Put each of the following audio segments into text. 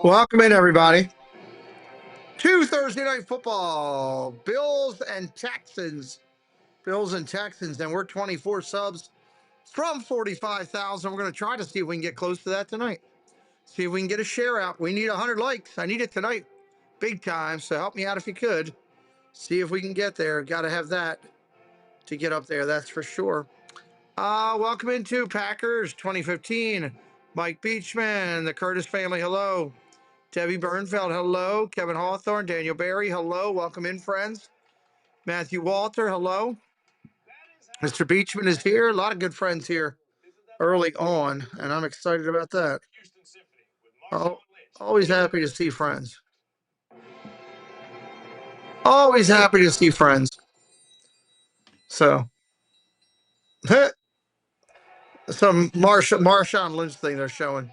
Welcome in, everybody, to Thursday Night Football. Bills and Texans. And we're 24 subs from 45,000. We're going to try to see if we can get close to that tonight. See if we can get a share out. We need 100 likes. I need it tonight. Big time. So help me out if you could. See if we can get there. Got to have that to get up there. That's for sure. Welcome into Packers 2015. Mike Beachman, the Curtis family. Hello. Debbie Bernfeld, hello. Kevin Hawthorne, Daniel Barry, hello. Welcome in, friends. Matthew Walter, hello. Mr. Beachman is here. A lot of good friends here early on, and I'm excited about that. Oh, always happy to see friends. Always happy to see friends. So, some Marshawn Lynch thing they're showing.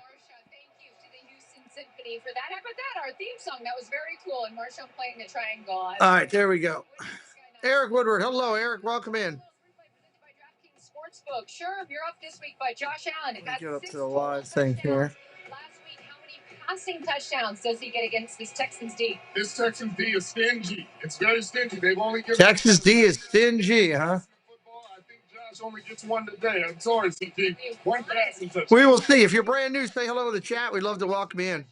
For that. How about that? Our theme song. That was very cool. And Marshall playing the triangle. All right, there we go. Eric Woodward. Hello, Eric. Welcome in. Sportsbook. Sure, you're up this week by Josh Allen. Get up to the live thing here. Last week, how many passing touchdowns does he get against this Texans D? This Texans D is stingy. It's very stingy. They've only given Texas D is stingy, huh? I think Josh only gets one today. I'm sorry, CP. One passing touchdown. We will see. If you're brand new, say hello in the chat. We'd love to welcome you in.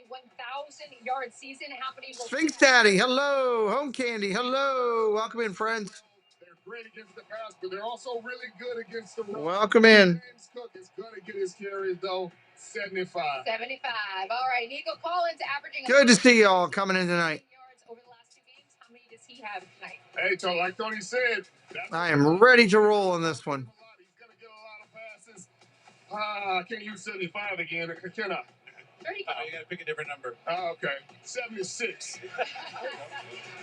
1,000-yard season happening. Sphinx Daddy, hello. Home Candy, hello. Welcome in, friends. They're great against the pass, but they're also really good against the run. Welcome in. James Cook is going to get his carries, though. 75. 75. All right. Nico Collins averaging. Good to see y'all coming in tonight. Over the last 2 games, how many does he have tonight? Hey, so like Tony said, I am ready to roll on this one. He's going to get a lot of passes. I can't use 75 again. Can I? You gotta pick a different number. Oh, okay. 76.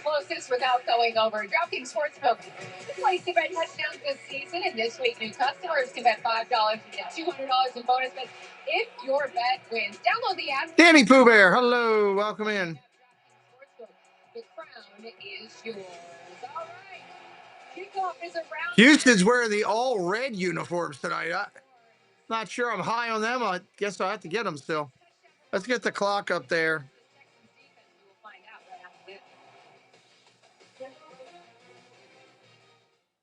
Closest without going over. DraftKings Sportsbook. Place to bet touchdowns this season, and this week new customers can bet $5 and get $200 in bonus bets if your bet wins. Download the app. Danny Pooh Bear, hello. Welcome in. The crown is yours. All right. Kickoff is around. Houston's wearing the all red uniforms tonight. Not sure I'm high on them. I guess I'll have to get them still. Let's get the clock up there.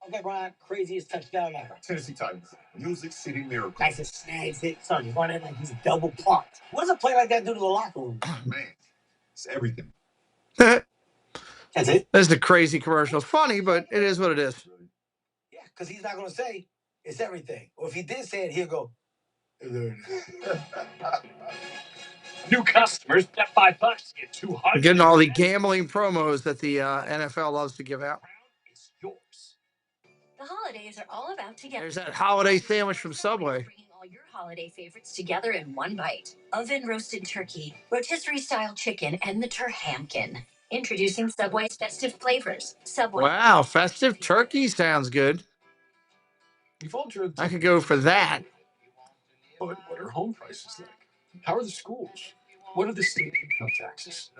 Okay, Brian, craziest touchdown ever. Tennessee Titans. Music City Miracle. Nice and snags it. Son, he's running like he's double parked. What does a play like that do to the locker room? Man, it's everything. That's it. This is a crazy commercial. It's funny, but it is what it is. Yeah, because he's not going to say it's everything. Or if he did say it, he'll go. New customers bet $5 to get $200. Getting all the gambling promos that the NFL loves to give out. It's yours. The holidays are all about together. There's that holiday sandwich from Subway. Bringing all your holiday favorites together in one bite. Oven roasted turkey, rotisserie style chicken, and the Turhamkin. Introducing Subway's festive flavors. Subway. Wow, festive turkey sounds good. I could go for that. But what are home prices like? How are the schools? What are the state income taxes?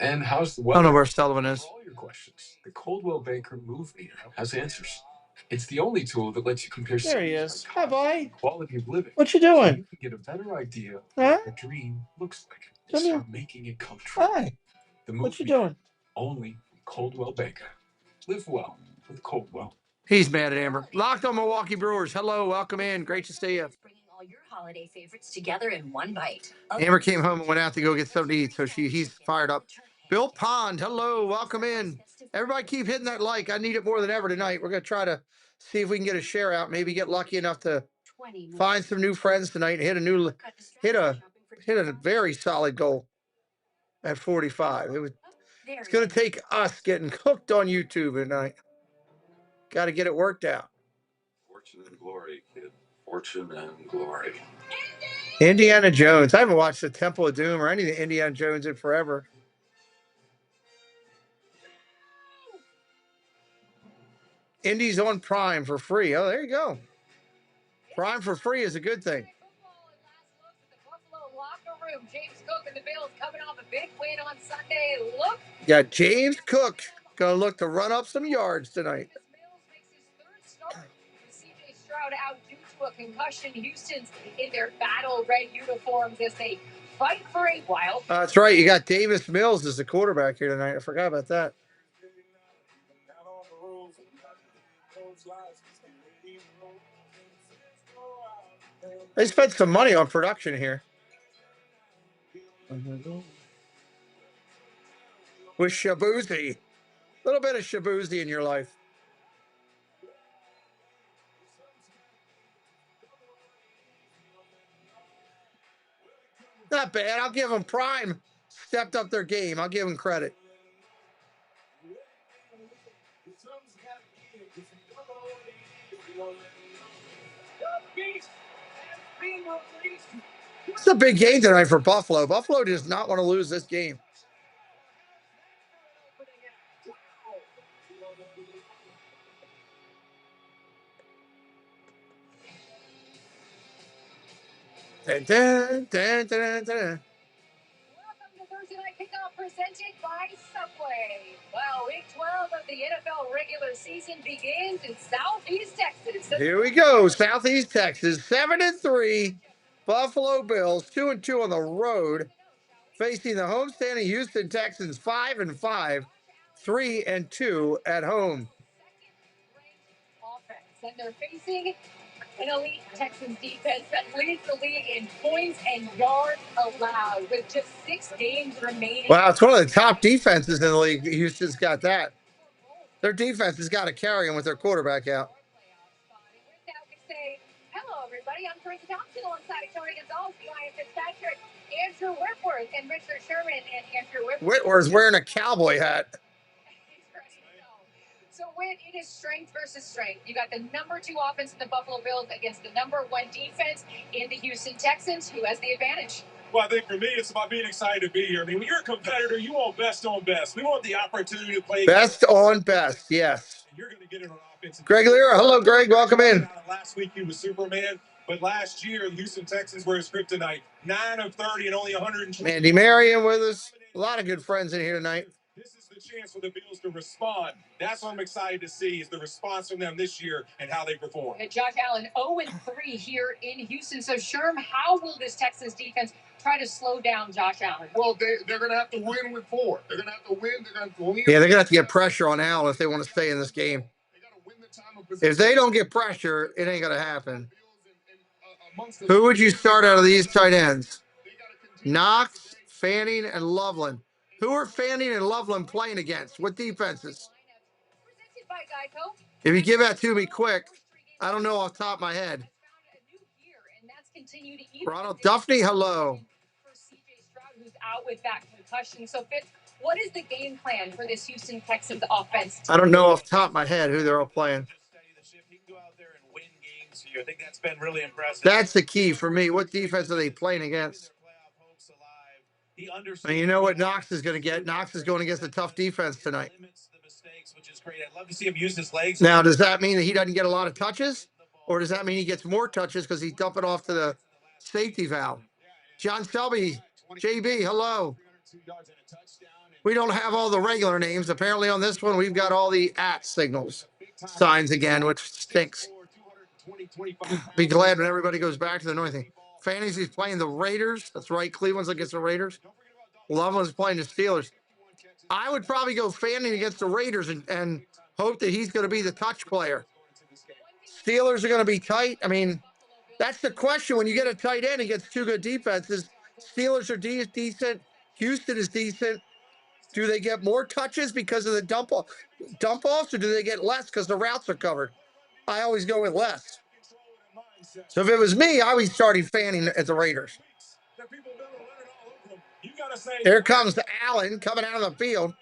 And how's the weather? I don't know where Sullivan is. All your questions. The Coldwell Banker Move Meter has answers. It's the only tool that lets you compare. There he is. Hi, boy. Quality of living. What you So doing? you can get a better idea of Huh? what a dream looks like. Come here. Start making it come true. Hi. The Move What you Meter, doing? only from Coldwell Banker. Live well with Coldwell. He's mad at Amber. Locked on Milwaukee Brewers. Hello, welcome in. Great to see you. Bringing all your holiday favorites together in one bite. Amber came home and went out to go get something to eat, so he's fired up. Bill Pond, hello, welcome in. Everybody keep hitting that like. I need it more than ever tonight. We're going to try to see if we can get a share out, maybe get lucky enough to find some new friends tonight and hit a very solid goal at 45. It's going to take us getting cooked on YouTube tonight. Got to get it worked out. Fortune and glory, kid. Fortune and glory. Indiana Jones. I haven't watched the Temple of Doom or any of the Indiana Jones in forever. Indy's on Prime for free. Oh, there you go. Prime for free is a good thing. James Cook and the Bills coming off a big win on Sunday. Look. Yeah, James Cook going to look to run up some yards tonight. Stroud out due to a concussion. Houston's in their battle red uniforms as they fight for a wild. That's right. You got Davis Mills as the quarterback here tonight. I forgot about that. They spent some money on production here. With Shabuzi. A little bit of Shabuzi in your life. Not bad. I'll give them prime. Stepped up their game. I'll give them credit. It's a big game tonight for Buffalo. Buffalo does not want to lose this game. Dun, dun, dun, dun, dun. Welcome to Thursday Night Kickoff presented by Subway. Well, week 12 of the NFL regular season begins in Southeast Texas. Here we go. Southeast Texas, 7-3. Buffalo Bills, 2-2 on the road, facing the homestanding Houston Texans, 5-5, 3-2 at home. Offense, and they're facing an elite Texans defense that leads the league in points and yards allowed with just 6 games remaining. Wow, it's one of the top defenses in the league. Houston's got that. Their defense has got to carry them with their quarterback out. With that, we say hello, everybody. I'm Teresa Thompson alongside Tony Gonzalez, Ryan Fitzpatrick, Andrew Whitworth, and Richard Sherman. And Andrew Whitworth's wearing a cowboy hat. So, Whit, it is strength versus strength. You got the number 2 offense in the Buffalo Bills against the number 1 defense in the Houston Texans. Who has the advantage? Well, I think for me, it's about being excited to be here. I mean, when you're a competitor, you want best on best. We want the opportunity to play best on best. Yes. You're going to get it on offense. Greg Lira, hello, Greg. Welcome in. Last week he was Superman, but last year the Houston Texans were his kryptonite. 9 of 30 and only 120. Andy Marion with us. A lot of good friends in here tonight. This is the chance for the Bills to respond. That's what I'm excited to see, is the response from them this year and how they perform. And Josh Allen 0-3 here in Houston. So, Sherm, how will this Texans defense try to slow down Josh Allen? Well, they're going to have to win with 4. They're going to have to win. They're going to have to win. Yeah, they're going to have to get pressure on Allen if they want to stay in this game. If they don't get pressure, it ain't going to happen. Who would you start out of these tight ends? Knox, Fanning, and Loveland. Who are Fanning and Loveland playing against? What defenses? If you give that to me quick, I don't know off the top of my head. Ronald Duffney, hello. Who's out with that concussion. So, Fitz, what is the game plan for this Houston Texans offense? I don't know off the top of my head who they're all playing. I think that's been really impressive. That's the key for me. What defense are they playing against? And you know what Knox is going to get? Knox is going against a tough defense tonight. I'd love to see him use his legs. Now, does that mean that he doesn't get a lot of touches? Or does that mean he gets more touches because he's dumping off to the safety valve? John Selby, JB, hello. We don't have all the regular names. Apparently on this one, we've got all the @ signals signs again, which stinks. Be glad when everybody goes back to the north thing. Fantasy's playing the Raiders. That's right. Cleveland's against the Raiders. Loveland's playing the Steelers. I would probably go Fanning against the Raiders and hope that he's going to be the touch player. Steelers are going to be tight. I mean, that's the question. When you get a tight end against 2 good defenses, Steelers are decent. Houston is decent. Do they get more touches because of the dump offs, or do they get less because the routes are covered? I always go with less. So if it was me, I would be starting Fanning at the Raiders. Here comes Allen coming out of the field.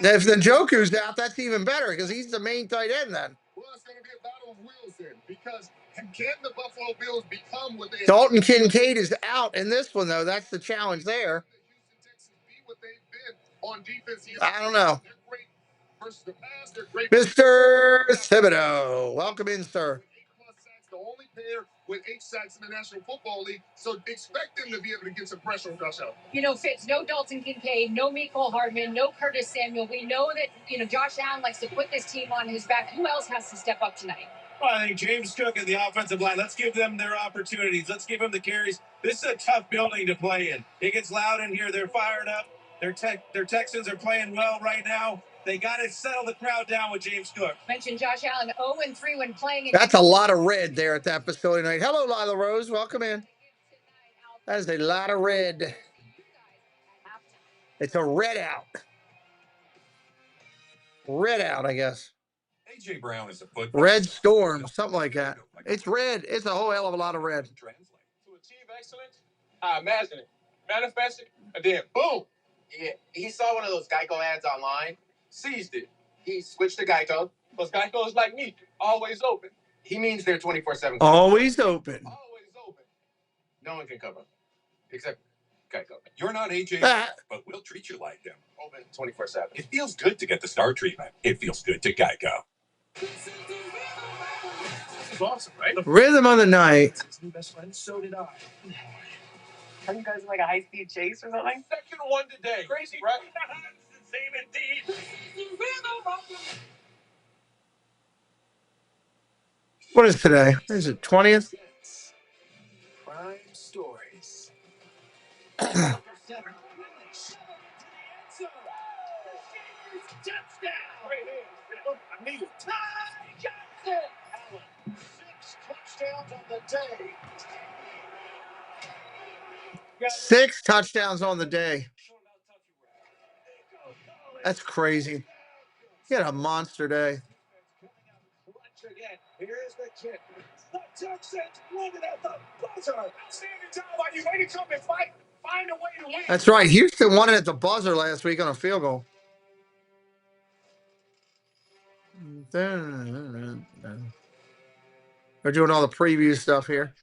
If the Njoku's out, that's even better because he's the main tight end then. Well, it's going to be a battle of wills then, because can the Buffalo Bills become what they Dalton Kincaid is out in this one, though. That's the challenge there. I don't know. Mr. Thibodeau, welcome in, sir. The only player with 8 sacks in the National Football League, so expect them to be able to get some pressure on Josh Allen. You know, Fitz, no Dalton Kincaid, no Mecole Hardman, no Curtis Samuel. We know that, you know, Josh Allen likes to put this team on his back. Who else has to step up tonight? Well, I think James Cook and the offensive line, let's give them their opportunities. Let's give them the carries. This is a tough building to play in. It gets loud in here. They're fired up. Their Texans are playing well right now. They got to settle the crowd down with James Cook. Mentioned Josh Allen 0-3 when playing. That's a lot of red there at that facility tonight. Hello, Lila Rose. Welcome in. That is a lot of red. It's a red out. Red out, I guess. A.J. Brown is a football. Red storm, something like that. It's red. It's a whole hell of a lot of red. To achieve excellence, I imagine it, manifest it, and then boom. Yeah, he saw one of those Geico ads online, seized it. He switched to Geico. Because Geico is like me, always open. He means they're 24/7. Always open. Always open. No one can cover, except Geico. You're not A.J., Ah. but we'll treat you like them. Open 24/7. It feels good to get the star treatment. It feels good to Geico. This is awesome, right? Rhythm of the night. His new best friend, so did I. Are you guys in like a high-speed chase or something? Second one today. Crazy, right? Same indeed. What is today? Is it 20th? Prime stories. Six touchdowns on the day. That's crazy. He had a monster day. Here's the kick. The Texans win it at the buzzer. Outstanding job by you. Way to come and fight. Find a way to win. That's right. Houston won it at the buzzer last week on a field goal. They're doing all the preview stuff here.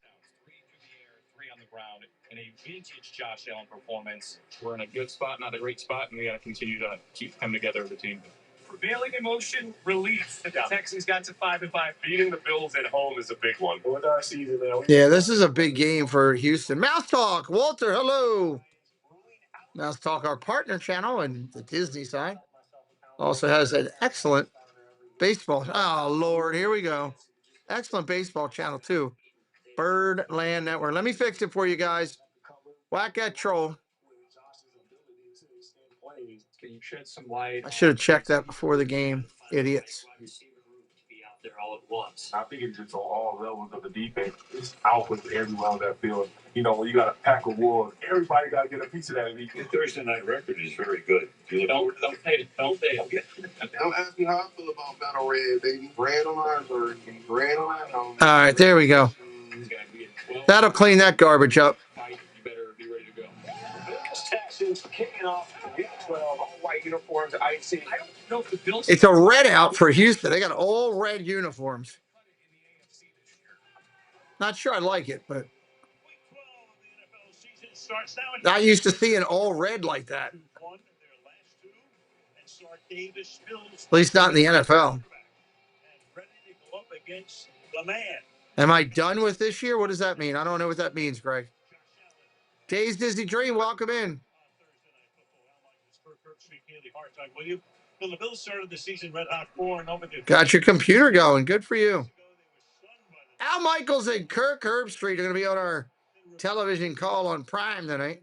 3 on the ground in a vintage Josh Allen performance. We're in a good spot, not a great spot, and we got to continue to keep coming together as a team. Prevailing emotion released. The Texans got to 5-5. Beating the Bills at home is a big one. With our season now. Yeah, this is a big game for Houston. Mouse Talk, Walter, hello. Mouse Talk, our partner channel and the Disney side, also has an excellent baseball. Oh, Lord, here we go. Excellent baseball channel, too. Birdland Network. Let me fix it for you guys. Whack that troll. Can you shed some light? I should have checked that before the game. Idiots. Out there all at once. I think it's just on all levels of the defense. It's out with everyone on that field. You know, when you got a pack of wolves, everybody got to get a piece of that. The Thursday night record is very good. Don't fail. Don't ask me how I feel about Battle Red, baby. Red on ours or red on our own. All right, there we go. That'll clean that garbage up. You better be ready to go. Bills Texans kicking off week 12. All white uniforms, icy. I don't know if the Bills. It's a red out for Houston. They got all red uniforms. Not sure I like it, but not used to seeing all red like that. At least not in the NFL. Am I done with this year? What does that mean? I don't know what that means, Greg. Days Disney Dream, welcome in. The Bills started the season red hot 4-0. Got your computer going. Good for you. Al Michaels and Kirk Herbstreit are going to be on our television call on Prime tonight.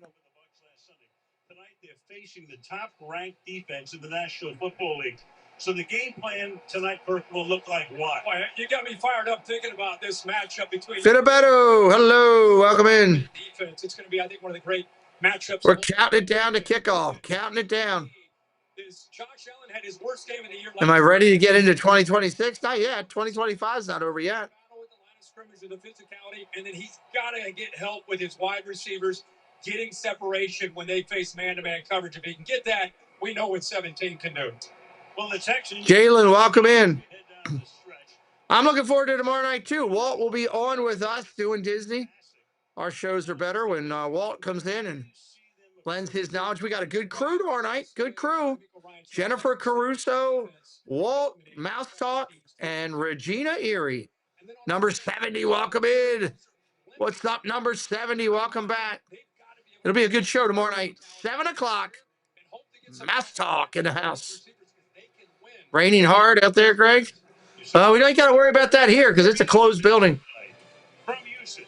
Tonight they're facing the top-ranked defense in the National Football League. So the game plan tonight, Kirk, will look like what? Boy, you got me fired up thinking about this matchup between Fitibetto, hello, welcome in. defense. It's going to be, I think, one of the great matchups. We're counting it down to kickoff. Counting it down. Josh Allen had his worst game of the year. Am I ready to get into 2026? Not yet. 2025 is not over yet. With the line of scrimmage and the physicality, and then he's got to get help with his wide receivers getting separation when they face man-to-man coverage. If he can get that, we know what 17 can do. Well, the Texans. Jalen, welcome in. I'm looking forward to tomorrow night, too. Walt will be on with us doing Disney. Our shows are better when Walt comes in and lends his knowledge. We got a good crew tomorrow night. Good crew. Jennifer Caruso, Walt, Mouse Talk, and Regina Erie. Number 70, welcome in. What's up, number 70? Welcome back. It'll be a good show tomorrow night. 7 o'clock. Mouse Talk in the house. Raining hard out there, Greg? We don't got to worry about that here because it's a closed building. From Houston,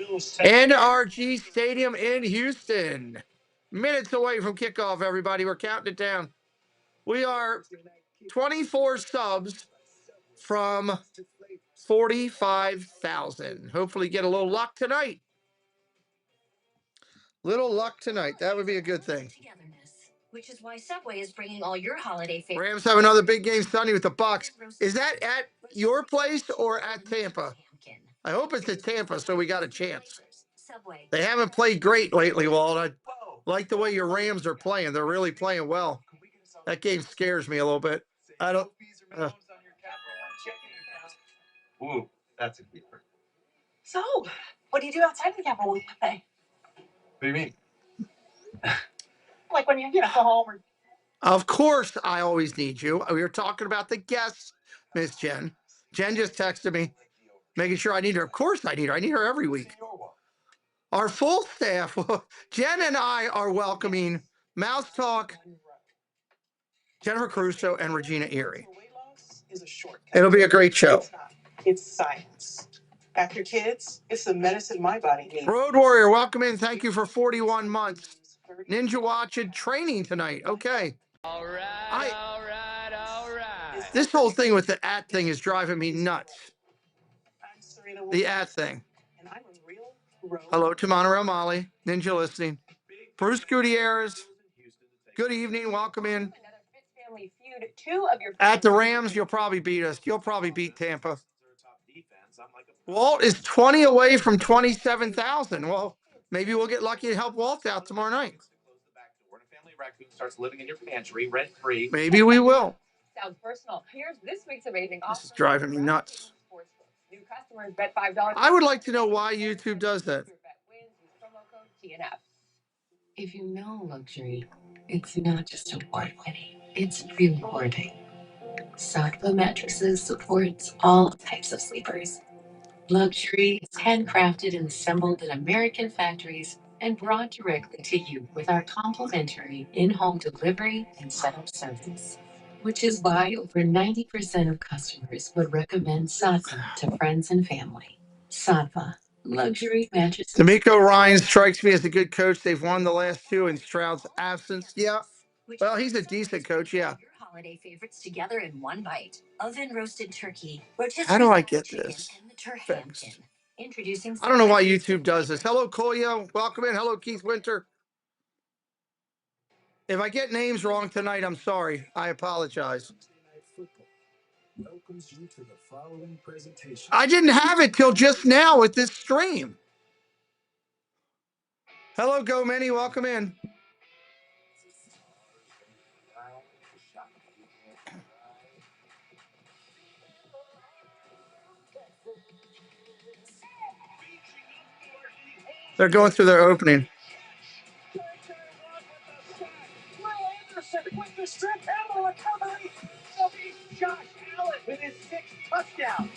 NRG Stadium in Houston. Minutes away from kickoff, everybody. We're counting it down. We are 24 subs from 45,000. Hopefully get a little luck tonight. Little luck tonight. That would be a good thing. Which is why Subway is bringing all your holiday favorites. Rams have another big game Sunday with the Bucs. Is that at your place or at Tampa? I hope it's at Tampa, so we got a chance. They haven't played great lately, Walt. I like the way your Rams are playing. They're really playing well. That game scares me a little bit. I don't. Ooh, that's a keeper. So, what do you do outside the Capital One Cafe? What do you mean? Like when you go home or... Of course, I always need you. We were talking about the guests, Miss Jen. Jen just texted me, making sure I need her. Of course I need her. I need her every week. Our full staff, Jen and I are welcoming Mouse Talk, Jennifer Caruso, and Regina Erie. It'll be a great show. It's not. It's science. After kids, it's the medicine my body needs. Road Warrior, welcome in. Thank you for 41 months. Ninja watching training tonight. Okay. All right. This whole thing with the at thing is driving me nuts. The at thing. Hello to Monorail Molly. Ninja listening. Bruce Gutierrez. Good evening. Welcome in. At the Rams, you'll probably beat us. You'll probably beat Tampa. Walt is 20 away from 27,000. Well, maybe we'll get lucky to help Walt out tomorrow night. Starts living in your pantry rent-free. Maybe we will. Sounds personal. Here's this week's amazing offer. This is driving me nuts. New customers bet $5. I would like to know why YouTube does that. If you know luxury, it's not just award-winning, it's rewarding. HOUVSBUF mattresses supports all types of sleepers. Luxury is handcrafted and assembled in American factories and brought directly to you with our complimentary in-home delivery and setup service. Which is why over 90% of customers would recommend HOUVSBUF to friends and family. HOUVSBUF, luxury mattresses. D'Amico Ryan strikes me as a good coach. They've won the last two in Stroud's absence. Yeah. Well, he's a decent coach, yeah. Your holiday favorites together in one bite. Oven roasted turkey. How do I get this fixed? Introducing I don't know why YouTube does this. Hello, Kolya. Welcome in. Hello, Keith Winter. If I get names wrong tonight, I'm sorry. I apologize. I didn't have it till just now with this stream. Hello, Go Many. Welcome in. They're going through their opening. With the strip handle recovery, it'll be Josh Allen with his 6th touchdown.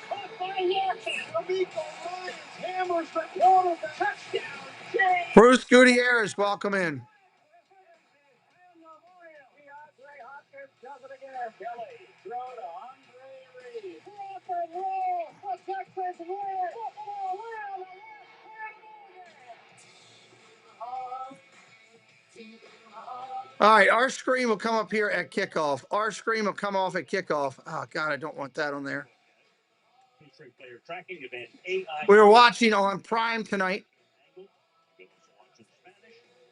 Caught by Larkin. D'Amico Ryan hammers the quarterback. Touchdown. Bruce Gutierrez, welcome in. All right, our screen will come up here at kickoff. Our screen will come off at kickoff. Oh, God, I don't want that on there. We were watching on Prime tonight.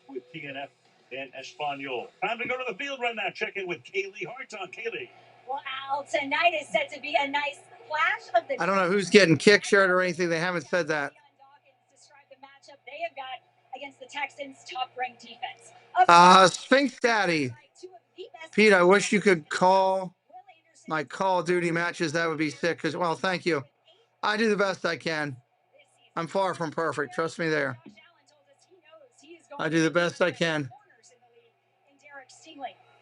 With TNF and Espanol. Time to go to the field right now. Check in with Kaylee Harton. Kaylee. Well, Al, tonight is set to be a nice flash of the... I don't know who's getting kick shirt or anything. They haven't said that. Describe the matchup they have got against the Texans' top-ranked defense. Sphinx Daddy. Pete, I wish you could call my Call of Duty matches. That would be sick. Because, well, thank you. I do the best I can. I'm far from perfect. Trust me there. I do the best I can.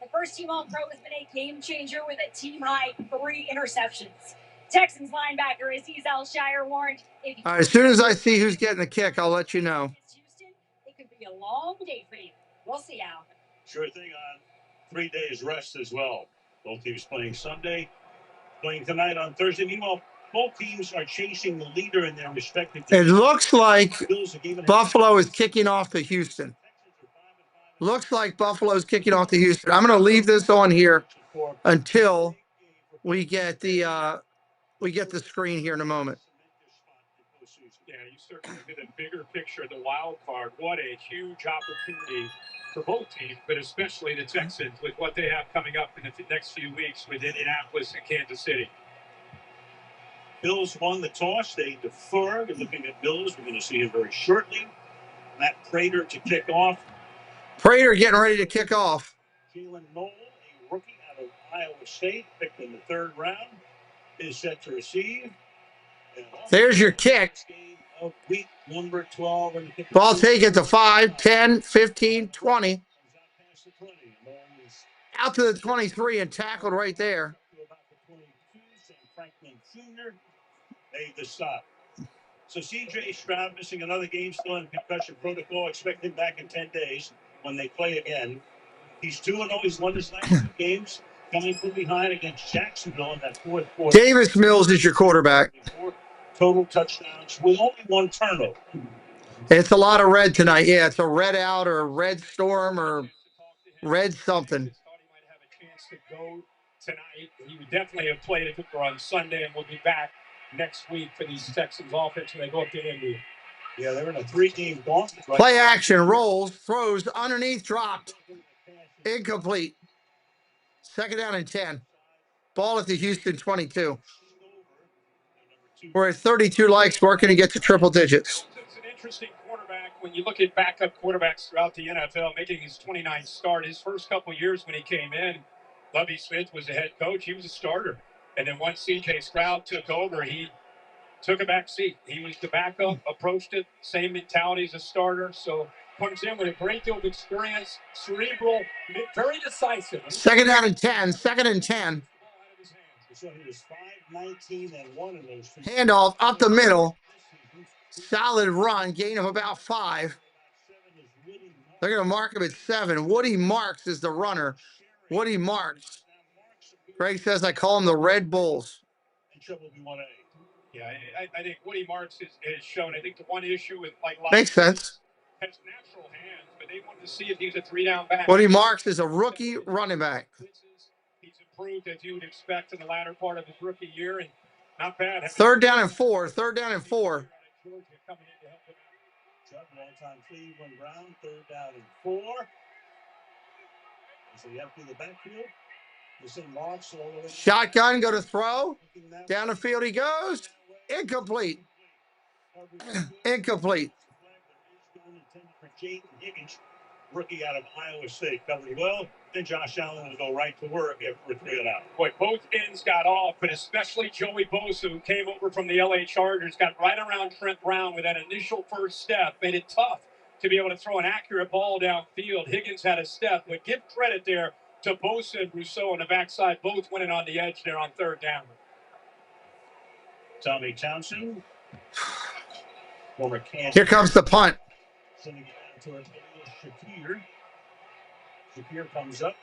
The first team All-Pro has been a game changer with a team-high 3 interceptions. Texans linebacker Aziz Al-Shire warned... All right, as soon as I see who's getting the kick, I'll let you know. It could be a long day for you. We'll see, Al. Sure thing on 3 days rest as well. Both teams playing Sunday playing tonight on Thursday. Meanwhile, both teams are chasing the leader in their respective It divisions. looks like Bills are giving Buffalo is kicking off to Houston. Looks like Buffalo's kicking off to Houston. I'm going to leave this on here until we get the screen here in a moment. Yeah, you certainly get a bigger picture of the wild card. What a huge opportunity for both teams, but especially the Texans with what they have coming up in the next few weeks with Indianapolis and Kansas City. Bills won the toss. They defer. We're looking at Bills. We're going to see him very shortly. Matt Prater to kick off. Prater getting ready to kick off. Jalen Noel, a rookie out of Iowa State, picked in the 3rd round, is set to receive. There's your kick. Of week number 12. Ball taken to 5, 10, 15, 20. Out to the 23 and tackled right there. Franklin Jr. made the stop. So C.J. Stroud missing another game, still in concussion protocol. Expect him back in 10 days when they play again. He's 2-0. He's won his last 2 games, coming from behind against Jacksonville in that 4th quarter. Davis Mills is your quarterback. 4 total touchdowns with only 1 turnover. It's a lot of red tonight. Yeah, it's a red out or a red storm or red something. Thought he might have a chance to go tonight. He would definitely have played if it were on Sunday, and we'll be back next week for these Texans offense when they go up to Indy. Yeah, they're in a 3-game gauntlet. Right? Play action, rolls, throws, underneath, dropped. Incomplete. 2nd down and 10. Ball at the Houston 22. We're at 32 likes, working to get to triple digits. It's an interesting quarterback when you look at backup quarterbacks throughout the NFL, making his 29th start. His first couple years when he came in, Lovie Smith was the head coach. He was a starter. And then once C.J. Stroud took over, he took a back seat. He was the backup, approached it, same mentality as a starter. So comes in with a great deal of experience, cerebral, very decisive. 2nd down and 10, 2nd and 10. So he was 5-19 and 1 in those 2. Handoff up the middle. Solid run, gain of about 5. They're going to mark him at 7. Woody Marks is the runner. Woody Marks. Greg says I call him the Red Bulls. Yeah, I think Woody Marks has shown. I think the one issue with makes sense. Has natural hands, but they wanted to see if he's a 3-down back. Woody Marks is a rookie running back. He's improved as you would expect in the latter part of his rookie year, and not bad. 3rd down and 4. 3rd down and 4. Long-time Cleveland Brown, 3rd down and 4. So you have to the backfield. Shotgun, go to throw. Down the field he goes. Incomplete. Incomplete. Rookie out of Iowa State covered well. Then Josh Allen will go right to work after 3 and out. Boy, both ends got off, but especially Joey Bosa, who came over from the LA Chargers, got right around Trent Brown with that initial first step. Made it tough to be able to throw an accurate ball downfield. Higgins had a step, but give credit there to Bosa and Rousseau on the backside, both winning on the edge there on 3rd down. Tommy Townsend, former Kansas. Here comes the punt. Sending it down to Shakir. Shakir comes up,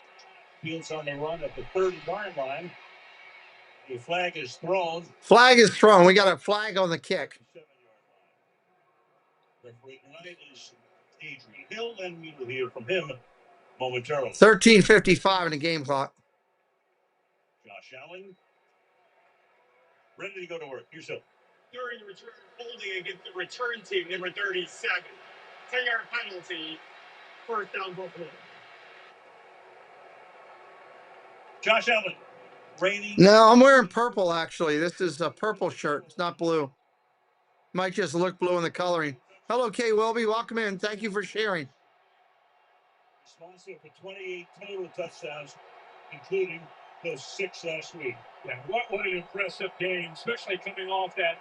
fields on the run at the 30-yard line. A flag is thrown. Flag is thrown. We got a flag on the kick. 7-yard line. Referee tonight is Adrian Hill, and we will hear from him momentarily. 13:55 in the game clock. Josh Allen, ready to go to work. Here's Hill. During the return, holding against the return team, number 37. 10-yard penalty, 1st down Buffalo. Josh Allen, reigning. No, I'm wearing purple, actually. This is a purple shirt. It's not blue. Might just look blue in the coloring. Hello, Kay Welby. Welcome in. Thank you for sharing. Responsible for 28 total touchdowns, including those 6 last week. Yeah, what an impressive game, especially coming off that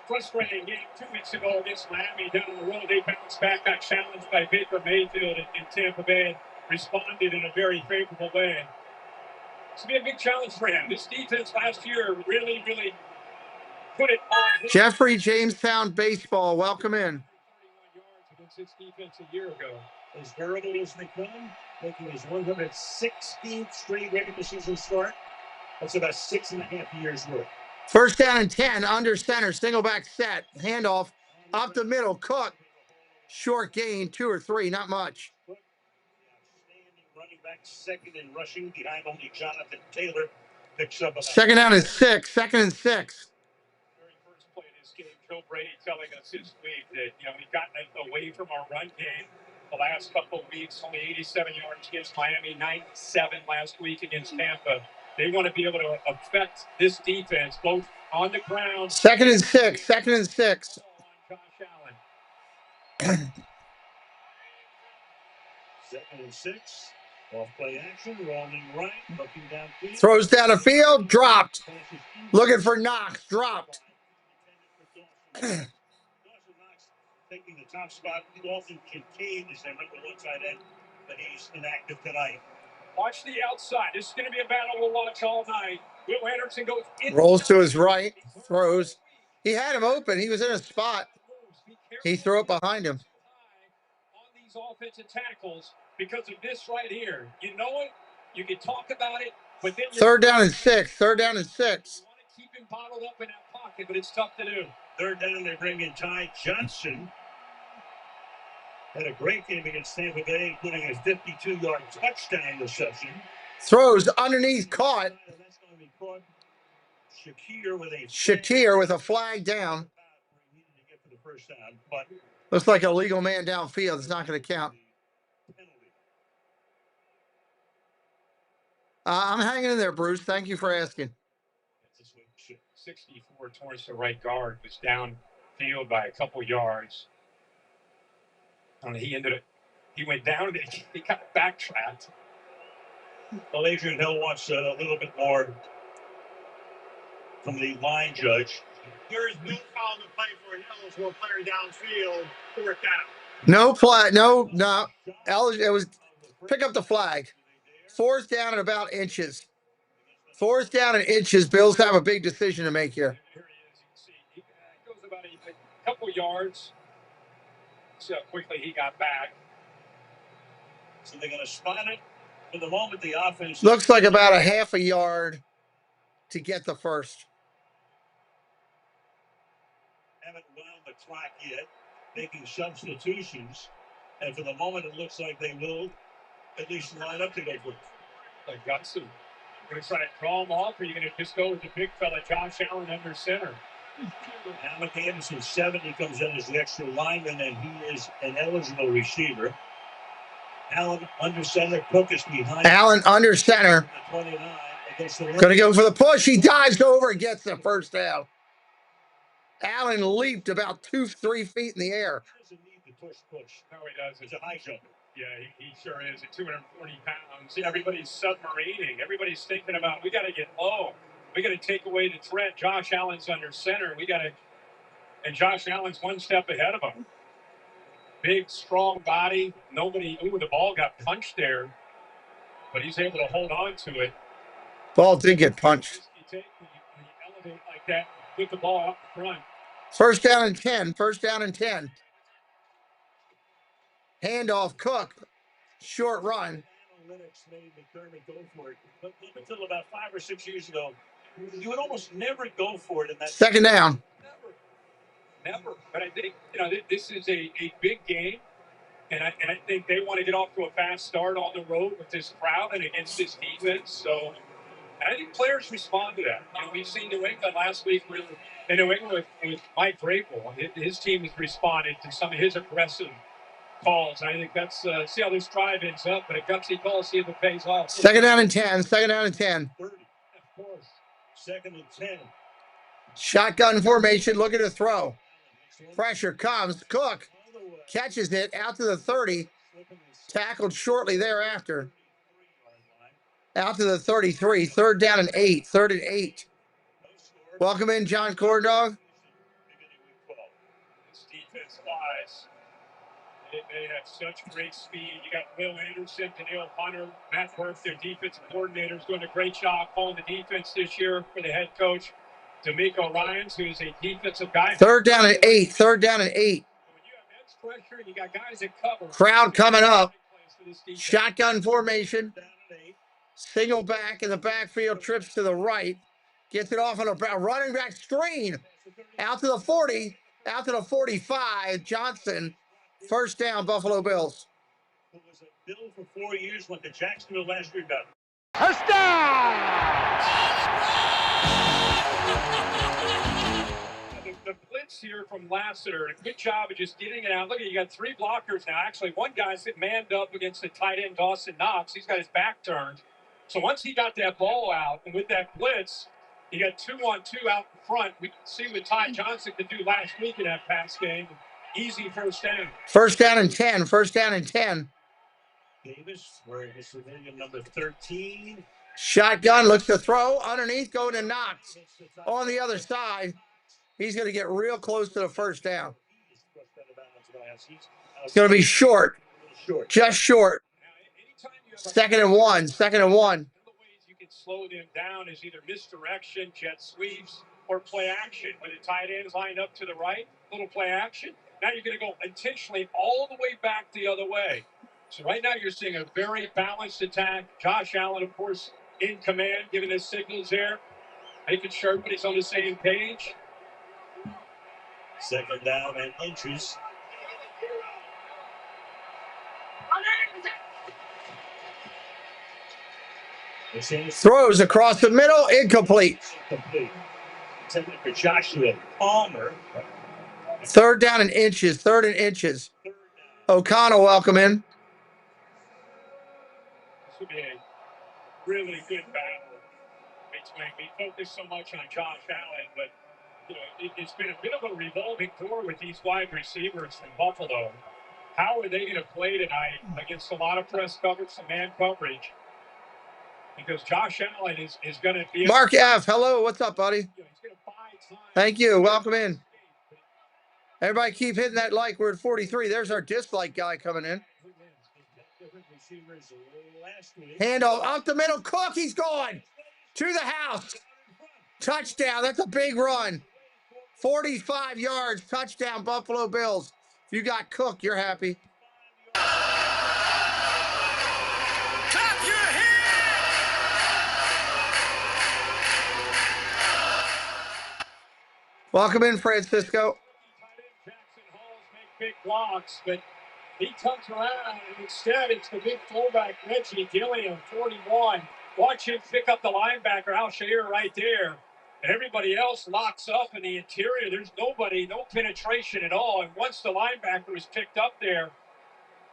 frustrating game 2 weeks ago against Miami down on the road. They bounced back, got challenged by Baker Mayfield in Tampa Bay, and responded in a very favorable way. It's going to be a big challenge for him. This defense last year really put it on. Jeffrey Jamestown Baseball, welcome in. 31 yards against this defense a year ago. As durable as they come, making his 116th straight regular season start. That's about 6.5 years worth. First down and 10, under center, single back set, handoff, up the middle, Cook. Short gain, 2 or 3, not much. Outstanding running back, second in rushing behind only Jonathan Taylor. Picks up second down and 6, second and 6. Very first play of this game, Joe Brady telling us this week that, we've gotten away from our run game the last couple of weeks, only 87 yards against Miami, 97 last week against Tampa. They want to be able to affect this defense both on the ground. Second and 6, second and 6. Josh Allen. Second and 6. Off play action, rolling right, looking downfield. Throws down the field, dropped. Looking for Knox, dropped. Dawson Knox taking the top spot. Dalton Kincaid is their number 1 tight end, but he's inactive tonight. Watch the outside. This is going to be a battle we'll watch all night. Will Anderson goes in. Rolls to his right, throws. He had him open. He was in a spot. He threw it behind him. On these offensive tackles because of this right here. You know it. You can talk about it, but then third down and 6. Third down and 6. You want to keep him bottled up in that pocket, but it's tough to do. Third down, they bring in Ty Johnson. Had a great game against Tampa Bay, including a 52-yard touchdown reception. Throws underneath, caught. That's going to be caught. Shakir with a flag down. Looks like a legal man downfield. It's not going to count. I'm hanging in there, Bruce. Thank you for asking. 64 towards the right guard was downfield by a couple yards. He went down and he got backtracked. Well, Adrian Hill wants a little bit more from the line judge. There's no foul to play for an eligible player downfield. Fourth down. No play. No. It was pick up the flag. Fourth down at about inches. Fourth down and inches. Bills have a big decision to make here. Here he is. You can see he goes about a couple yards. See how quickly he got back. So they're going to spot it. For the moment, the offense looks like about a half a yard to get the first. Haven't wound the clock yet, making substitutions. And for the moment, it looks like they will at least line up to go for it. Like Gutsu. You're going to try to draw him off, or you're going to just go with the big fella, Josh Allen, under center? Alec Anderson, 70, comes in as the extra lineman, and he is an eligible receiver. Allen under center, Cook is behind. Allen under center. 29 against the going to go for the push. He dives over and gets the first down. Allen leaped about 2-3 feet in the air. He doesn't need the push. No, he does. It's a high jump. Yeah, he sure is. At 240 pounds. Everybody's submarining. Everybody's thinking about, we got to get low. We got to take away the threat. Josh Allen's under center. And Josh Allen's one step ahead of him. Big, strong body. The ball got punched there, but he's able to hold on to it. Ball did get punched. You elevate like that, put the ball out in front. First down and 10. First down and 10. Handoff, Cook. Short run. Analytics made McDermott go for it. But until about 5 or 6 years ago, you would almost never go for it in that. Second down. Never. But I think, this is a big game. And I think they want to get off to a fast start on the road with this crowd and against this defense. So I think players respond to that. We've seen New England last week with Mike Vrabel. His team has responded to some of his aggressive calls. And I think that's see how this drive ends up, but a gutsy call, see if it pays off. Second down and 10. Second down and 10. 30. Of course. Second and 10. Shotgun formation, looking to throw. Pressure comes. Cook catches it out to the 30. Tackled shortly thereafter. Out to the 33. Third down and 8. Third and 8. Welcome in, John Cordog. This defense flies. They have such great speed. You got Will Anderson, Daniil Hunter, Matt Worth, their defensive coordinators, doing a great job calling the defense this year for the head coach, D'Amico Ryans, who's a defensive guy. Third down and 8. Third down and 8. When you have edge pressure, you got guys that cover. Crowd coming up. Shotgun formation. Single back in the backfield, trips to the right. Gets it off on a running back screen. Out to the 40, out to the 45. Johnson, first down, Buffalo Bills. Who was a Bill for 4 years, went to Jacksonville last year, got First down! The blitz here from Lassiter, a good job of just getting it out. Look, you got 3 blockers now. Actually, one guy's manned up against the tight end, Dawson Knox. He's got his back turned. So once he got that ball out, and with that blitz, you got 2-on-2 out in front. We can see what Ty Johnson could do last week in that pass game. Easy first down. First down and 10. First down and 10. Davis wearing his civilian number 13. Shotgun, looks to throw. Underneath, going to Knox. On the other side, he's going to get real close to the first down. It's going to be short. Just short. Second and one. Second and one. One of the ways you can slow them down is either misdirection, jet sweeps, or play action. When the tight ends line up to the right, little play action. Now you're going to go intentionally all the way back the other way. So right now you're seeing a very balanced attack. Josh Allen, of course, in command, giving his signals there, making sure everybody's on the same page. Second down and inches. Throws across the middle, incomplete. Intended for Joshua Palmer. Third down and inches. Third and inches. O'Connell, welcome in. This would be a really good battle between. We focus so much on Josh Allen, but you know it's been a bit of a revolving door with these wide receivers from Buffalo. How are they going to play tonight against a lot of press coverage, some man coverage? Because Josh Allen is going to be. Mark F. Hello, what's up, buddy? Thank you. Welcome in. Everybody keep hitting that like. We're at 43. There's our dislike guy coming in. Handoff up the middle. Cook, he's going to the house. Touchdown. That's a big run. 45 yards. Touchdown, Buffalo Bills. If you got Cook, you're happy. Clap your hands! Welcome in, Francisco. Jackson Halls make big blocks, but he comes around, and instead it's the big fullback, Reggie Gilliam, 41. Watch him pick up the linebacker, Al-Shair, right there. And everybody else locks up in the interior. There's nobody, no penetration at all. And once the linebacker was picked up there,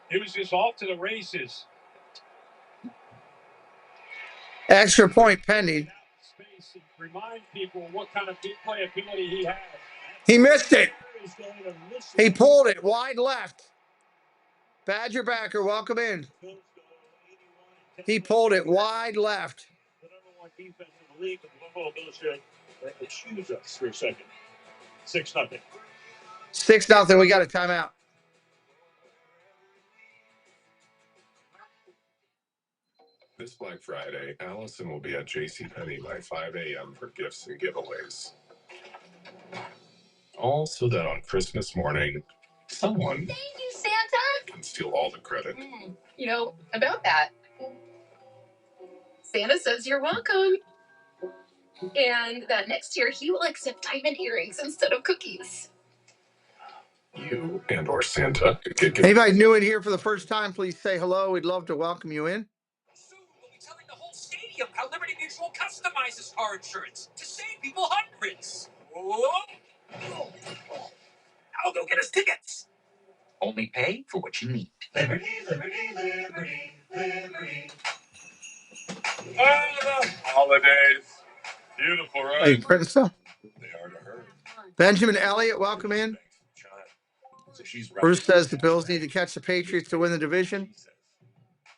it was just off to the races. Extra point pending. Space and remind people what kind of big playability he has. He missed it. He pulled it wide left. Badger backer, welcome in. He pulled it wide left. The number 1 defense in the league, the Buffalo Bills should excuse us for a second. 6-0. 6-0. We got a timeout. This Black Friday, Allison will be at JCPenney by 5 a.m. for gifts and giveaways. All so that on Christmas morning, someone Thank you, Santa. can steal all the credit. You know, about that, Santa says you're welcome. And that next year he will accept diamond earrings instead of cookies. You and or Santa could get. Anybody new in here for the first time, please say hello. We'd love to welcome you in. Soon we'll be telling the whole stadium how Liberty Mutual customizes car insurance to save people hundreds. Whoa. I'll go get us tickets. Only pay for what you need. Liberty, Liberty, Liberty, Liberty. Holidays. Beautiful, right? Hey, Princeton. They are to her. Benjamin Elliott, welcome in. So she's Bruce says the Bills need to catch the Patriots to win the division.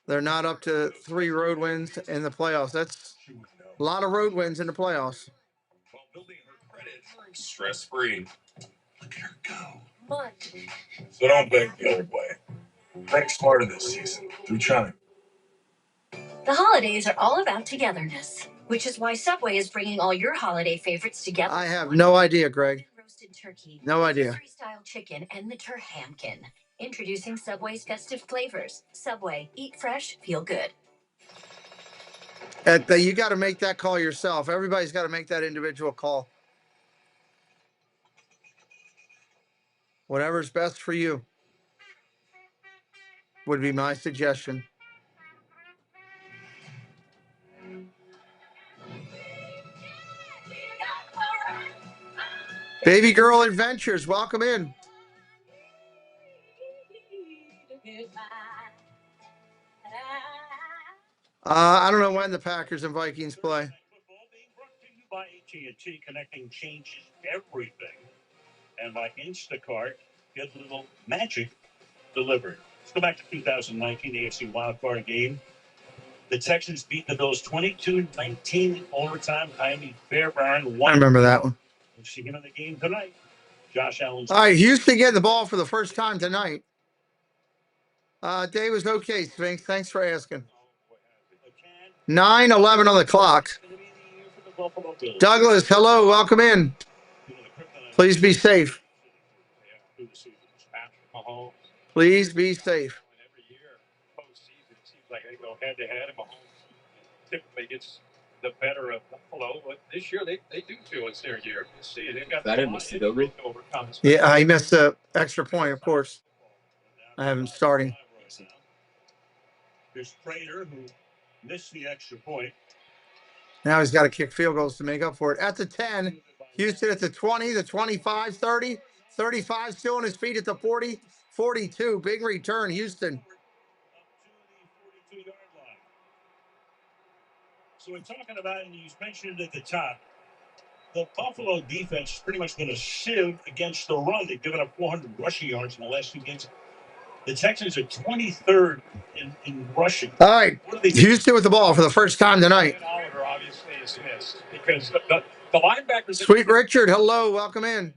They're not up to 3 road wins in the playoffs. That's a lot of road wins in the playoffs. While building her credit, stress-free. Look at her go. So don't think the old way. Think smarter this season through Chime. The holidays are all about togetherness, which is why Subway is bringing all your holiday favorites together. I have no idea, Greg. Roasted turkey, No idea. rotisserie-style chicken, and the hamkin. Introducing Subway's festive flavors. Subway, eat fresh, feel good. You got to make that call yourself. Everybody's got to make that individual call. Whatever's best for you would be my suggestion. Baby Girl Adventures, welcome in. I don't know when the Packers and Vikings play. By AT&T, connecting changes everything. And by Instacart, get a little magic delivered. Let's go back to 2019 AFC wildcard game. The Texans beat the Bills 22-19 overtime. Jaime Fairbairn won. I remember that one. We'll see him in the game tonight. Josh Allen's. All right, Houston getting the ball for the first time tonight. Day was okay, Sphinx. Thanks for asking. 9:11 on the clock. Douglas, hello, welcome in. Please be safe. Please be safe. Every year, postseason, it seems like they go head to head, and Mahomes typically gets the better of Buffalo. But this year, they do feel it's their year. You see, they've got That didn't miss the over. Yeah, I missed the extra point, of course. I have him starting. There's Prater, who missed the extra point. Now he's got to kick field goals to make up for it. At the 10, Houston at the 20, the 25, 30, 35, still on his feet at the 40, 42. Big return, Houston. Up to the 42-yard line. So we're talking about, and you mentioned it at the top, the Buffalo defense is pretty much going to sieve against the run. They've given up 400 rushing yards in the last two games. The Texans are 23rd in rushing. All right, Houston with the ball for the first time tonight. Oliver obviously is missed because the linebackers. Sweet Richard, hello, welcome in. And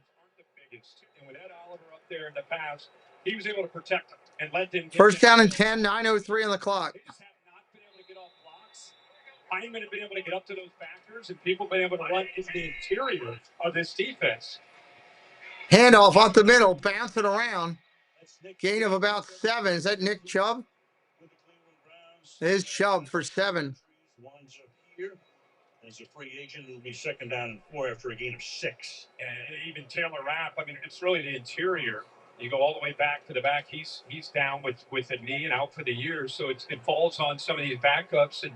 with Ed Oliver up there in the pass, he was able to protect them and let them. First down and 10, 9:03 on the clock. They just have not been able to get off blocks. Hyman have been able to get up to those backers, and people have been able to run into the interior of this defense. Handoff up the middle, bouncing around. Gain of about 7. Is that Nick Chubb? It is Chubb for 7. As a free agent, it'll be second down and 4 after a gain of 6. And even Taylor Rapp, I mean, it's really the interior. You go all the way back to the back. He's down with a knee and out for the year. So it falls on some of these backups. And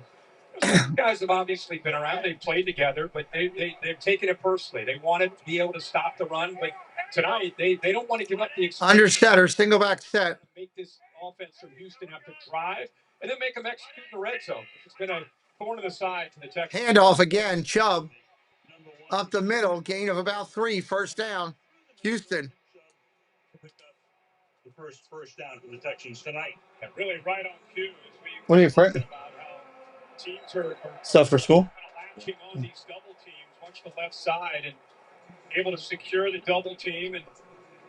some guys have obviously been around. They've played together, but they've taken it personally. They wanted to be able to stop the run, but tonight they don't want to give up the under setter, single back set. Make this offense from Houston have to drive and then make them execute the red zone. It's been a thorn in the side to the Texans. Handoff again, Chubb up the middle, gain of about 3, first down, Houston. The first down for the Texans tonight. And really right on cue. What are you afraid? Teams are stuff for school. Latching on these double teams, watch the left side, and able to secure the double team and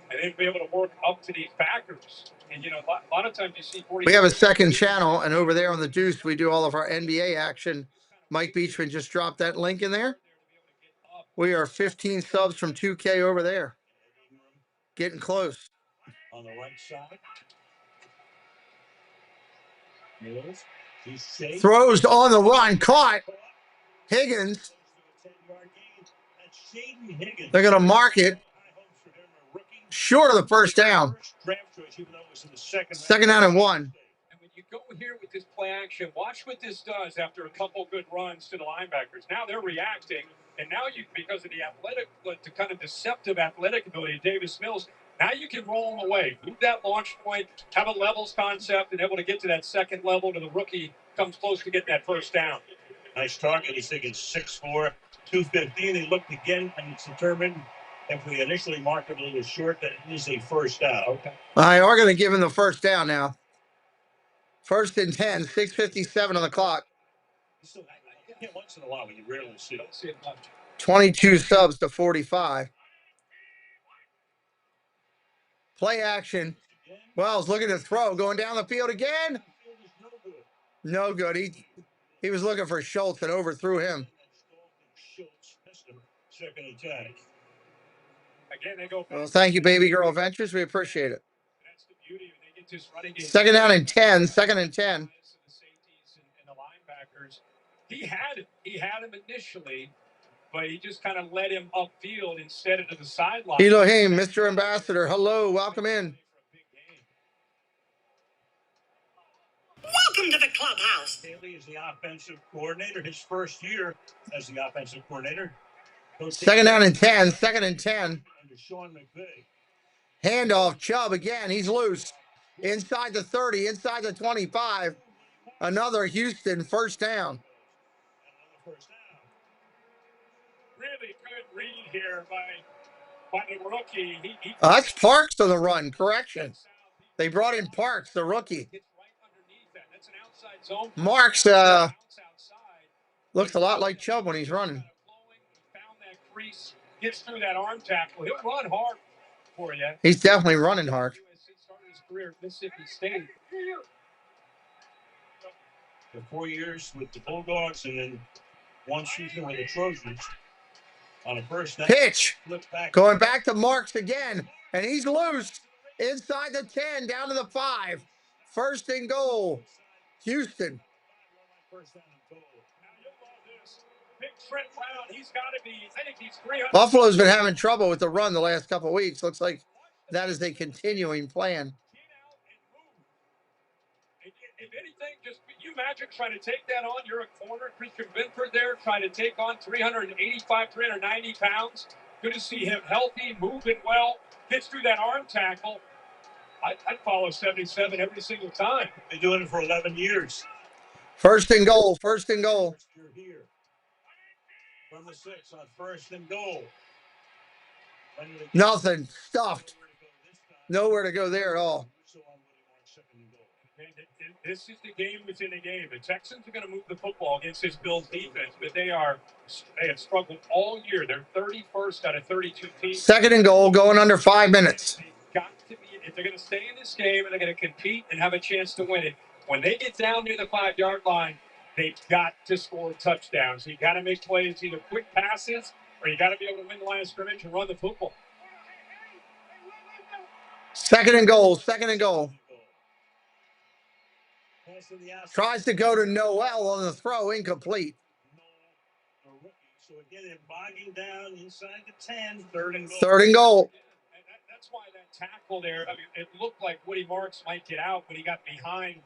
then be able to work up to these backers. And, you know, a lot of times you see 40. We have a second channel, and over there on the Deuce, we do all of our NBA action. Mike Beachman just dropped that link in there. We are 15 subs from 2K over there. Getting close. On the right side. Mills. He's safe. Throws on the run, caught. Higgins. They're going to mark it. Short of the first down. Second down and 1. And when you go here with this play action, watch what this does after a couple good runs to the linebackers. Now they're reacting, and now you, because of the athletic, the kind of deceptive athletic ability of Davis Mills, now you can roll them away. Move that launch point, have a levels concept, and able to get to that second level to the rookie comes close to getting that first down. Nice target. He's thinking 6'4", 215. He looked again, and it's determined after the initially marked it a little short that it is a first down. Okay. I are going to give him the first down now. First and 10, 6:57 on the clock. So, once in a while, when you rarely see it much. 22 subs to 45. Play action. Wells looking to throw, going down the field again. No good. He was looking for Schultz and overthrew him. Second and 10. Again, they go. Well, thank you, Baby Girl Adventures. We appreciate it. That's the beauty. They get this running game. Second down and 10. Second and 10. The safeties and the linebackers He had him initially, but he just kind of led him upfield instead of to the sideline. Elohim, Mr. Ambassador, hello, welcome in. Welcome to the clubhouse. Haley is the offensive coordinator. His first year as the offensive coordinator. Second down and 10. Second and 10. Under Sean McVay. Handoff, Chubb again. He's loose. Inside the 30, inside the 25. Another Houston first down. Really good read here by the rookie. That's Parks on the run. Correction. They brought in Parks, the rookie. Marks looks a lot like Chubb when he's running. Found that crease, gets through that arm tackle. He'll run hard for you. He's definitely running hard. Started his career at Mississippi State. For 4 years with the Bulldogs and then 1 season with the Trojans. On a first down. Pitch. Going back to Marks again. And he's loose. Inside the 10, down to the 5. First and goal. Houston. Buffalo's been having trouble with the run the last couple of weeks. Looks like that is a continuing plan. If anything, just you imagine trying to take that on. You're a corner. Christian Benford there trying to take on 385, 390 pounds. Good to see him healthy, moving well. Gets through that arm tackle. I'd follow 77 every single time. Been doing it for 11 years. First and goal. First and goal. You're here. From the 6 on first and goal. Nothing. Stuffed. Nowhere to go there at all. This is the game within a game. The Texans are going to move the football against this Bills defense, but they have struggled all year. They're 31st out of 32 teams. Second and goal, going under 5 minutes. They've got to be, if they're going to stay in this game and they're going to compete and have a chance to win it, when they get down near the 5-yard line, they've got to score touchdowns. So you got to make plays, either quick passes or you got to be able to win the line of scrimmage and run the football. Second and goal. Second and goal. Tries to go to Noel on the throw, incomplete. So again, they're bogging down inside the 10, third and goal. Third and goal. And that's why that tackle there, I mean, it looked like Woody Marks might get out when he got behind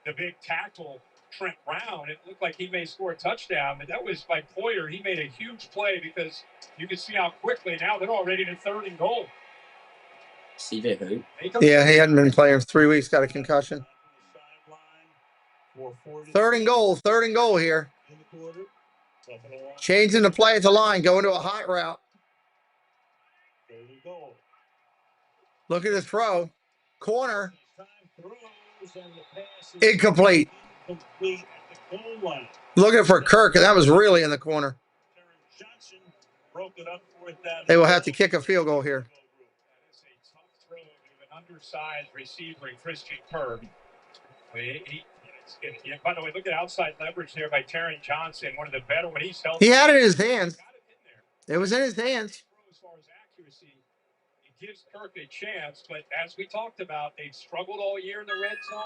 the big tackle, Trent Brown. It looked like he may score a touchdown, but that was by Poyer. He made a huge play because you can see how quickly now they're already to third and goal. CJ who? Yeah, he hadn't been playing for 3 weeks, got a concussion. Third and goal here. Changing the play at the line, going to a hot route. Look at the throw. Corner. Incomplete. Looking for Kirk, and that was really in the corner. They will have to kick a field goal here. That is a tough throw to an undersized receiver in Christian Kirk. By the way, look at outside leverage there by Taron Johnson, one of the better when he's healthy. He had it in his hands. It was in his hands. As far as accuracy, it gives Kirk a chance, but as we talked about, they've struggled all year in the red zone.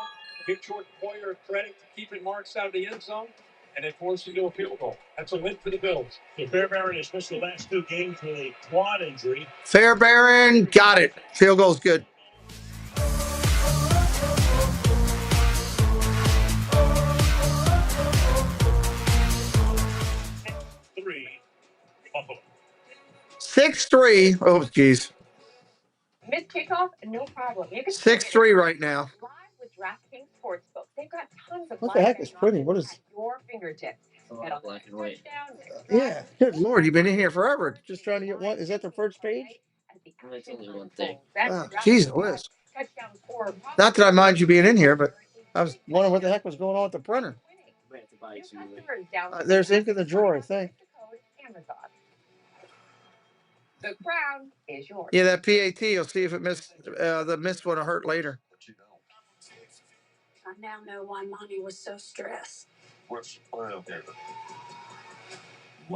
Give Jordan Poyer credit for keeping Marks out of the end zone, and they forced him to a field goal. That's a win for the Bills. So Fairbairn has missed the last 2 games with a quad injury. Fairbairn got it. Field goal's good. Buffalo. 6-3. Oh, geez. Miss kickoff, no problem. You can 6-3 right now. live with DraftKings Sportsbook. They've got tons of What the live heck is betting pretty? options What is? at your fingertips. Get on Black and white. touchdown, Yeah. Good Lord, you've been in here forever. Just trying to get one. Is that the first page? It's only one thing. Oh, Jesus whiz. Touchdowns or Not that I mind you being in here, but I was wondering what the heck was going on with the printer. We have to buy two. There's ink in the drawer, I think. Amazon. The crown is yours. Yeah, that PAT. You'll see if it missed. The missed one will hurt later. I now know why Monty was so stressed.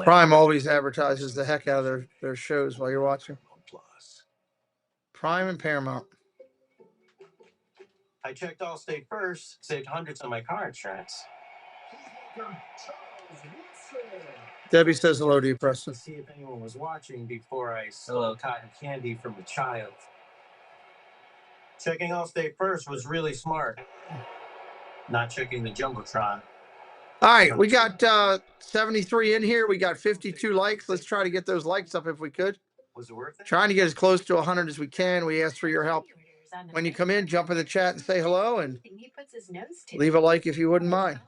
Prime always advertises the heck out of their shows while you're watching. Prime and Paramount. I checked Allstate first, saved hundreds on my car insurance. Debbie says hello to you, Preston. See if anyone was watching before I stole cotton candy from a child. Checking Allstate first was really smart. Not checking the Jumbotron. All right, we got 73 in here. We got 52 likes. Let's try to get those likes up if we could. Was it worth it? Trying to get as close to 100 as we can. We ask for your help. When you come in, jump in the chat and say hello and leave a like if you wouldn't mind.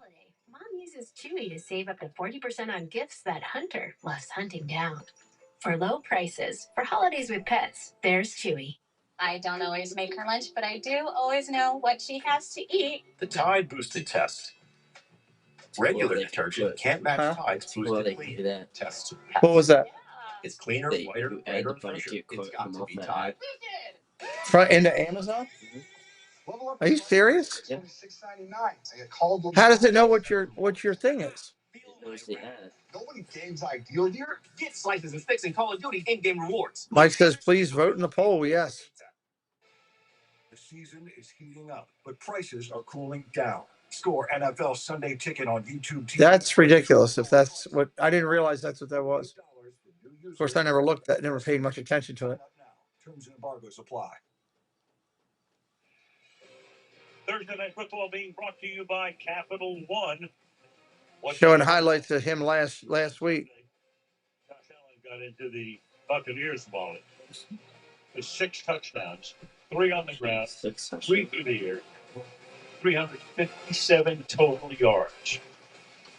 Mom uses Chewy to save up to 40% on gifts that Hunter loves hunting down. For low prices, for holidays with pets, there's Chewy. I don't always make her lunch, but I do always know what she has to eat. The Tide Boosted Test. Regular detergent can't match Tide's boosted clean test. What was that? It's cleaner, whiter, brighter, and fresher. It's got to be Tide. Front end of Amazon? Are you serious? Yeah. How does it know what your thing is? Nobody's game's ideal here. Get slices and sticks in Call of Duty in-game rewards. Mike says, please vote in the poll. Yes. The season is heating up, but prices are cooling down. Score NFL Sunday Ticket on YouTube TV. That's ridiculous. If that's what I didn't realize that's what that was. Of course, I never looked at, never paid much attention to it. Terms and embargoes apply. Thursday Night Football being brought to you by Capital One. Showing highlights of him last week. Josh Allen got into the Buccaneers ball with 6 touchdowns, 3 on the ground, 3 through the air, 357 total yards,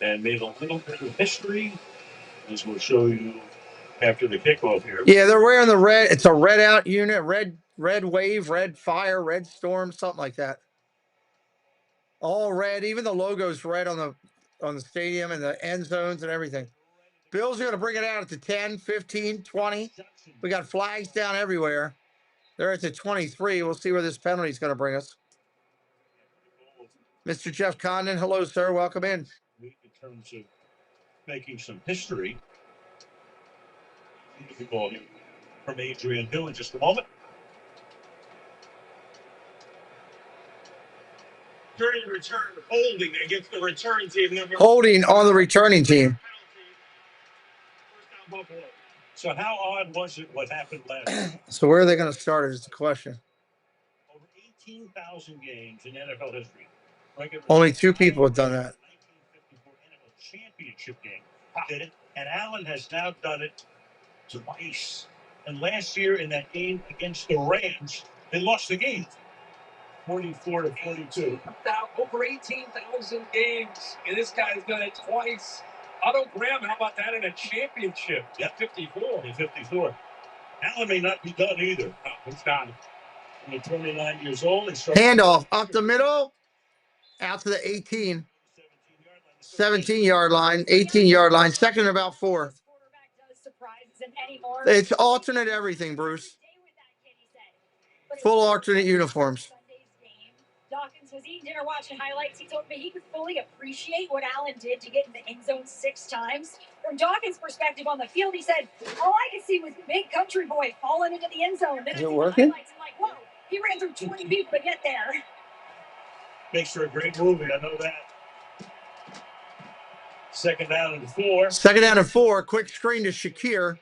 and made a little bit of history, as we'll show you after the kickoff here. Yeah, they're wearing the red. It's a red out unit, red wave, red fire, red storm, something like that. All red. Even the logo's red on the stadium and the end zones and everything. Bills are going to bring it out at the 10, 15, 20. We got flags down everywhere. They're at the 23. We'll see where this penalty is going to bring us. Mr. Jeff Condon, hello, sir. Welcome in. In terms of making some history, from Adrian Hill in just a moment. During return, holding against the return team. Holding on the returning team. So how odd was it what happened last night? So where are they going to start is the question. Over 18,000 games in NFL history. Only 2 people have done that. 1954 NFL championship game did it, and Allen has now done it twice. And last year in that game against the Rams, they lost the game. 44-42. Over 18,000 games, and this guy's done it twice. Otto Graham, how about that in a championship? Yeah, 54. 54. Allen may not be done either. No, it's not. Only 29 years old. Handoff up the middle, out to the 18. 17-yard line, 18-yard line, second and about 4. It's alternate everything, Bruce. Full alternate uniforms. Dawkins was eating dinner watching highlights. He told me he could fully appreciate what Allen did to get in the end zone 6 times. From Dawkins' perspective on the field, he said, all I could see was big country boy falling into the end zone. Then Is it working? Highlights, I'm like, whoa, he ran through 20 people to get there. Makes for a great movie, I know that. Second down and 4. Second down and 4. Quick screen to Shakir.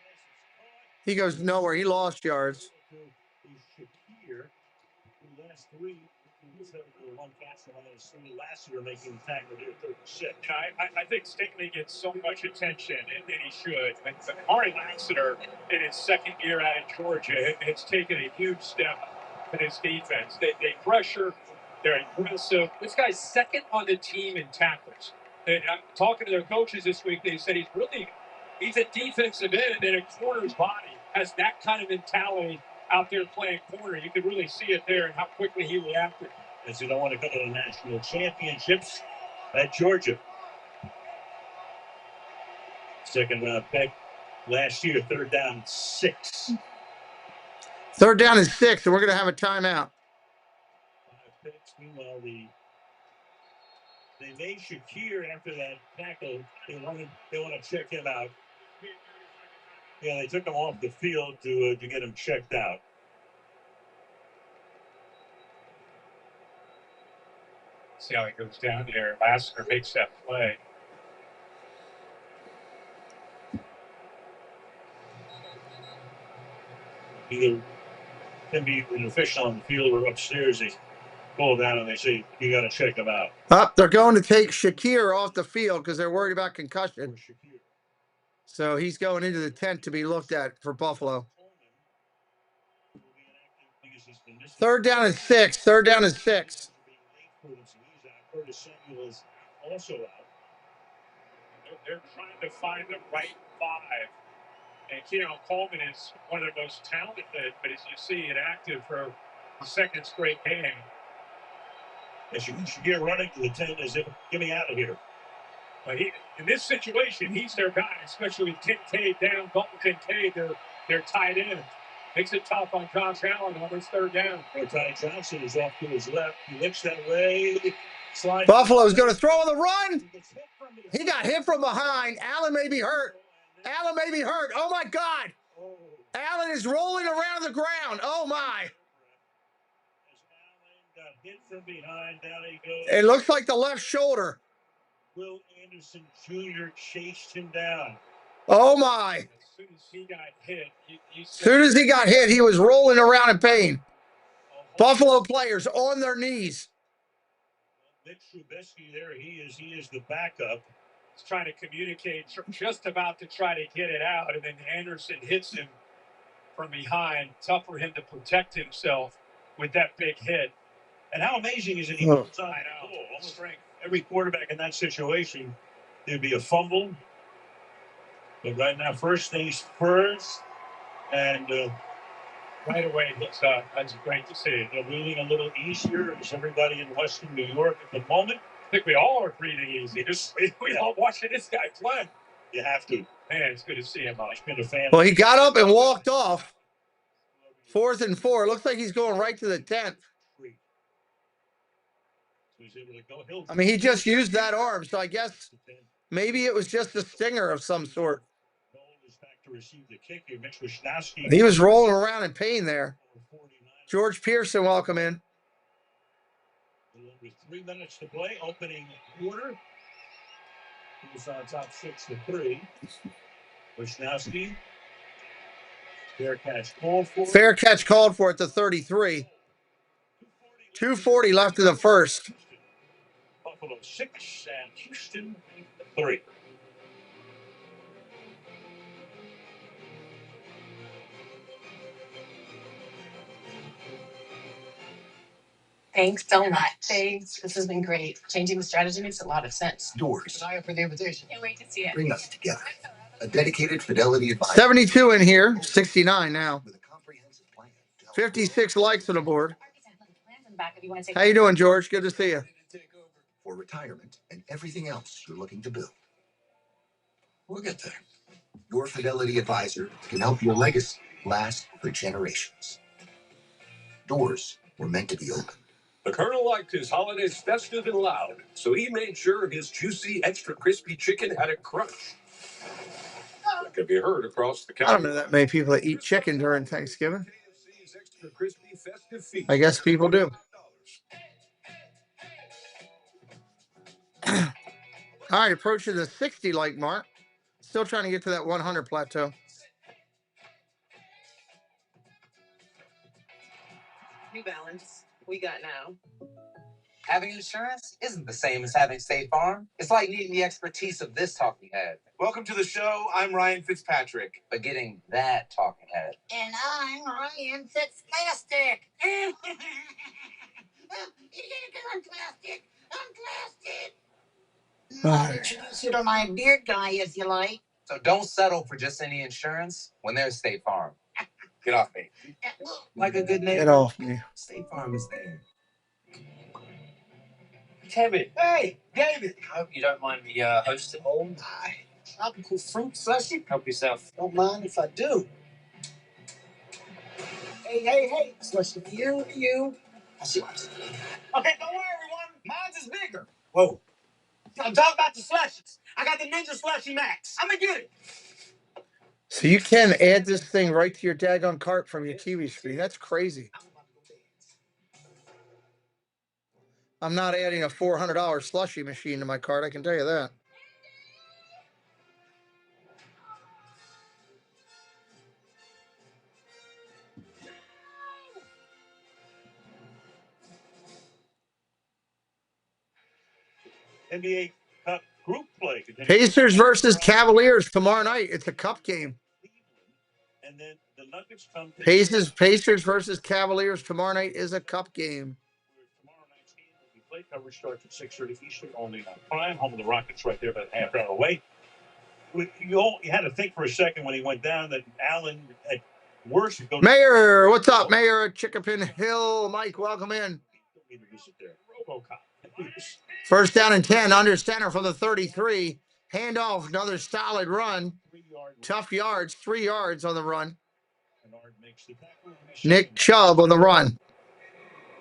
He goes nowhere. He lost yards. Shakir, the last 3. One catch on last year making the tackle near 36. I think Stingley gets so much attention, and he should. But Ari Lassiter, in his second year out of Georgia, has taken a huge step in his defense. They pressure. They're aggressive. This guy's second on the team in tackles. And I'm talking to their coaches this week. They said he's a defensive end, and a corner's body has that kind of mentality out there playing corner. You could really see it there and how quickly he reacted. As you don't want to go to the national championships at Georgia. Second round pick last year, third down and 6. Third down and 6, and we're going to have a timeout. 5 picks. Meanwhile, they made Shakir after that tackle. They want to check him out. Yeah, they took him off the field to get him checked out. See how he goes down there. Lassiter makes that play. either can be an official on the field or upstairs. They pull down and they say, you got to check him out. They're going to take Shakir off the field because they're worried about concussion. So he's going into the tent to be looked at for Buffalo. 3rd down and 6. 3rd down and 6. Also out. They're trying to find the right 5. And Keon Coleman is one of the most talented, but as you see, inactive for the 2nd straight game. As you should get running to the 10 as if, get me out of here. But in this situation, he's their guy, especially with Kincaid down. Dalton Kincaid, they're tied in. Makes it tough on Josh Allen on his 3rd down. Ty Johnson is off to his left. He looks that way. Buffalo's going to throw on the run. He got hit from behind. Allen may be hurt. Allen may be hurt. Oh, my God. Allen is rolling around the ground. Oh, my. It looks like the left shoulder. Will Anderson Jr. chased him down. Oh, my. As soon as he got hit, as soon as he got hit, he was rolling around in pain. Buffalo players on their knees. Mitch Trubisky there, he is the backup. He's trying to communicate, just about to try to get it out, and then Anderson hits him from behind. Tough for him to protect himself with that big hit. And how amazing is it? He puts on almost every quarterback in that situation, there'd be a fumble. But right now, first things first, and right away, that's great to see. They're breathing a little easier. Is everybody in Western New York at the moment? I think we all are breathing easy. We all watching this guy play. You have to. Man, it's good to see him. I've been a fan. Well, he got up and walked off. 4th and 4. Looks like he's going right to the 10th. I mean, he just used that arm, so I guess maybe it was just a stinger of some sort. He was rolling around in pain there. George Pearson, welcome in. With 3 minutes to play, opening quarter. He was on top 6-3. Wisnowski. Fair catch called for. Fair catch called for at the 33. 2:40 left in the first. Buffalo 6 and Houston 3. Thanks so much. Thanks. This has been great. Changing the strategy makes a lot of sense. Doors. Sorry for the invitation. Can't wait to see it. Bring us together. A dedicated fidelity advisor. 72 in here, 69 now. 56 likes on the board. How you doing, George? Good to see you. For retirement and everything else you're looking to build. We'll get there. Your fidelity advisor can help your legacy last for generations. Doors were meant to be open. The Colonel liked his holidays festive and loud, so he made sure his juicy, extra crispy chicken had a crunch that could be heard across the country. I don't know that many people that eat chicken during Thanksgiving. I guess people do. All right, approaching the 60 like mark. Still trying to get to that 100 plateau. New Balance. We got now. Having insurance isn't the same as having State Farm. It's like needing the expertise of this talking head. Welcome to the show. I'm Ryan Fitzpatrick. But getting that talking head. And I'm Ryan Fitzplastic. I'm plastic. I'll introduce you to my beard guy if you like. So don't settle for just any insurance when there's State Farm. Get off me. Like a good neighbor. Get off me. State Farm is there. Kevin. Hey, David. I hope you don't mind me hosting. Oh my. Tropical fruit slushy? Help yourself. Don't mind if I do. Hey. Slushy for you. I see what I'm saying. Okay, don't worry, everyone. Mine's is bigger. Whoa. I'm talking about the slushies. I got the Ninja Slushy Max. I'm gonna get it. So you can add this thing right to your daggone cart from your TV screen. That's crazy. I'm not adding a $400 slushy machine to my cart, I can tell you that. NBA Cup group play. Pacers versus Cavaliers tomorrow night. It's a cup game. And then the Nuggets come to Pacers versus Cavaliers tomorrow night is a cup game. Tomorrow night's game will be play coverage starts at 6:30 Eastern, only on Prime. Home of the Rockets, right there, about a half hour away. You had to think for a second when he went down that Allen at worst. Mayor, what's up, Mayor at Chickapin Hill? Mike, welcome in. First down and 10, under center from the 33. Handoff, another solid run. Tough yards, 3 yards on the run. Nick Chubb on the run.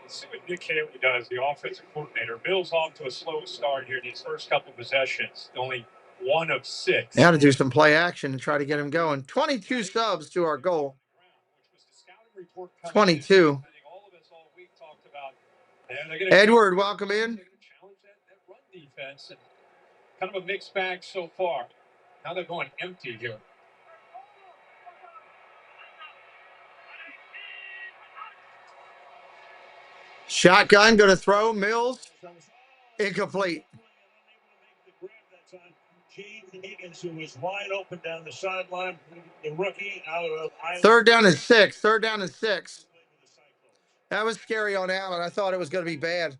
Let's see what Nick Haley does, the offensive coordinator. Bill's off to a slow start here in these first couple possessions. Only 1 of 6. Now to do some play action and try to get him going. 22 subs to our goal. 22. Edward, welcome in. Challenge that run defense. And kind of a mixed bag so far. Now they're going empty here. Shotgun, going to throw. Mills. Incomplete. Jaden Higgins, who was wide open down the sideline, the rookie out of Iowa. Third down and 6. Third down and 6. That was scary on Allen. I thought it was going to be bad.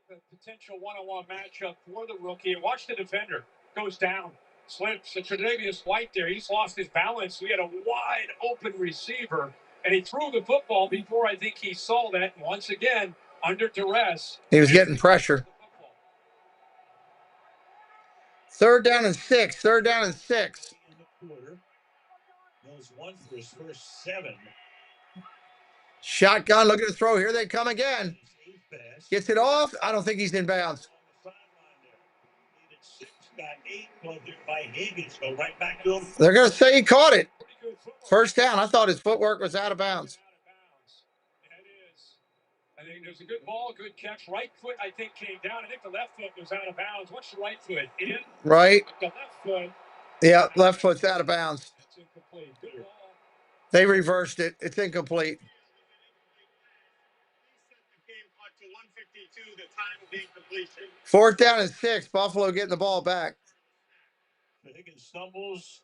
The potential one-on-one matchup for the rookie. And watch the defender. Goes down. Slips. And Tre'Davious White there. He's lost his balance. We had a wide open receiver. And he threw the football before I think he saw that. And once again, under duress. He was getting pressure. Third down and 6. Third down and 6. Knows 1 for his first 7. Shotgun looking to throw. Here they come again. Gets it off. I don't think he's in bounds. They're going to say he caught it. First down. I thought his footwork was out of bounds. I think there's a good ball, good catch. Right foot, I think, came down. I think the left foot was out of bounds. What's the right foot? In. Right. The left foot. Yeah, left foot's out of bounds. It's incomplete. Good ball. They reversed it. It's incomplete. Fourth down and 6. Buffalo getting the ball back. Higgins stumbles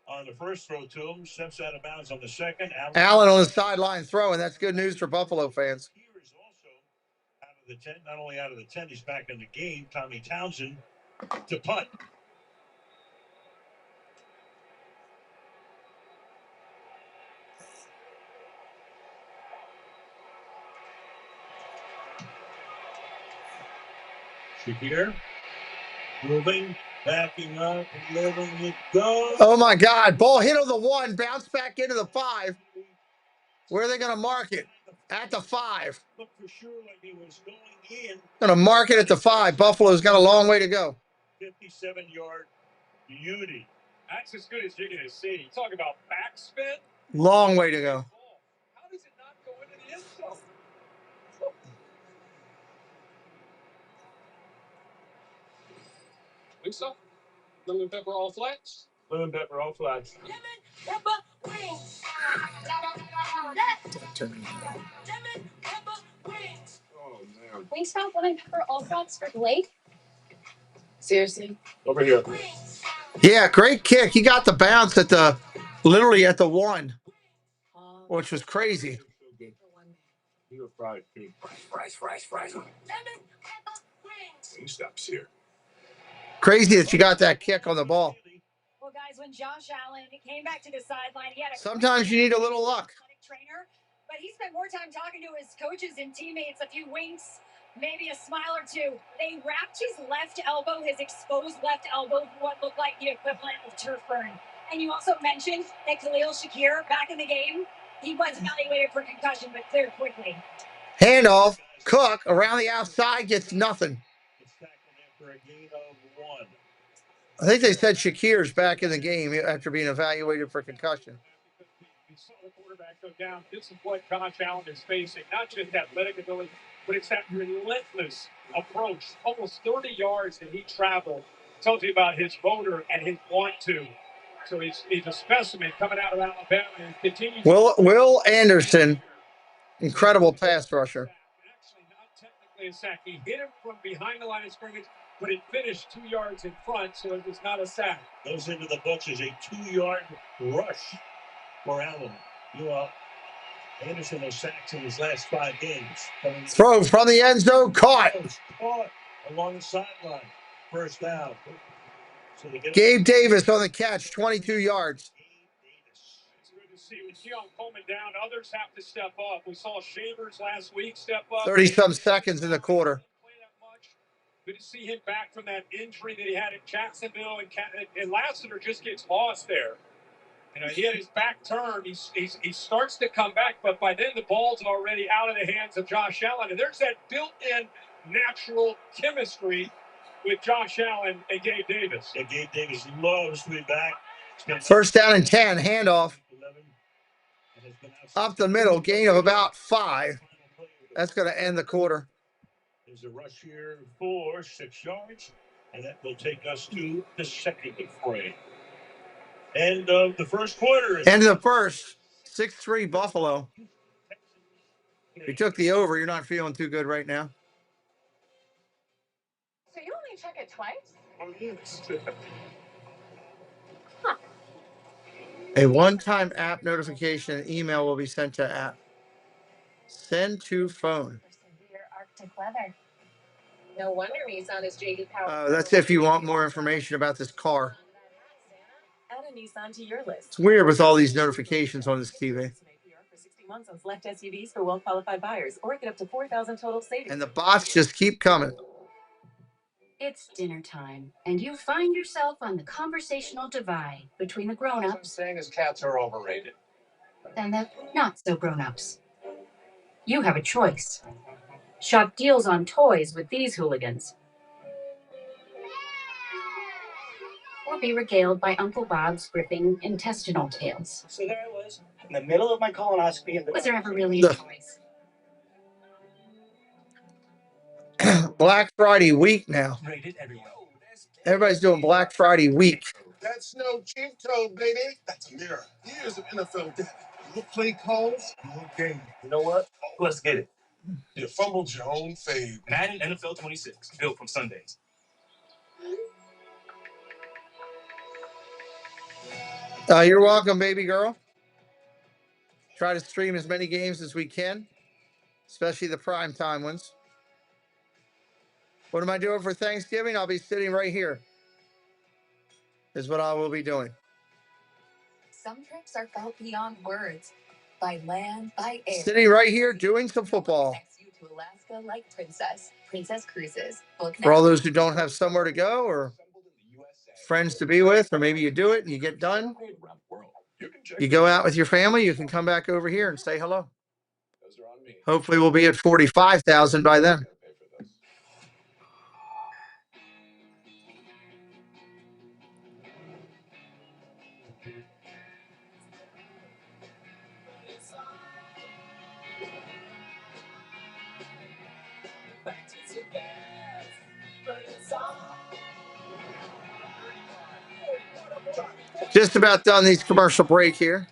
on the first throw to him, steps out of bounds on the second. Allen on the sideline throwing. That's good news for Buffalo fans. Here is also out of the 10. Not only out of the 10, he's back in the game. Tommy Townsend to punt. Shakir moving, backing up, letting it go. Oh my God. Ball hit on the 1, bounce back into the 5. Where are they going to mark it? At the 5. Looked for sure like he was going in. Going to mark it at the 5. Buffalo's got a long way to go. 57-yard beauty. That's as good as you're going to see. Talk about backspin. Long way to go. How does it not go into the end zone? Lisa, lemon pepper all flats. Lemon pepper all flats. Lemon pepper wings. Lemon pepper wings. Oh man. Wingstop lemon pepper all flats for Blake. Seriously? Over here. Yeah, great kick. He got the bounce at the, literally at the 1, which was crazy. You were fried, too. Fries. Lemon pepper wings. Wingstop's here. Crazy that you got that kick on the ball. Well, guys, when Josh Allen came back to the sideline, he had a Sometimes you need a little luck. trainer, but he spent more time talking to his coaches and teammates, a few winks, maybe a smile or two. They wrapped his left elbow, his exposed left elbow, what looked like the equivalent of turf burn. And you also mentioned that Khalil Shakir, back in the game, he was evaluated for concussion, but cleared quickly. Handoff. Cook around the outside gets nothing. For a gain of 1. I think they said Shakir's back in the game after being evaluated for concussion. We saw the quarterback go down. This is what Josh Allen is facing. Not just athletic ability, but it's that relentless approach. Almost 30 yards that he traveled. Tells you about his motor and his want to. So he's a specimen coming out of Alabama and continues. Will Anderson, incredible pass rusher. Actually, not technically a sack. He hit him from behind the line of scrimmage, but it finished 2 yards in front, so it was not a sack. Goes into the books as a 2-yard rush for Allen. Anderson has sacked in his last 5 games. Throw from the end zone, caught. Caught along the sideline. First down. So Gabe Davis on the catch, 22 yards. It's good to see with Keon Coleman down. Others have to step up. We saw Shavers last week step up. 30-some seconds in the quarter. Good to see him back from that injury that he had in Jacksonville, and Lassiter just gets lost there. You know, he had his back turned. He starts to come back, but by then the ball's already out of the hands of Josh Allen. And there's that built-in natural chemistry with Josh Allen and Gabe Davis. Yeah, Gabe Davis loves to be back. First down and 10, handoff. Up the middle, gain of about 5. That's going to end the quarter. There's a rush here for 6 yards, and that will take us to the second frame. End of the first quarter. End of the first. 6-3 Buffalo. If you took the over, you're not feeling too good right now. So you only check it twice? Oh, yes. Huh. A one-time app notification email will be sent to app. Send to phone. Severe Arctic weather. No wonder Nissan is JD Power. That's if you want more information about this car. Add a Nissan to your list. It's weird with all these notifications on this TV. For 60 months on select SUVs for well-qualified buyers, or get up to $4,000 total savings. And the bots just keep coming. It's dinner time, and you find yourself on the conversational divide between the grown-ups. I'm saying is cats are overrated. And the not-so-grown-ups. You have a choice. Shop deals on toys with these hooligans. Or be regaled by Uncle Bob's gripping intestinal tales. So there I was, in the middle of my colonoscopy. And Was there ever really a choice? Black Friday week now. Rated everywhere. Everybody's doing Black Friday week. That's no cheat code, baby. That's a mirror. Years of NFL data. Your play calls, your game. You know what? Let's get it. You fumbled your own fade. Madden NFL 26, built from Sundays. You're welcome, baby girl. Try to stream as many games as we can, especially the primetime ones. What am I doing for Thanksgiving? I'll be sitting right here, is what I will be doing. Some trips are felt beyond words. By land, by air. Sitting right here doing some football. Connects you to Alaska like Princess Cruises. For all those who don't have somewhere to go or friends to be with, or maybe you do it and you get done. You go out with your family, you can come back over here and say hello. Hopefully we'll be at 45,000 by then. Just about done these commercial break here.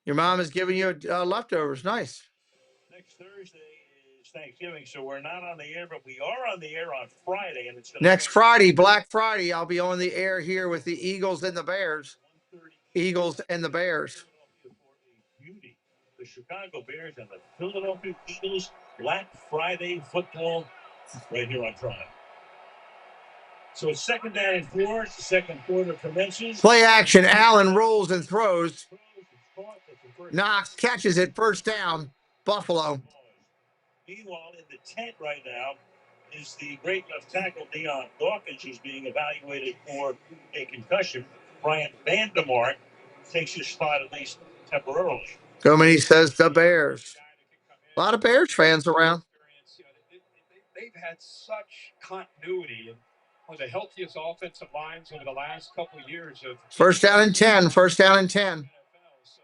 Your mom is giving you leftovers. Nice. Next Thursday is Thanksgiving, so we're not on the air, but we are on the air on Friday. And it's next Friday, Black Friday, I'll be on the air here with the Eagles and the Bears. Eagles and the Bears. The Chicago Bears and the Philadelphia Eagles. Black Friday football right here on Prime. So it's second down and 4. The second quarter commences. Play action. Allen rolls and throws. Knox catches it. First down. Buffalo. Meanwhile, in the tent right now is the great left tackle Deion Dawkins, who's being evaluated for a concussion. Brian Vandermark takes his spot at least temporarily. Gomini says the Bears. A lot of Bears fans around. They've had such continuity and one of the healthiest offensive lines over the last couple of years. First down and 10. First down and 10. So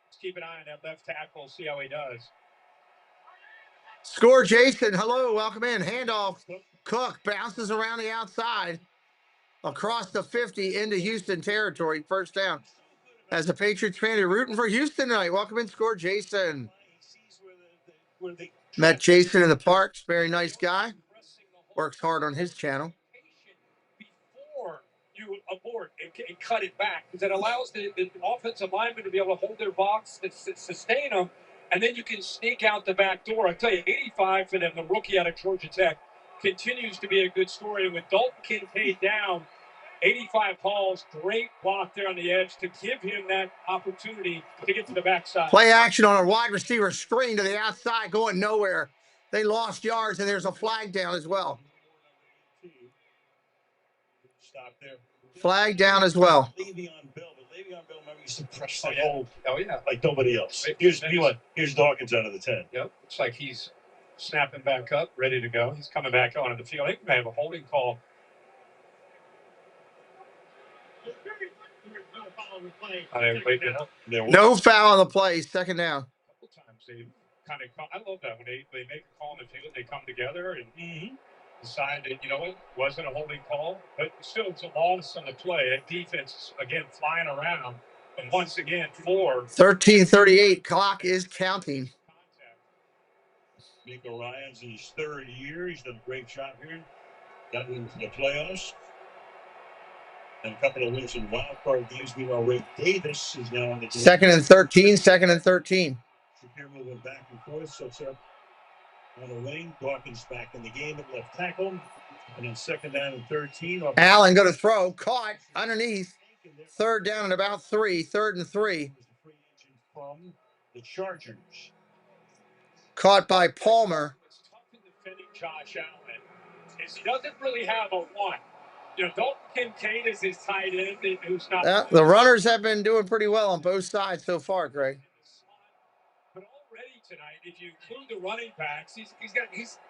let's keep an eye on that left tackle, see how he does. Score, Jason. Hello, welcome in. Handoff. Cook bounces around the outside. Across the 50 into Houston territory. First down. As a Patriots fan, you're rooting for Houston tonight. Welcome in, score, Jason. Met Jason in the parks. Very nice guy. Works hard on his channel. Before you abort and cut it back, because it allows the offensive lineman to be able to hold their box, to sustain them, and then you can sneak out the back door. I tell you, 85 for them, the rookie out of Georgia Tech, continues to be a good story. With Dalton Kincaid down, 85 calls, great block there on the edge to give him that opportunity to get to the backside. Play action on a wide receiver screen to the outside, going nowhere. They lost yards, and there's a flag down as well. Stop there. Flag down as well. Le'Veon Bell, but Le'Veon Bell, remember, he suppressed that whole. Oh, yeah. Like nobody else. Here's Dawkins out of the 10. Yep. Looks like he's snapping back up, ready to go. He's coming back onto the field. I think we may have a holding call. No foul on the play. Second down. A couple times they kind of I love that when they make a call on the field, they come together and decide that, you know, it wasn't a holding call, but still it's a loss on the play. That defense again flying around, and once again 13:38. Clock is counting. Nico Ryan's in his third year. He's done a great job here. Got into the playoffs. And a couple of wins in wild card games. Meanwhile, Ray Davis is now on the game. Second and 13. Second and 13. Shapiro moving back and forth. So it's up on the wing. Dawkins back in the game at left tackle. And then second down and 13. Allen going to throw. Caught underneath. Third down and about 3. 3rd and 3. From the Chargers. Caught by Palmer. What's tough in defending Josh Allen is he doesn't really have a one. You know, Dalton Kincaid is his tight end who's not. The runners have been doing pretty well on both sides so far, Greg. But already tonight, if you include the running backs, he's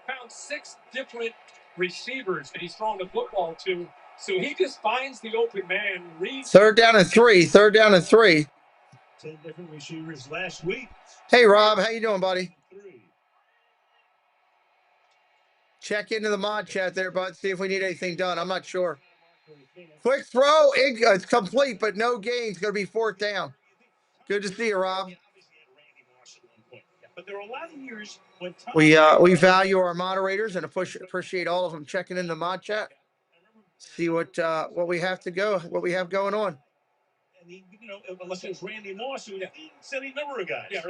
found 6 different receivers that he's thrown the football to. So he just finds the open man. Third down and 3. 3rd down and 3. 10 different receivers last week. Hey, Rob, how you doing, buddy? Check into the mod chat there, bud. See if we need anything done. I'm not sure. Quick throw. It's complete, but no gain. It's going to be 4th down. Good to see you, Rob. But there are a lot of years when we value our moderators and appreciate all of them checking in the mod chat. See what we have going on. And he, you know, unless it was Randy Moss who said he never a guy. Yeah,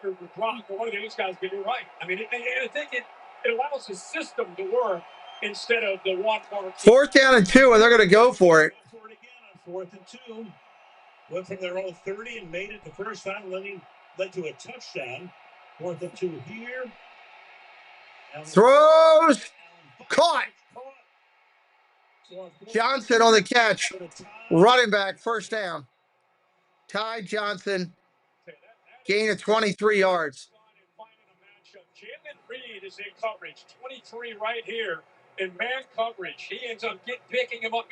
or Brock, or one of these guys. But you're right. I mean, I think it allows the system to work instead of the one part. 4th down and 2, and they're going to go for it. For it again on 4th and 2. Went from their own 30 and made it the first time, led to a touchdown. 4th and 2 here. Throws. Caught. Johnson on the catch. Running back, 1st down. Ty Johnson. Gain of 23 yards. Jalen Reed is in coverage. 23 right here in man coverage. He ends up picking him up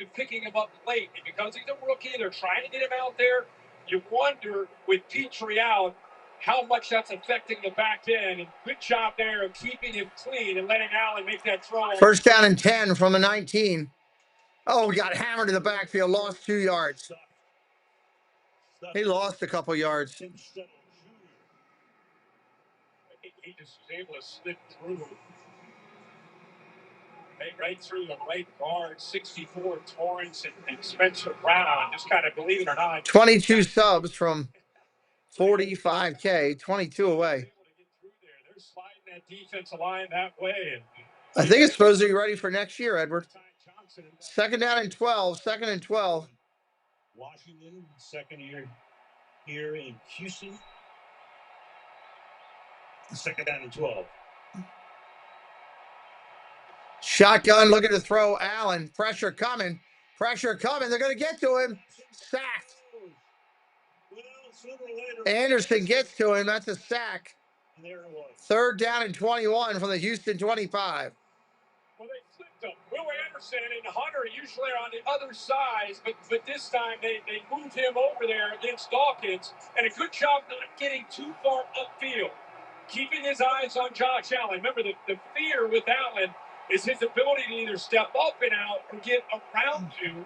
late. And because he's a rookie, they're trying to get him out there. You wonder with Petrie out how much that's affecting the back end. And good job there of keeping him clean and letting Allen make that throw. 1st down and 10 from the 19. Oh, we got hammered in the backfield. Lost 2 yards. He lost a couple yards. He just was able to slip through. Right through the right guard, 64 Torrance and Spencer Brown. Just kind of, believe it or not. 22 subs from 45K, 22 away. They're sliding that defensive line that way. I think it's supposed to be ready for next year, Edward. 2nd down and 12. 2nd and 12. Washington, 2nd year here in Houston. 2nd down and 12. Shotgun looking to throw Allen. Pressure coming. They're going to get to him. Sacked. Anderson gets to him. That's a sack. 3rd down and 21 from the Houston 25. Well, they flipped them. Will Anderson and Hunter usually are on the other side, but this time they moved him over there against Dawkins, and a good job not getting too far upfield. Keeping his eyes on Josh Allen. Remember, the fear with Allen is his ability to either step up and out or get around you.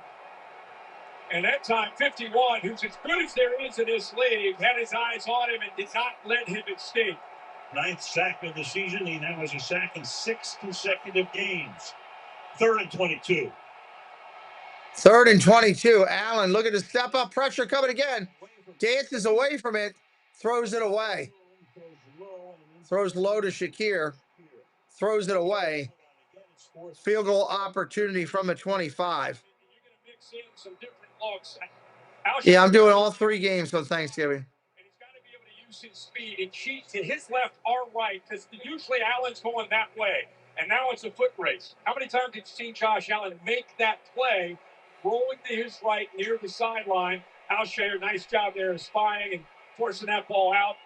And that time, 51, who's as good as there is in this league, had his eyes on him and did not let him escape. 9th sack of the season. He now has a sack in 6 consecutive games. 3rd and 22. 3rd and 22. Allen looking to step up. Pressure coming again. Dances away from it. Throws it away. Throws low to Shakir. Throws it away. Field goal opportunity from the 25. Yeah, I'm doing all 3 games on Thanksgiving. And he's got to be able to use his speed and cheat to his left or right, because usually Allen's going that way. And now it's a foot race. How many times have you seen Josh Allen make that play, rolling to his right near the sideline? Alshire, nice job there of spying and forcing that ball out.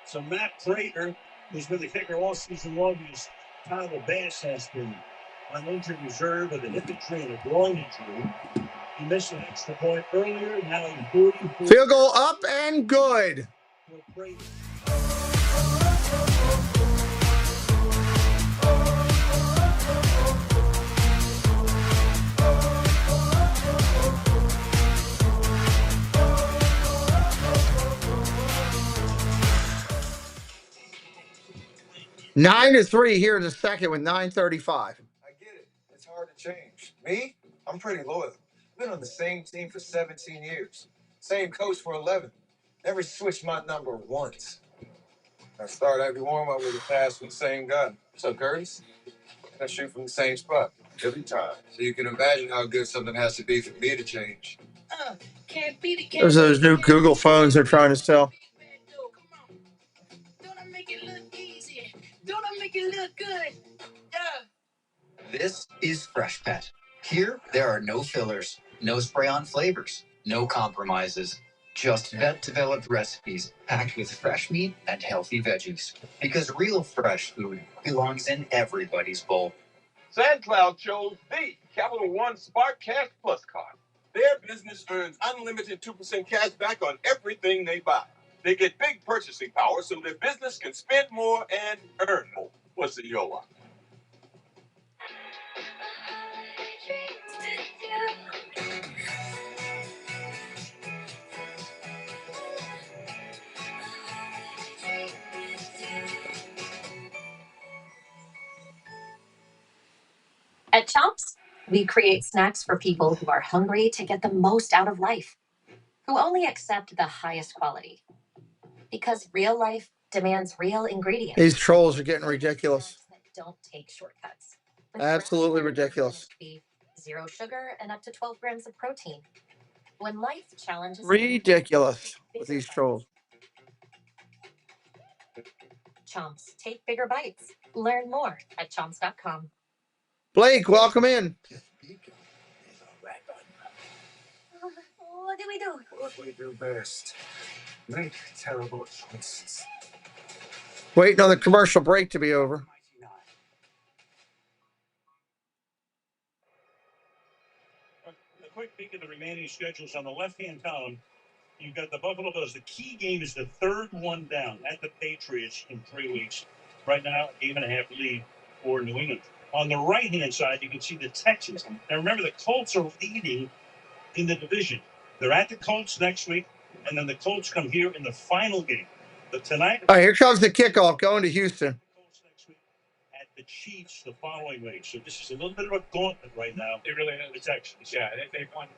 So Matt Prater, who's been the kicker all season long, because Tyler Bass has been on injured reserve with an hip injury and a groin injury. He missed an extra point earlier. Now he's 40. Field goal up and good. 9-3 here in the second with 9:35. I get it. It's hard to change. Me? I'm pretty loyal. Been on the same team for 17 years. Same coach for 11. Never switched my number once. I start every warm-up with a pass from the same guy. What's up, Curtis? And I shoot from the same spot every time. So you can imagine how good something has to be for me to change. Can't beat it. Those are those new Google phones they're trying to sell. Don't I make it look easy? Don't I make it look good? This is Fresh Pet. Here, there are no fillers, no spray-on flavors, no compromises. Just vet-developed recipes packed with fresh meat and healthy veggies. Because real fresh food belongs in everybody's bowl. SandCloud chose the Capital One Spark Cash Plus card. Their business earns unlimited 2% cash back on everything they buy. They get big purchasing power so their business can spend more and earn more. What's the YOLA? At Chomps, we create snacks for people who are hungry to get the most out of life, who only accept the highest quality. Because real life demands real ingredients. These trolls are getting ridiculous. Don't take shortcuts. Absolutely ridiculous. 0 sugar and up to 12 grams of protein. When life challenges Ridiculous with these trolls. Chomps, take bigger bites. Learn more at chomps.com. Blake, welcome in. What do we do? What we do best. Make terrible choices. Waiting on the commercial break to be over. A quick peek at the remaining schedules on the left-hand column. You've got the Buffalo Bills. The key game is the 3rd one down at the Patriots in 3 weeks. Right now, a 1.5 lead for New England. On the right-hand side, you can see the Texans. Now, remember, the Colts are leading in the division. They're at the Colts next week, and then the Colts come here in the final game. But tonight... All right, here comes the kickoff going to Houston. Colts next week at the Chiefs the following week. So this is a little bit of a gauntlet right now. It really is. The Texans. Yeah, they've won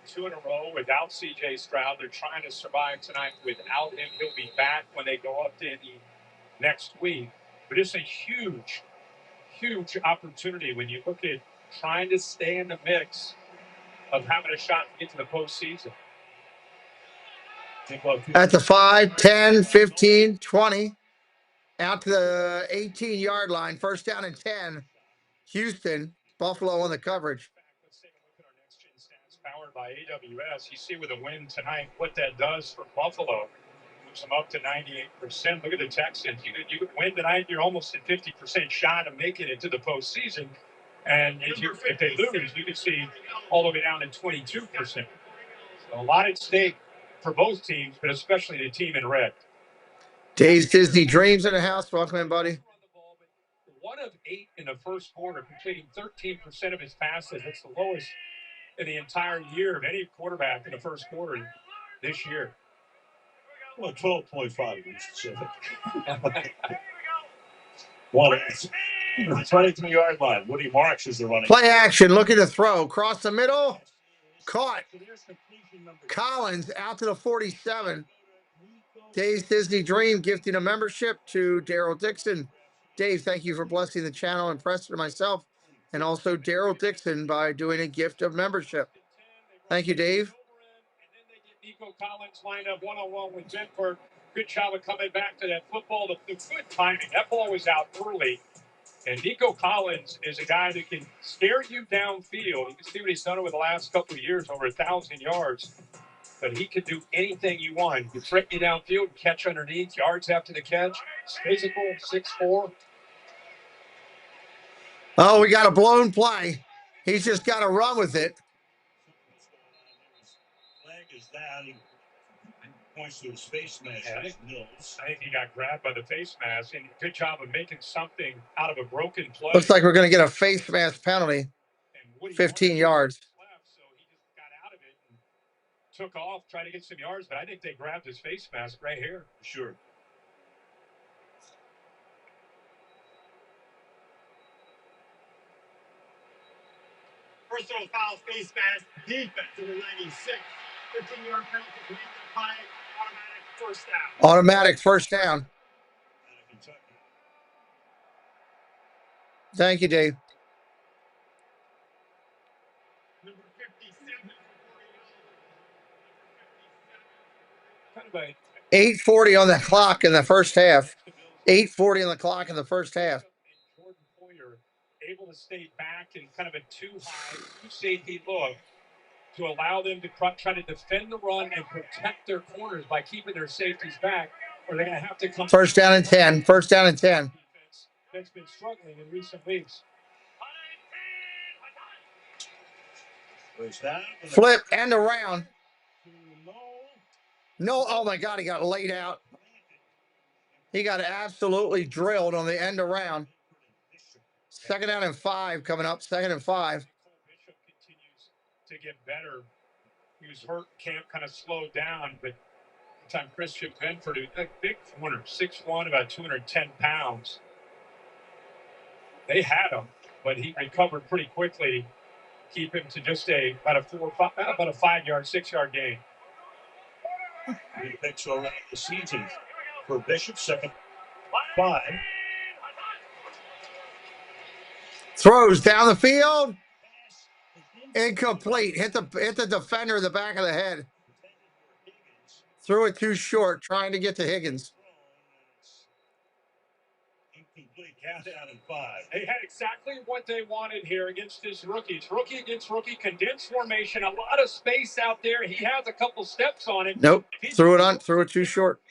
2 in a row without C.J. Stroud. They're trying to survive tonight without him. He'll be back when they go up to Indy next week. But it's a huge, huge opportunity when you look at trying to stay in the mix of having a shot to get to the postseason. At the 5, 10, 15, 20. Out to the 18-yard line. 1st down and 10. Houston, Buffalo on the coverage. Let's take a look at our next gen stats powered by AWS. You see with a win tonight what that does for Buffalo. Moves them up to 98%. Look at the Texans. You could win tonight, you're almost at 50% shot of making it to the postseason. And if they lose, you can see all the way down to 22%. So a lot at stake for both teams, but especially the team in red. Dave's Disney Dreams in the house. Welcome in, buddy. 1 of 8 in the first quarter, completing 13% of his passes. That's the lowest in the entire year of any quarterback in the first quarter this year. Well, 12.5 to be specific. One, 23-yard line. Woody Marks is the running. Play action, looking to throw. Across the middle. Caught. Collins out to the 47. Dave's Disney Dream gifting a membership to Daryl Dixon. Dave, thank you for blessing the channel and Preston and myself, and also Daryl Dixon by doing a gift of membership. Thank you, Dave. Nico Collins lined up one-on-one with Benford. Good job of coming back to that football. The good timing. That ball was out early. And Nico Collins is a guy that can scare you downfield. You can see what he's done over the last couple of years, over 1,000 yards. But he can do anything you want. He can threaten you downfield, catch underneath, yards after the catch. He's physical, 6'4". Oh, we got a blown play. He's just got to run with it. Flag is down. He points to his face mask. I think he got grabbed by the face mask, and good job of making something out of a broken play. Looks like we're going to get a face mask penalty. 15 yards. So he just got out of it and took off, tried to get some yards, but I think they grabbed his face mask right here. Sure. Personal foul, face mask, defense to the 96. 15-yard penalty, automatic first down. Automatic first down. Thank you, Dave. Number 57. 8:40 on the clock in the first half. 8:40 on the clock in the first half. Jordan Poyer able to stay back in kind of a two-high, two-safety look to allow them to try to defend the run and protect their corners by keeping their safeties back, or they're going to have to come. First down and 10. First down and 10. That's been struggling in recent weeks. Flip and around. No, oh my God, he got laid out. He got absolutely drilled on the end around. Second down and 5 coming up. Second and 5. Bishop continues to get better. He was hurt, camp kind of slowed down, but time Christian Benford, a big corner, 6'1", about 210 pounds. They had him, but he recovered pretty quickly. Keep him to just about a 5-yard, 6-yard gain. He picks around the season for Bishop, second 5. Throws down the field. Incomplete. Hit the defender in the back of the head. Threw it too short, trying to get to Higgins. Incomplete, countdown in 5. They had exactly what they wanted here against his rookies. Rookie against rookie, condensed formation, a lot of space out there. He has a couple steps on it. Nope. Threw it too short.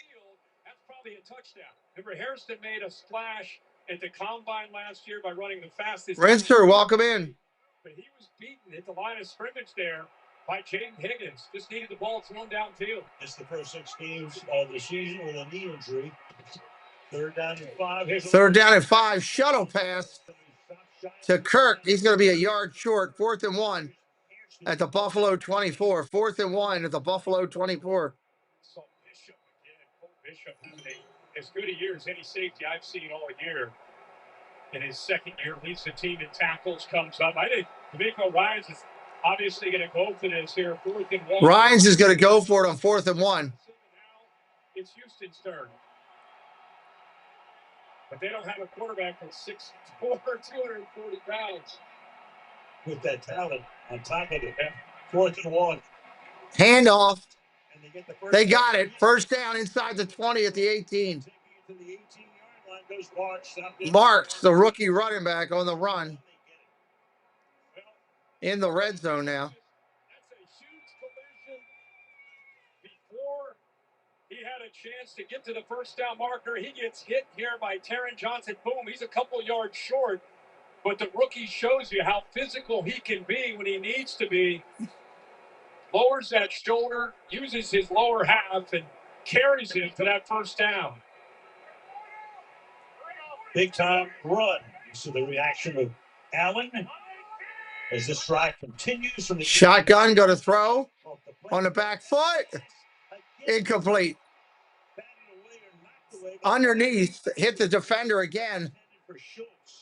That's probably a touchdown. Remember, Harrison made a splash at the combine last year by running the fastest. Rinser, welcome in. But he was beaten at the line of scrimmage there by Jaden Higgins. Just needed the ball thrown downfield. It's the first 6 games of the season with a knee injury. Third down and 5. Third down and 5. Shuttle pass to Kirk. He's going to be a yard short. 4th and 1 at the Buffalo 24. 4th and 1 at the Buffalo 24. Bishop had as good a year as any safety I've seen all year. In his second year, leads the team in tackles, comes up. I think D'Amico Ryans is obviously going to go for this here. 4th and 1. Ryans is going to go for it on 4th and 1. It's Houston's turn. But they don't have a quarterback that's 6'4", 240 pounds. With that talent on top of it. 4th and 1. Handoff. They got it. First down inside the 20 at the 18. Marks, the rookie running back, on the run. In the red zone now. That's a huge collision. Before he had a chance to get to the first down marker, he gets hit here by Taron Johnson. Boom, he's a couple yards short. But the rookie shows you how physical he can be when he needs to be. Lowers that shoulder, uses his lower half, and carries him to that first down. Big time run. So the reaction of Allen As this drive continues from the shotgun, go to throw on the back foot. Incomplete. Underneath, hit the defender again.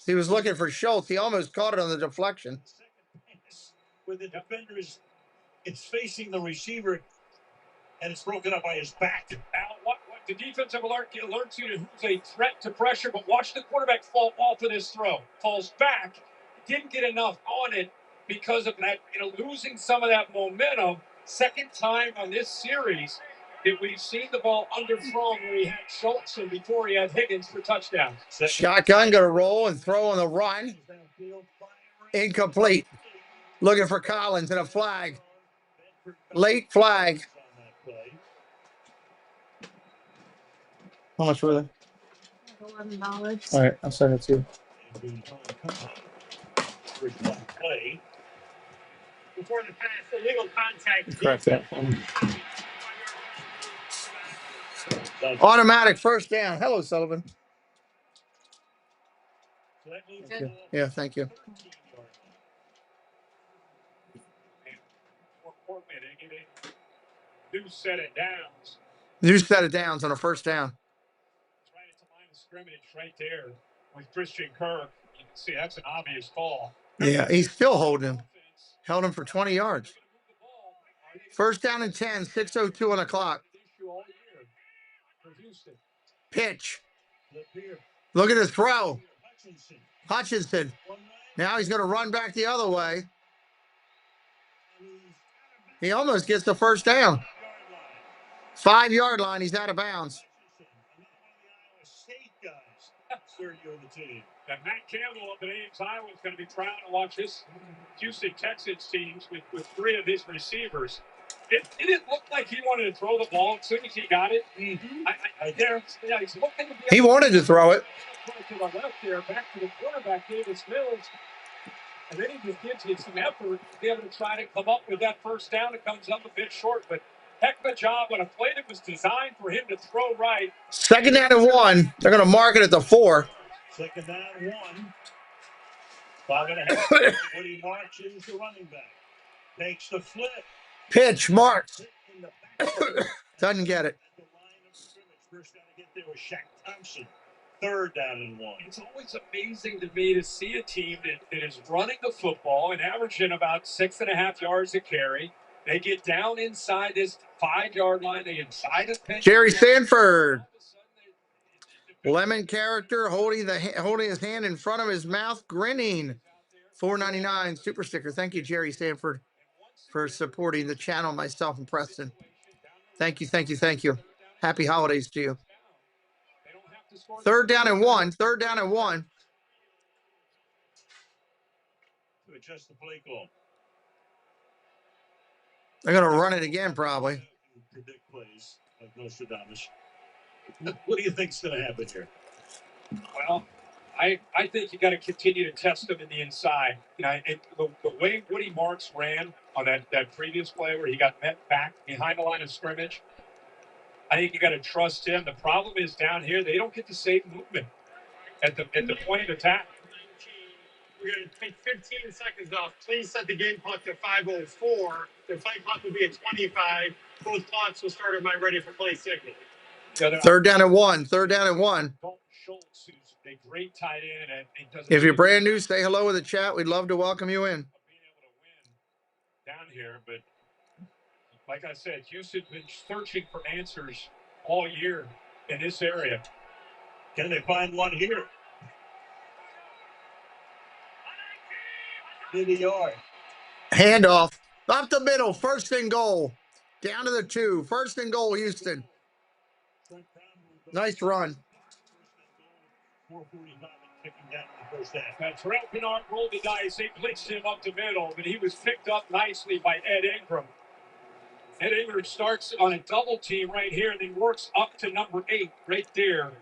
He was looking for Schultz. He almost caught it on the deflection. With the defender it's facing the receiver, and it's broken up by his back. Now, what the defensive alert alerts you to who's a threat to pressure, but watch the quarterback fall off of this throw. Falls back, didn't get enough on it because of that, losing some of that momentum. Second time on this series that we've seen the ball underthrown where he had Schultz and before he had Higgins for touchdowns. Shotgun, going to roll and throw on the run. Incomplete. Looking for Collins and a flag. Late flag. How much were they? $11. All right, I'll send it to you. Play. Before the pass, illegal contact. Correct that. Automatic first down. Hello, Sullivan. Thank you. Yeah, thank you. New set of downs. New set of downs on a first down. It's right at the line of scrimmage right there with Christian Kirk. You can see that's an obvious call. Yeah, he's still holding him. Held him for 20 yards. First down and 10, 6:02 on the clock. Pitch. Look at his throw. Hutchinson. Now he's going to run back the other way. He almost gets the first down. 5-yard line, he's out of bounds. And Matt Campbell up at Ames, Iowa is going to be proud to watch this Houston Texans teams with 3 of his receivers. It didn't look like he wanted to throw the ball as soon as he got it. Mm-hmm. He's looking to he wanted to throw it. To the left there, back to the quarterback, Davis Mills. And then he just gives you some effort to be able to try to come up with that first down. It comes up a bit short, but heck of a job on a play that was designed for him to throw right. Second down and 1. They're going to mark it at the 4. Second down and 1. 5.5. Woody March is the running back. Takes the flip. Pitch, marks. Doesn't get it. At the line of scrimmage. First down to get there was Shaq Thompson. Third down and 1. It's always amazing to me to see a team that is running the football and averaging about 6.5 yards a carry. They get down inside this 5-yard line. They inside the pitch. Jerry Sanford. Lemon character holding his hand in front of his mouth, grinning. $4.99 super sticker. Thank you, Jerry Sanford, for supporting the channel, myself and Preston. Thank you, thank you, thank you. Happy holidays to you. Third down and 1. Third down and 1. To adjust the play call. They're going to run it again, probably. Predict plays like Nostradamus. What do you think's going to happen here? Well, I think you got to continue to test them in the inside. The way Woody Marks ran on that previous play where he got met back behind the line of scrimmage, I think you got to trust him. The problem is down here, they don't get the same movement at the point of attack. We're going to take 15 seconds off. Please set the game clock to 5:04. The play clock will be at 25. Both clocks will start at my ready for play signal. Third down and 1. Third down and 1. Schultz, who's a great tight end. If you're brand new, say hello in the chat. We'd love to welcome you in. Being able to win down here, but like I said, Houston's been searching for answers all year in this area. Can they find one here? 50-yard. Handoff. Up the middle. First and goal. Down to the 2. First and goal, Houston. Nice run. Terrell Kennard rolled the dice. They blitzed him up the middle, but he was picked up nicely by Ed Ingram. Ed Ingram starts on a double team right here and then works up to number 8 right there.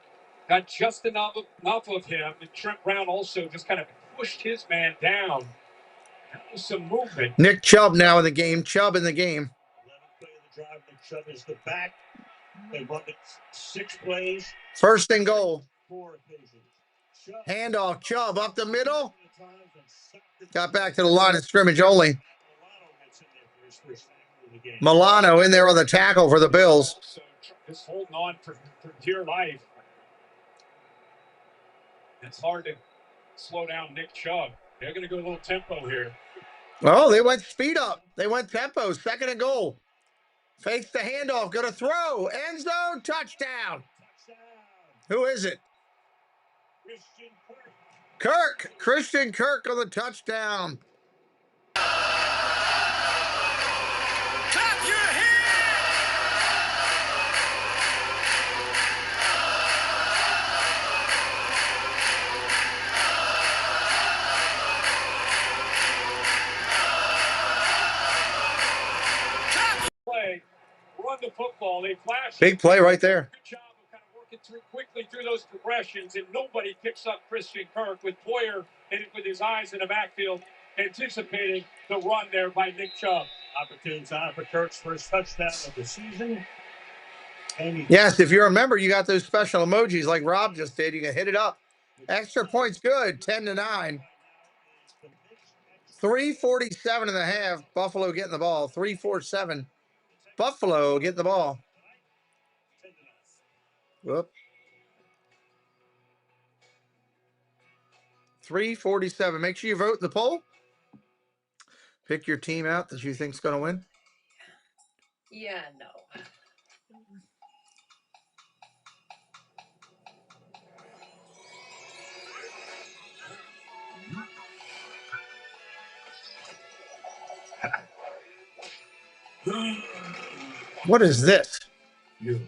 Got just enough of him. And Trent Brown also just kind of pushed his man down. That was some movement. Nick Chubb now in the game. Chubb in the game. 11th play of the drive. Nick Chubb is the back. They run it 6 plays. First and goal. 4 occasions. Handoff, Chubb up the middle. Got back to the line of scrimmage only. Milano in there on the tackle for the Bills. So just holding on for dear life. It's hard to slow down Nick Chubb. They're going to go a little tempo here. Oh, they went speed up. They went tempo. 2nd and goal. Fakes the handoff. Going to throw. End zone. Touchdown. Who is it? Kirk. Christian Kirk on the touchdown. Clap your hands! Play, run the football. They flash. Big play right there. Good job of kind of working quickly through those progressions, and nobody picks up Christian Kirk with Poyer hitting with his eyes in the backfield, anticipating the run there by Nick Chubb. Opportune time for Kirk's first touchdown of the season. Yes, if you remember, you got those special emojis like Rob just did. You can hit it up. Extra points good. 10-9. 3:47 and a half. Buffalo getting the ball. 3:47. Buffalo getting the ball. Whoop. 3:47. Make sure you vote in the poll. Pick your team out that you think's going to win. Yeah, no. What is this? It's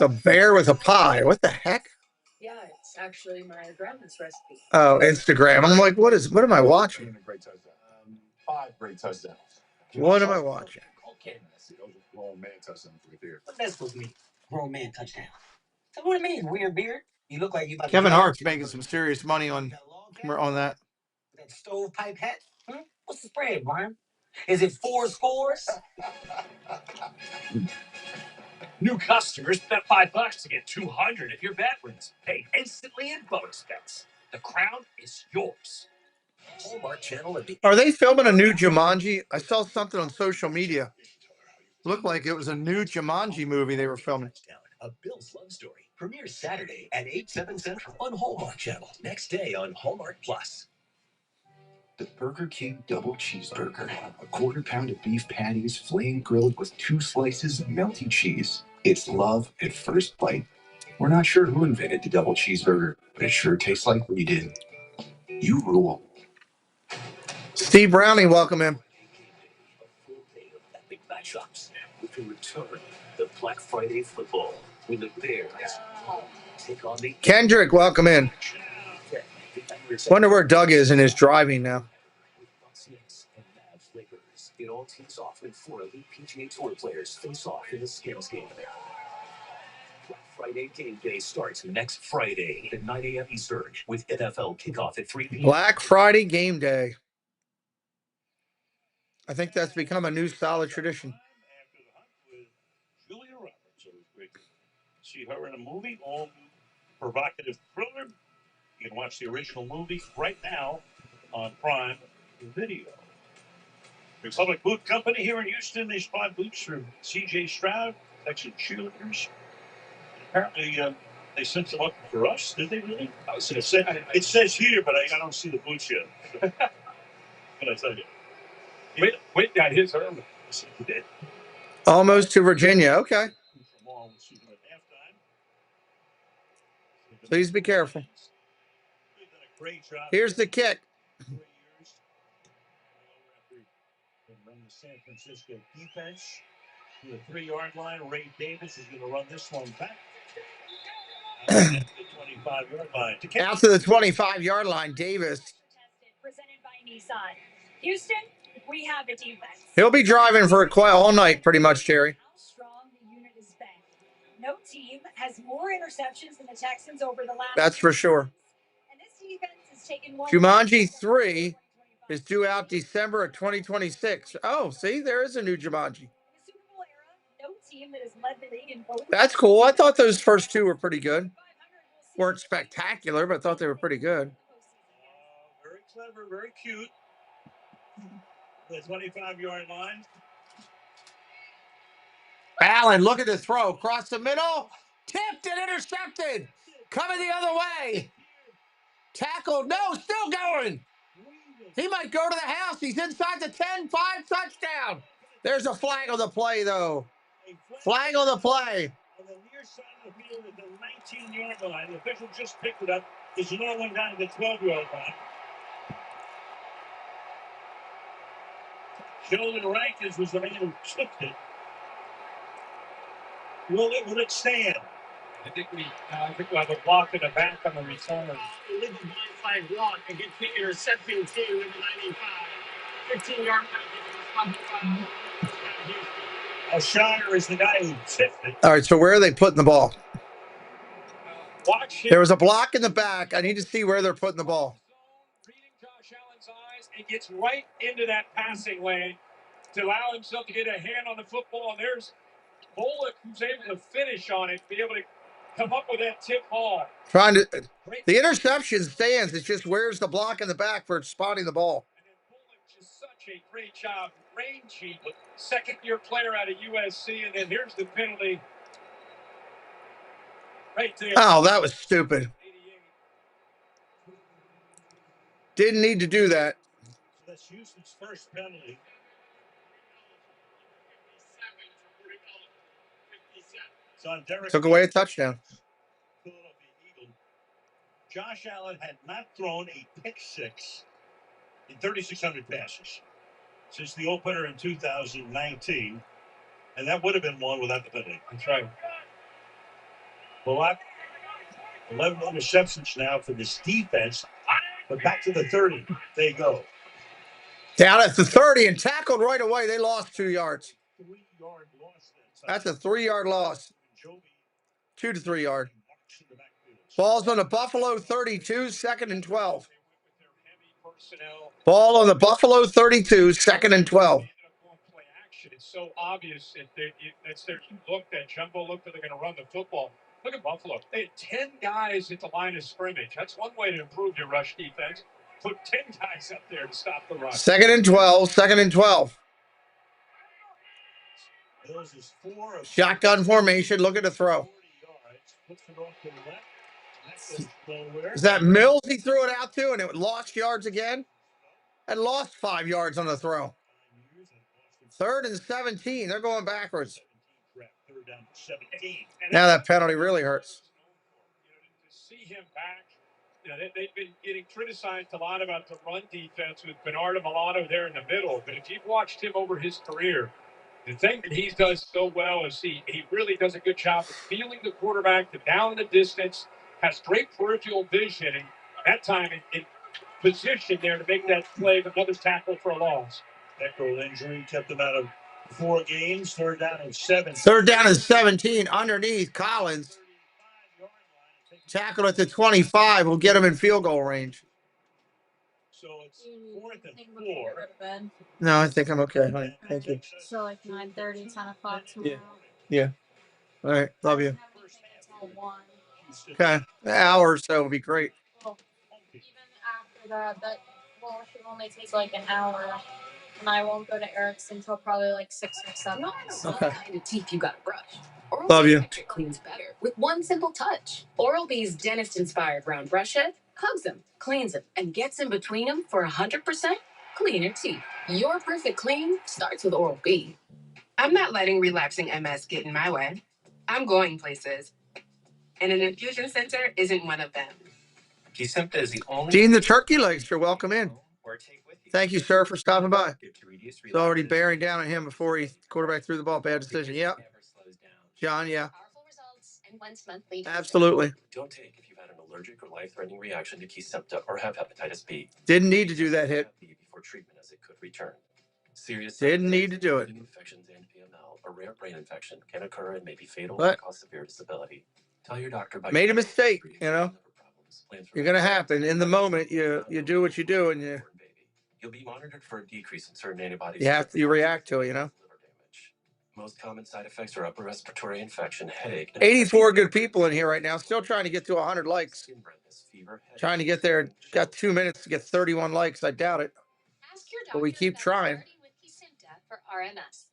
a bear with a pie. What the heck? Yeah, it's actually my grandma's recipe. Oh, Instagram. I'm like, what am I watching? 5 great touchdowns. What am I watching? Okay, those are grown man touchdowns right there. What that's supposed to mean? Grown man touchdown. So what do you mean? Weird beard? You look like you about Kevin to Hart's making some serious money on that. that stovepipe hat. What's the spread, Brian? Is it 4 scores? New customers bet $5 to get $200 if your bet wins. Paid instantly in bonus bets. The crown is yours. Hallmark Channel of the Are they filming a new Jumanji? I saw something on social media. Looked like it was a new Jumanji movie they were filming. A Bill's Love Story premieres Saturday at 8/7 Central on Hallmark Channel. Next day on Hallmark Plus. The Burger King Double Cheeseburger. A 1/4 pound of beef patties, flame grilled with 2 slices of melty cheese. It's love at first bite. We're not sure who invented the double cheeseburger, but it sure tastes like we did. You rule. Steve Browning, welcome in. Big matchups. We can return the Black Friday football when the Bears take on the Kendrick, welcome in. Wonder where Doug is in his driving now. It all tees off when 4 elite PGA Tour players face off in the skills game. Black Friday game day starts next Friday at 9 a.m. Eastern with NFL kickoff at 3 p.m. Black Friday game day. I think that's become a new solid tradition. Julia Roberts, always great to see her in a movie, all provocative thriller. You can watch the original movie right now on Prime Video. Republic Boot Company here in Houston. They spot boots from C.J. Stroud, Texas cheerleaders. Apparently, they sent them up for us. Did they really? It says here, but I don't see the boots yet. What can I tell you? Wait got his early. Almost to Virginia. Okay. Please be careful. Here's the kick. Run the San Francisco defense to the 3-yard line. Ray Davis is going to run this one back. The 25-yard line. Out to the 25-yard line, Davis. Presented by Nissan. Houston, we have a defense. He'll be driving for all night, pretty much, Jerry. How strong the unit is been. No team has more interceptions than the Texans over the last. That's for sure. And this defense has taken one. Jumanji 3 is due out December of 2026. Oh, see, there is a new Jumanji. In the Super Bowl era, no team team that has led the league in both. That's cool. I thought those first two were pretty good. Weren't spectacular, but I thought they were pretty good. Very clever, very cute. The 25-yard line. Allen, look at the throw. Across the middle. Tipped and intercepted. Coming the other way. Tackled. No, still going. He might go to the house. He's inside the 10. 5 touchdown. There's a flag on the play, though. Flag on the play. On the near side of the field at the 19-yard line. The official just picked it up. There's another one down to the 12-yard line. Sheldon Rankins was the man who tipped it. Will it stand? I think we'll have a block in the back on the return. Leave the blindside block and get the interception too in the 95. 15-yard penalty. O'Shire is the guy who tipped it. All right, so where are they putting the ball? Watch him. There was a block in the back. I need to see where they're putting the ball. Reading Josh Allen's eyes and gets right into that passing lane to allow himself to get a hand on the football. And there's Bullock, who's able to finish on it, be able to come up with that tip ball. The interception stands. It's just where's the block in the back for spotting the ball. And then Bullock just such a great job. Rangy, second-year player out of USC, and then here's the penalty right there. Oh, that was stupid. Didn't need to do that. So that's Houston's first penalty. Took away a touchdown. Josh Allen had not thrown a pick six in 3,600 passes since the opener in 2019, and that would have been one without the penalty. That's right. Bullock, 11 interceptions now for this defense, but back to the 30 they go. Down at the 30 and tackled right away. They lost 2 yards. 3-yard loss. That's a 3-yard loss. 2 to 3 yard. Ball's on the Buffalo 32, 2nd and 12. Ball on the Buffalo 32, 2nd and 12. It's so obvious that's their look, that jumbo look that they're going to run the football. Look at Buffalo. They had 10 guys at the line of scrimmage. That's one way to improve your rush defense. Put 10 guys up there to stop the run. 2nd and 12, 2nd and 12. Shotgun formation. Look at the throw. Is that Mills he threw it out to and it lost yards again? And lost 5 yards on the throw. 3rd and 17. They're going backwards. Now that penalty really hurts. To see him back, they've been getting criticized a lot about the run defense with Bernardo Milano there in the middle. But if you've watched him over his career, the thing that he does so well is he really does a good job of feeling the quarterback to down the distance, has great peripheral vision, and that time in position there to make that play, another tackle for a loss. Ankle injury kept him out of 4 games. 3rd down and 7. 3rd down and 17 underneath Collins. Tackled at the 25 will get him in field goal range. So it's 4th and 4. No, I think I'm okay, honey. Thank you. So like 9:30, 10 o'clock tomorrow. Yeah. All right. Love you. Okay. An hour or so would be great. Well, even after that should only take like an hour. And I won't go to Eric's until probably like 6 or 7. Okay. Kind of teeth you gotta brush. Love you. Electric cleans better with one simple touch. Oral-B's dentist-inspired round brush head hugs them, cleans them, and gets in between them for 100% cleaner teeth. Your perfect clean starts with Oral-B. I'm not letting relapsing MS get in my way. I'm going places. And an infusion center isn't one of them. Kesimpta is the only... Dean the Turkey Legs, you're welcome in. Thank you, sir, for stopping by. It's already bearing down on him before he quarterback threw the ball. Bad decision. Yep. John, yeah. Absolutely. Don't take if you've had an allergic or life-threatening reaction to Kesimpta or have hepatitis B. Didn't need to do that hit. Before treatment, as it could return. Serious Didn't need to do it. Infections and PML, a rare brain infection, can occur and may be fatal What? and cause severe disability. Tell your doctor about Made a mistake, you know. You're gonna happen. In the moment, you do what you do, and you'll be monitored for a decrease in certain antibodies. you react to it, you know. Most common side effects are upper respiratory infection, headache. 84 good people in here right now. Still trying to get to 100 likes. Trying to get there. Got 2 minutes to get 31 likes. I doubt it. Ask your But we doctor keep about trying. starting with Kesimpta for RMS.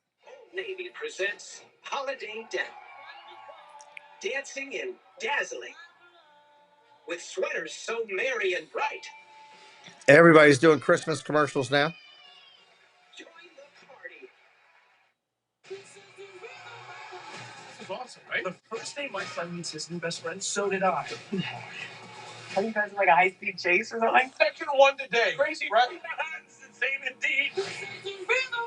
Navy presents Holiday Deck. Dancing and dazzling. With sweaters so merry and bright. Everybody's doing Christmas commercials now. Join the party. This is awesome, right? The first day my son meets his new best friend, so did I. Are you guys like a high-speed chase or something? Section 1 today. Crazy, right? It's insane indeed.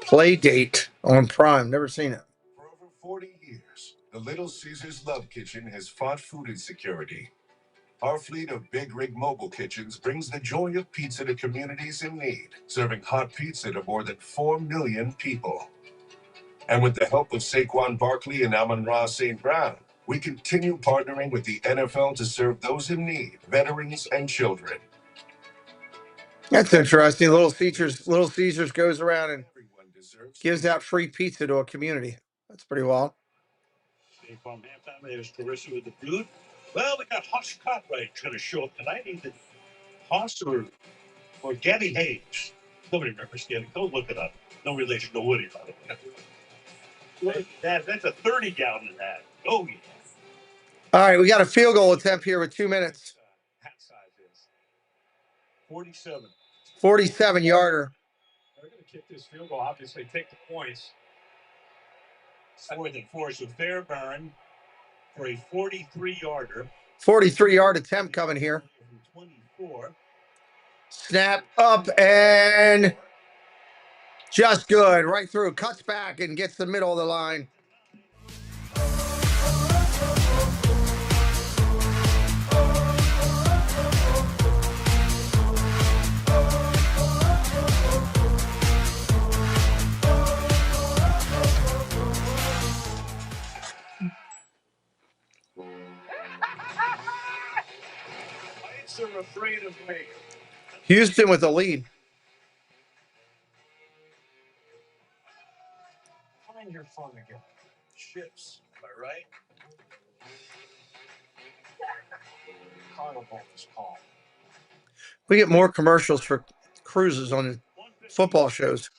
Play Date on Prime. Never seen it. For over 40 years, the Little Caesars Love Kitchen has fought food insecurity. Our fleet of Big Rig mobile kitchens brings the joy of pizza to communities in need, serving hot pizza to more than 4 million people. And with the help of Saquon Barkley and Amon-Ra St. Brown, we continue partnering with the NFL to serve those in need, veterans and children. That's interesting. Little Caesars goes around and gives out free pizza to a community. That's pretty wild. From halftime, there's Carissa with the food. Well, we got Hoss Cartwright's going to show up tonight. Either Hoss or Gabby Hayes. Nobody remembers Gabby. Go look it up. No relation to Woody, by the way. That's a 30-gallon of that. Oh, yeah. All right, we got a field goal attempt here with 2 minutes. Hat size is 47. 47-yarder. They're going to kick this field goal, obviously take the points. 4th and 4, so Fairbairn for a 43-yarder. 43-yard attempt coming here. 24. Snap up and just good. Right through. Cuts back and gets the middle of the line. Lights are afraid of me. Houston with the lead. Find your phone again. Ships, am I right? Carnival is called. We get more commercials for cruises on football shows.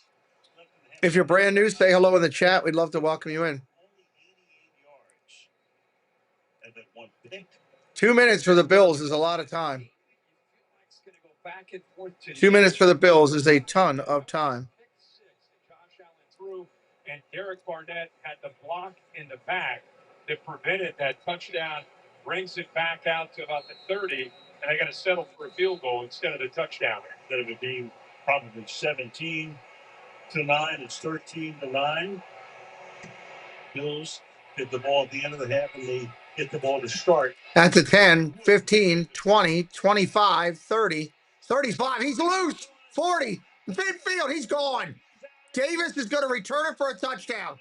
If you're brand new, say hello in the chat. We'd love to welcome you in. 2 minutes for the Bills is a lot of time. 2 minutes for the Bills is a ton of time. Josh Allen threw, and Derek Barnett had the block in the back that prevented that touchdown, brings it back out to about the 30, and they got to settle for a field goal instead of the touchdown. Instead of it being probably 17-9, it's 13-9. Bills get the ball at the end of the half, and they get the ball to start. That's a 10, 15, 20, 25, 30, 35. He's loose. 40. Midfield. He's gone. Davis is going to return it for a touchdown.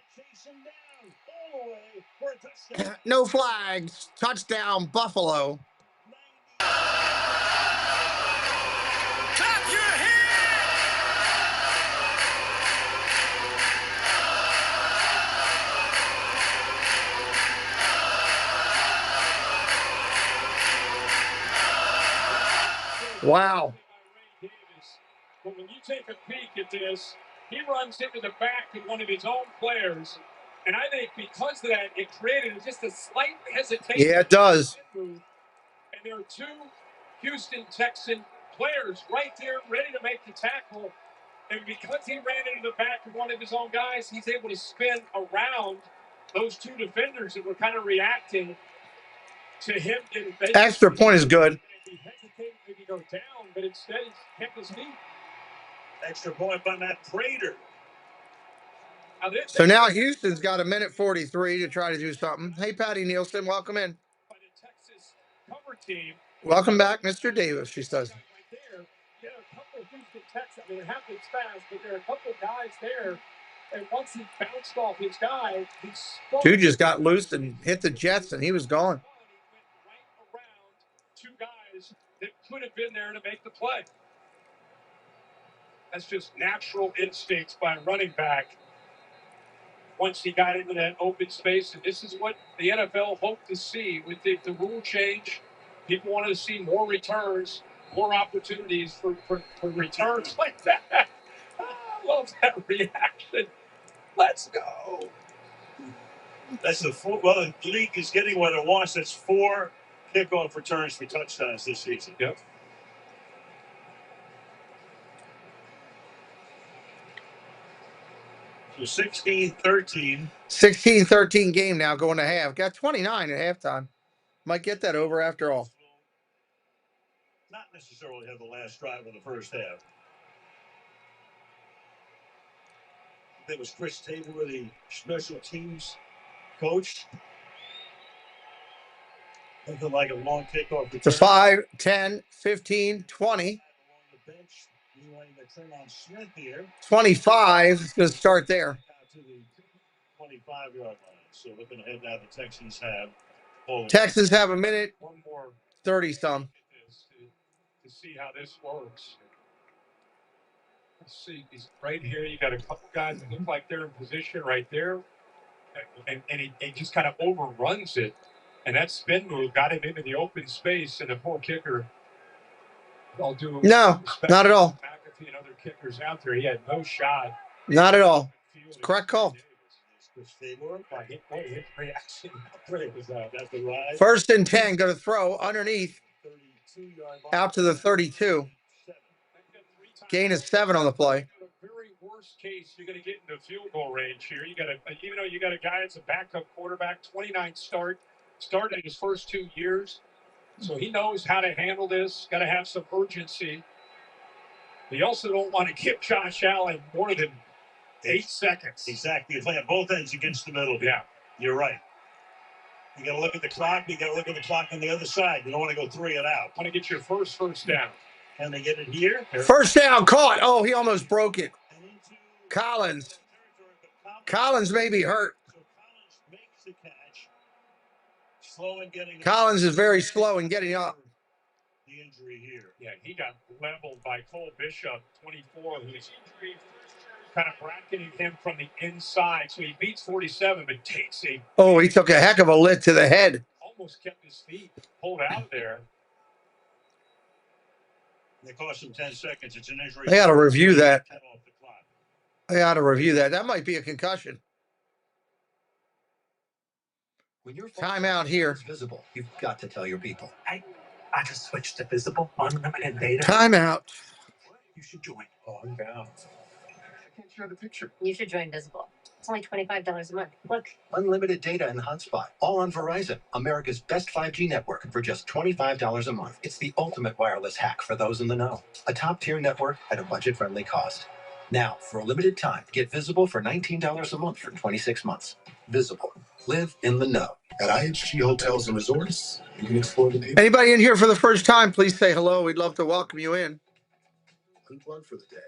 No flags. Touchdown, Buffalo. Clap your hands! Wow. But when you take a peek at this, he runs into the back of one of his own players. And I think because of that, it created just a slight hesitation. Yeah, it does. And there are two Houston Texan players right there ready to make the tackle. And because he ran into the back of one of his own guys, he's able to spin around those two defenders that were kind of reacting to him. Extra point is good. He hesitated to go down, but instead he kept his feet. Extra point by Matt Prater. So now Houston's got a minute 43 to try to do something. Hey, Patty Nielsen, welcome in. By the Texas cover team. Welcome back, Mr. Davis, she says. Right there, there are a couple of Houston Texans. I mean, it happens fast, but there are a couple of guys there. And once he bounced off his guy, he spoke. Dude just got loose and hit the Jets, and he was gone. He went right around two guys that could have been there to make the play. That's just natural instincts by a running back. once he got into that open space. And this is what the NFL hoped to see with the rule change. People wanted to see more returns, more opportunities for returns like that. I love that reaction. Let's go. That's the four. Well, the league is getting what it wants. That's 4 kickoff returns for touchdowns this season. Yep. So 16-13. 16-13 game now going to half. Got 29 at halftime. Might get that over after all. Not necessarily have the last drive of the first half. That was Chris Tabor, the special teams coach. Looking like a long kickoff return. To 5, 10, 15, 20. 25 is going to start there. To the 25-yard line. So looking ahead now, the Texans have. Texans have a minute. One more 30-some. To see how this works. Let's see. He's right here. You got a couple guys that look like they're in position right there. And he just kind of overruns it. And that spin move got him into the open space. And the poor kicker, I'll do. No, not at all. McAfee and other kickers out there. He had no shot. Not at all. Correct call. First and 10, going to throw underneath out to the 32. Gain is 7 on the play. Very worst case, you're going to get into field goal range here. You got even though you got a guy that's a backup quarterback, 29 started his first 2 years, so he knows how to handle this. Got to have some urgency. You also don't want to give Josh Allen more than 8 seconds. Exactly. You play at both ends against the middle. Yeah, you're right. You got to look at the clock. You got to look at the clock on the other side. You don't want to go 3 and out. Want to get your first down. Can they get it here? First down, caught. Oh, he almost broke it. Collins may be hurt. So Collins makes the catch. Slow in getting. Collins is very slow in getting up. The injury here. Yeah, he got leveled by Cole Bishop, 24, who's kind of bracketing him from the inside. So he beats 47, but takes a. Oh, he took a heck of a lick to the head. Almost kept his feet pulled out of there. They cost him 10 seconds. It's an injury. They got to review that. That might be a concussion. When your timeout here. Visible, you've got to tell your people. I just switched to Visible unlimited data. Timeout. You should join. Oh, yeah. I can't share the picture. You should join Visible. It's only $25 a month. Look. Unlimited data and hotspot, all on Verizon, America's best 5G network for just $25 a month. It's the ultimate wireless hack for those in the know. A top-tier network at a budget-friendly cost. Now, for a limited time, get Visible for $19 a month for 26 months. Visible. Live in the know. At IHG Hotels and Resorts, you can explore the neighborhood. Anybody in here for the first time, please say hello. We'd love to welcome you in. Unplug for the day.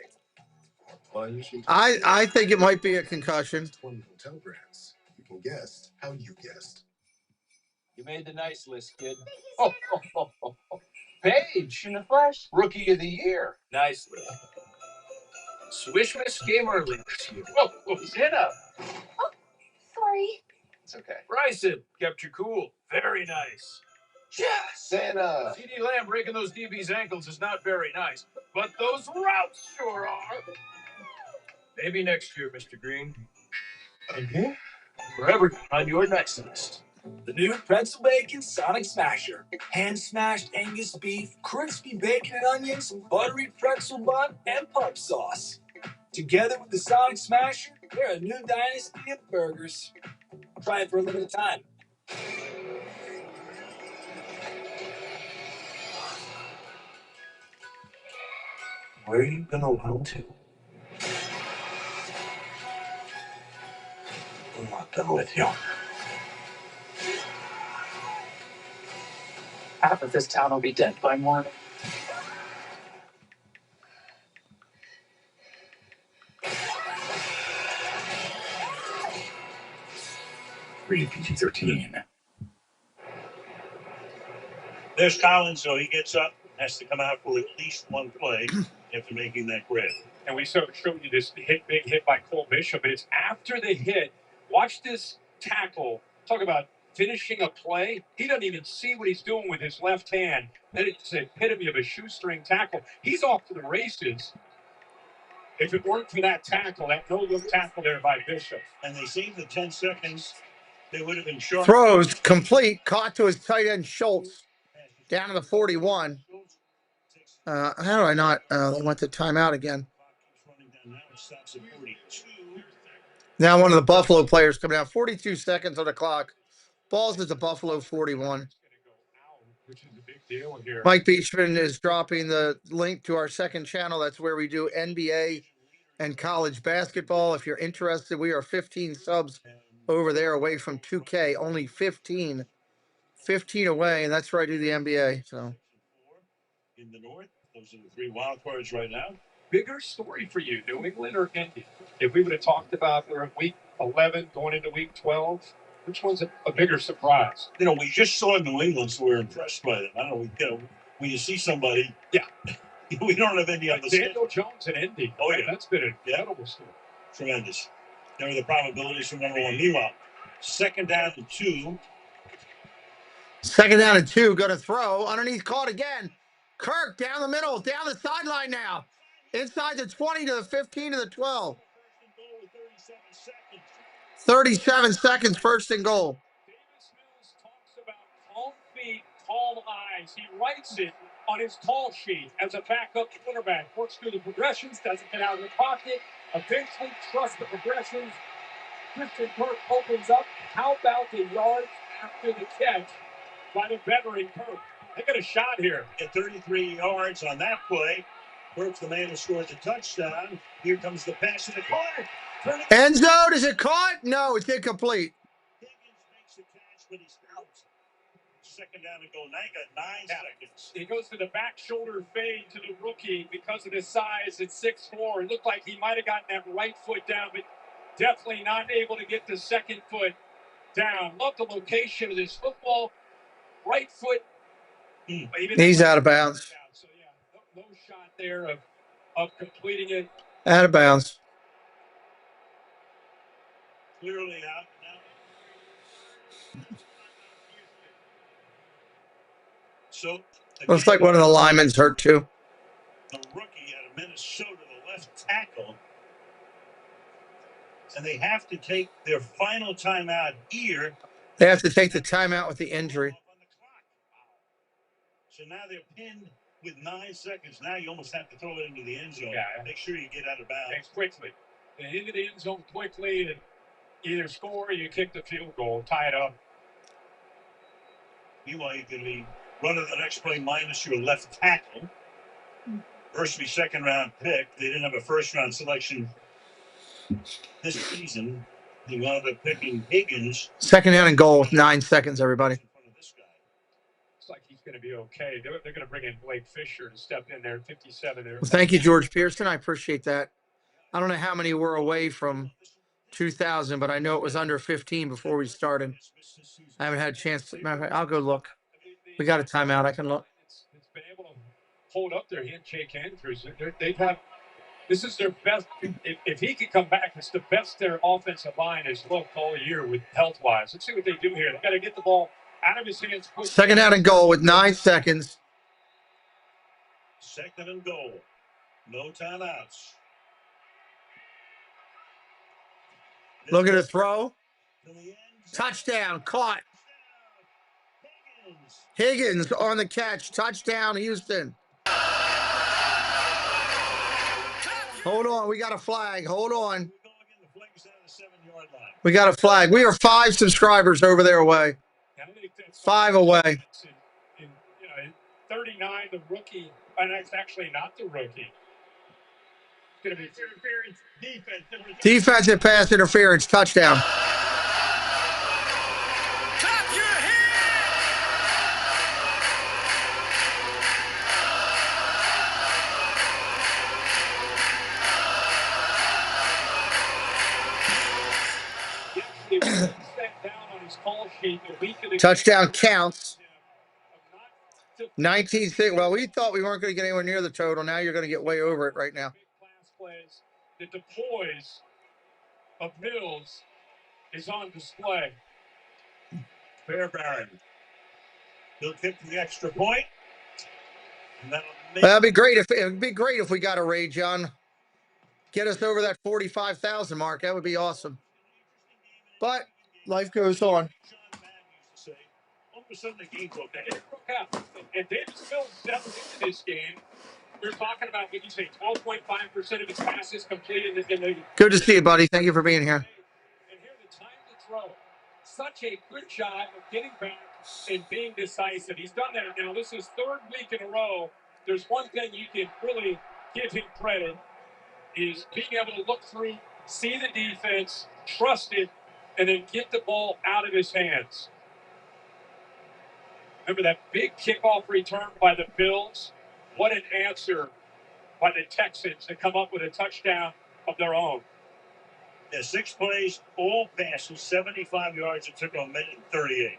I think it might be a concussion. 20 hotel brands. You can guess how you guessed. You made the nice list, kid. Oh. Paige in the flesh. Rookie of the year. Nicely. Swish miss game early this year. Oh, Zena. Oh, sorry. It's okay. Bryson kept you cool. Very nice. Yeah, Santa. CD Lamb breaking those DB's ankles is not very nice, but those routes sure are. Maybe next year, Mr. Green. Okay. Forever on your next list. The new pretzel bacon Sonic Smasher. Hand-smashed Angus beef, crispy bacon and onions, buttery pretzel bun, and pup sauce. Together with the Sonic Smasher, they're a new dynasty of burgers. Try it for a limited time. Where are you gonna run to? I'm not done with you. Half of this town will be dead by morning. Rated PG-13. There's Collins, so he gets up, has to come out for at least one play after making that grab. And we showed you this big hit by Cole Bishop, but it's after the hit Watch this tackle. Talk about finishing a play. He doesn't even see what he's doing with his left hand. That is the epitome of a shoestring tackle. He's off to the races. If it weren't for that tackle, that no-look tackle there by Bishop. And they saved the 10 seconds. They would have been short. Throws complete. Caught to his tight end, Schultz. Down to the 41. How do I not? They went to timeout again. Now one of the Buffalo players coming out. 42 seconds on the clock. Ball's at the Buffalo 41. Mike Beachman is dropping the link to our second channel. That's where we do NBA and college basketball. If you're interested, we are 15 subs over there away from 2K. Only 15. 15 away, and that's where I do the NBA. So In the north, those are the three wild cards right now. Bigger story for you, New England or Indy? If we would have talked about we're in week 11 going into week 12, which one's a bigger surprise? You know, we just saw New England, so we're impressed by them. I don't know, you know, when you see somebody, yeah, we don't have any other. Daniel Jones and Indy. Oh, yeah. That's been an incredible story. Tremendous. There are the probabilities for number one. Meanwhile, second down and 2. Second down and 2, going to throw. Underneath, caught again. Kirk down the middle, down the sideline now. Inside the 20 to the 15 to the 12. 37 seconds, first and goal. Davis Mills talks about calm feet, calm eyes. He writes it on his call sheet as a backup quarterback. Works through the progressions, doesn't get out of the pocket. Eventually trusts the progressions. Christian Kirk opens up. How about the yards after the catch by the veteran Kirk? They got a shot here. At 33 yards on that play. Kirk's the man who scores a touchdown. Here comes the pass in the corner. End zone, is it caught? No, it's incomplete. Higgins makes the catch, but he's out. Second down and goal. Now you got 9 seconds. He goes to the back shoulder fade to the rookie because of his size at 6'4". It looked like he might have gotten that right foot down, but definitely not able to get the second foot down. Love the location of this football. Right foot. He's out of bounds. So, yeah, no shot there of completing it. Out of bounds. Clearly out now. So looks like one of the linemen's hurt too. The rookie out of Minnesota, the left tackle. And they have to take their final timeout here. They have to take the timeout with the injury. So now they're pinned with 9 seconds. Now you almost have to throw it into the end zone. Yeah. Make sure you get out of bounds. Thanks quickly. And into the end zone quickly and either score or you kick the field goal, tie it up. Meanwhile, you can be running the next play minus your left tackle. First be second round pick. They didn't have a first round selection this season. They wound up picking Higgins. Second down and goal with 9 seconds, everybody. Looks like he's going to be okay. They're going to bring in Blake Fisher to step in there at 57. Well, thank you, George Pearson. I appreciate that. I don't know how many were away from 2000, but I know it was under 15 before we started. I haven't had a chance to. I'll go look. We got a timeout. I can look. It's been able to hold up their handshake Andrews. They've had. This is their best. If he could come back, it's the best their offensive line has looked all year with health-wise. Let's see what they do here. They got to get the ball out of his hands. Second down and goal with 9 seconds. Second and goal. No timeouts. Look at the throw. Touchdown. Caught. Higgins on the catch. Touchdown, Houston. Hold on. We got a flag. Hold on. We got a flag. We are 5 subscribers over there away. 5 away. In 39, the rookie, and that's actually not the rookie. It's going to be interference, defensive pass interference, touchdown. Touchdown counts. 19. Well, we thought we weren't going to get anywhere near the total. Now you're going to get way over it right now. The poise of Mills is on display. Fairbairn. He'll kick the extra point. And That'd be great if we got a Ray John. Get us over that 45,000 mark. That would be awesome. But life goes on. All of a sudden, the game broke down. It broke out. And Davis Mills stepped into this game. We're talking about, what you say, 12.5% of his passes completed in the. Good to see you, buddy. Thank you for being here. And here, the time to throw. Such a good job of getting back and being decisive. He's done that now. This is third week in a row. There's one thing you can really give him credit is being able to look through, see the defense, trust it, and then get the ball out of his hands. Remember that big kickoff return by the Bills? What an answer by the Texans to come up with a touchdown of their own. Yeah, 6 plays, all passes, 75 yards. It took a minute and 38.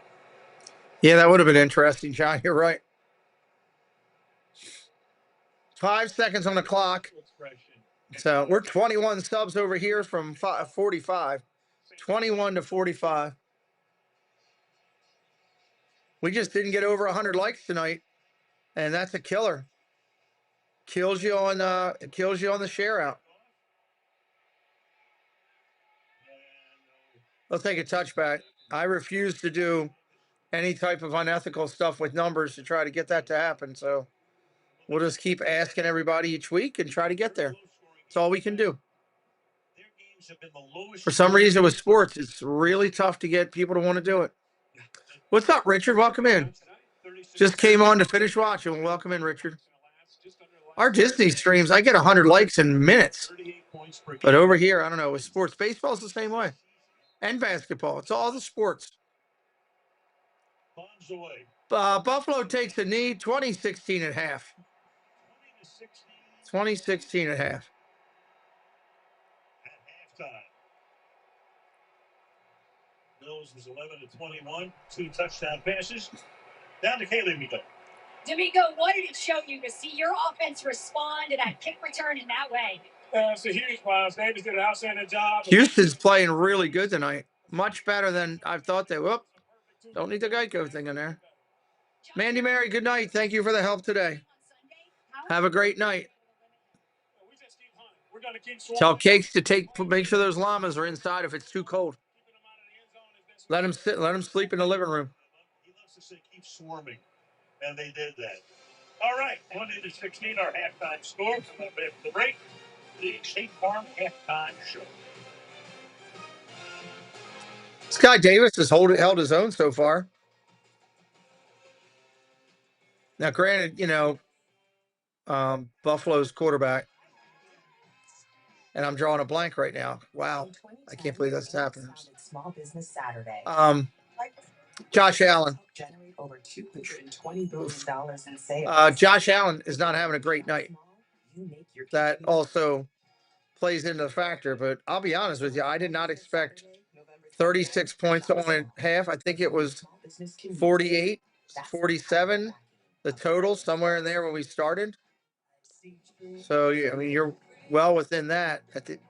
Yeah, that would have been interesting, John. You're right. 5 seconds on the clock. So we're 21 subs over here from 45. 21 to 45. We just didn't get over 100 likes tonight, and that's a killer. Kills you on the share out. They'll take a touchback. I refuse to do any type of unethical stuff with numbers to try to get that to happen. So we'll just keep asking everybody each week and try to get there. That's all we can do. For some reason with sports, it's really tough to get people to want to do it. What's up, Richard? Welcome in. Just came on to finish watching. Welcome in, Richard. Our Disney streams, I get 100 likes in minutes. But over here, I don't know, with sports, baseball's the same way. And basketball. It's all the sports. Buffalo takes a knee, 20-16 at half. 20-16 at half. At halftime. Bills was 11-21, 2 touchdown passes. Down to Kaylee we go. D'Amico, what did it show you to see your offense respond to that kick return in that way? It's a huge plus. Davis did an outstanding job. Houston's playing really good tonight. Much better than I thought they would. Don't need the Geico thing in there. Mandy Mary, good night. Thank you for the help today. Have a great night. Tell Cakes to make sure those llamas are inside if it's too cold. Let them sleep in the living room. He loves to say keep swarming, and they did that. All right, 20-16, our halftime score. Coming up after the break, the State Farm halftime show. Sky Davis has held his own so far. Now, granted, Buffalo's quarterback, and I'm drawing a blank right now. Wow, I can't believe that's happening. Small Business Saturday. Josh Allen. Generate over $220 billion in sales. Josh Allen is not having a great night. That also plays into the factor, but I'll be honest with you, I did not expect 36 points on a half. I think it was 48, 47, the total, somewhere in there when we started. So, yeah, I mean, you're well within that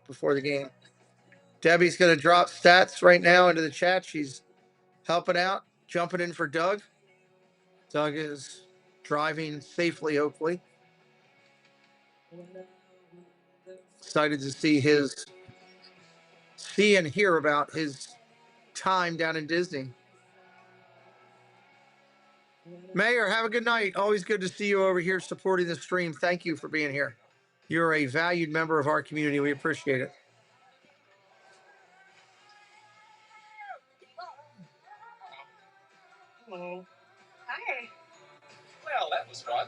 before the game. Debbie's going to drop stats right now into the chat. She's helping out, jumping in for Doug. Doug is driving safely, hopefully. Excited to see and hear about his time down in Disney. Mayor, have a good night. Always good to see you over here supporting the stream. Thank you for being here. You're a valued member of our community. We appreciate it. Hello. Hi. Well, that was fun.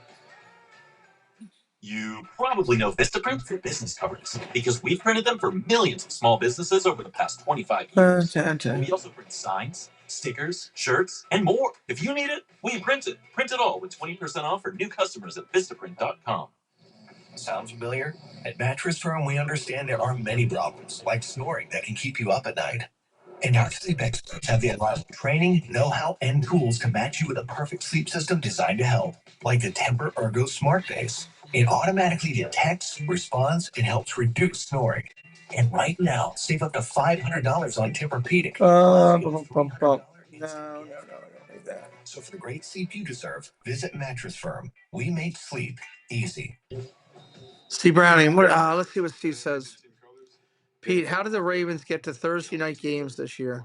You probably know Vistaprint for business covers because we've printed them for millions of small businesses over the past 25 years. We also print signs, stickers, shirts, and more. If you need it, we print it. Print it all with 20% off for new customers at Vistaprint.com. Sound familiar? At Mattress Firm, we understand there are many problems, like snoring, that can keep you up at night. And our sleep experts have the unrivaled training, know-how, and tools to match you with a perfect sleep system designed to help, like the Temper Ergo Smart Base. It automatically detects, responds, and helps reduce snoring. And right now, save up to $500 on Tempur-Pedic. No, I don't need that. So for the great sleep you deserve, visit Mattress Firm. We make sleep easy. Steve Browning, let's see what Steve says. Pete, how did the Ravens get to Thursday night games this year?